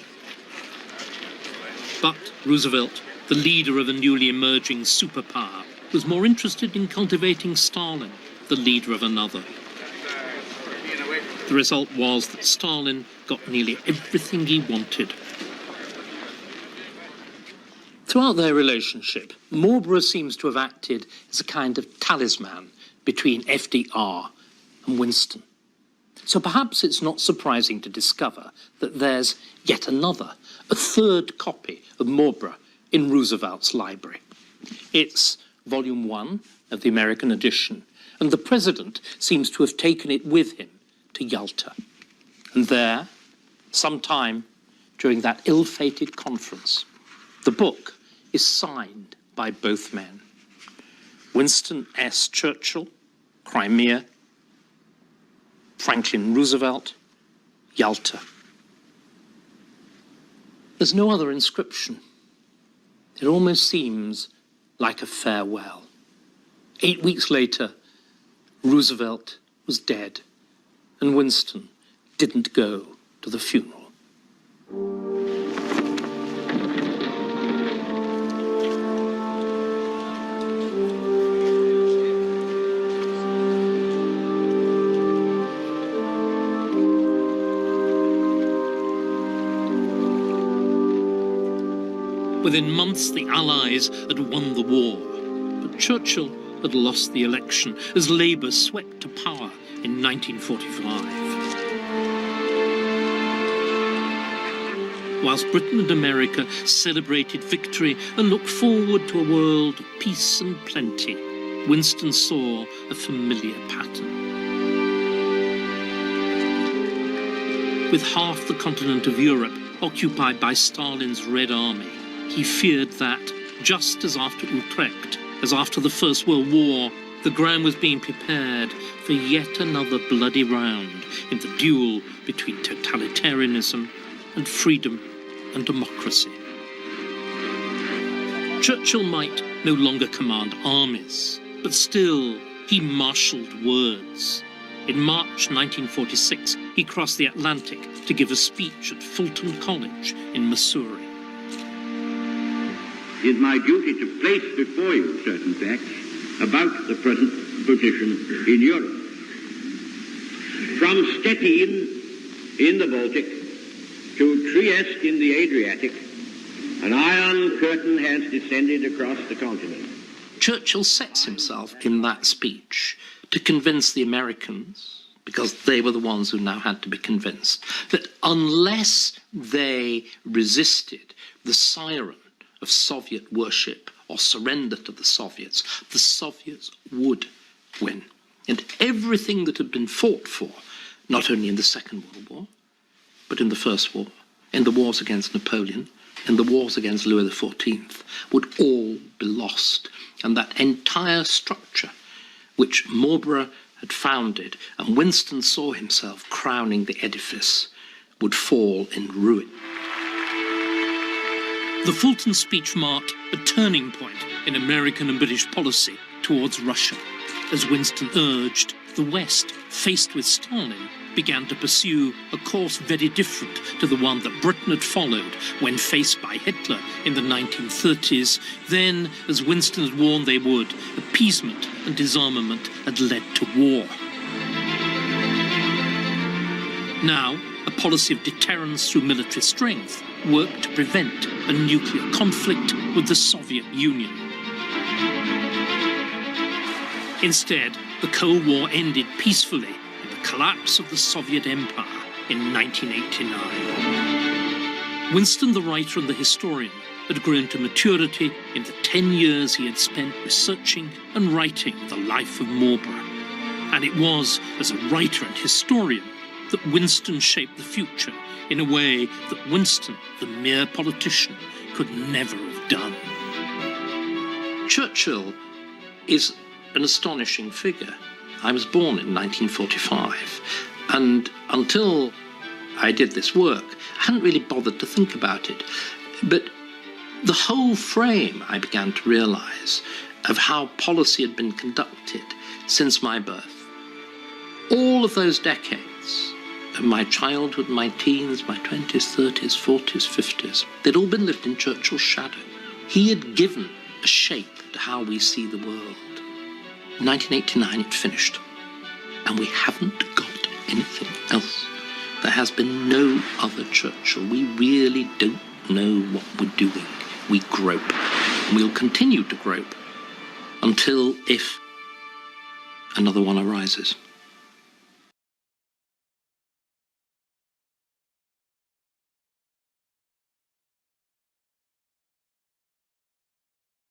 But Roosevelt, the leader of a newly emerging superpower, was more interested in cultivating Stalin, the leader of another. The result was that Stalin got nearly everything he wanted Throughout their relationship, Marlborough seems to have acted as a kind of talisman between FDR and Winston. So perhaps it's not surprising to discover that there's yet another, a third copy of Marlborough in Roosevelt's library. It's Volume 1 of the American edition, and the president seems to have taken it with him to Yalta. And there, sometime during that ill-fated conference, the book is signed by both men. Winston S. Churchill, Crimea, Franklin Roosevelt, Yalta. There's no other inscription. It almost seems like a farewell. 8 weeks later, Roosevelt was dead, and Winston didn't go to the funeral. Within months, the Allies had won the war, but Churchill had lost the election as Labour swept to power in 1945. Whilst Britain and America celebrated victory and looked forward to a world of peace and plenty, Winston saw a familiar pattern. With half the continent of Europe occupied by Stalin's Red Army, he feared that, just as after Utrecht, as after the First World War, the ground was being prepared for yet another bloody round in the duel between totalitarianism and freedom and democracy. Churchill might no longer command armies, but still he marshalled words. In March 1946, he crossed the Atlantic to give a speech at Fulton College in Missouri. It is my duty to place before you certain facts about the present position in Europe. From Stettin in the Baltic to Trieste in the Adriatic, an iron curtain has descended across the continent. Churchill sets himself in that speech to convince the Americans, because they were the ones who now had to be convinced, that unless they resisted the siren of Soviet worship or surrender to the Soviets would win. And everything that had been fought for, not only in the Second World War, but in the First War, in the wars against Napoleon, in the wars against Louis XIV, would all be lost. And that entire structure, which Marlborough had founded, and Winston saw himself crowning the edifice, would fall in ruin. The Fulton speech marked a turning point in American and British policy towards Russia, as Winston urged, the West, faced with Stalin, began to pursue a course very different to the one that Britain had followed when faced by Hitler in the 1930s. Then, as Winston had warned they would, appeasement and disarmament had led to war. Now, a policy of deterrence through military strength worked to prevent a nuclear conflict with the Soviet Union. Instead, the Cold War ended peacefully with the collapse of the Soviet Empire in 1989. Winston, the writer and the historian, had grown to maturity in the 10 years he had spent researching and writing the life of Marlborough. And it was as a writer and historian that Winston shaped the future in a way that Winston, the mere politician, could never have done. Churchill is an astonishing figure. I was born in 1945, and until I did this work, I hadn't really bothered to think about it. But the whole frame, I began to realize, of how policy had been conducted since my birth. All of those decades, of my childhood, my teens, my 20s, 30s, 40s, 50s, they'd all been lived in Churchill's shadow. He had given a shape to how we see the world. In 1989, it finished, and we haven't got anything else. There has been no other Churchill. We really don't know what we're doing. We grope. And we'll continue to grope until, if another one arises.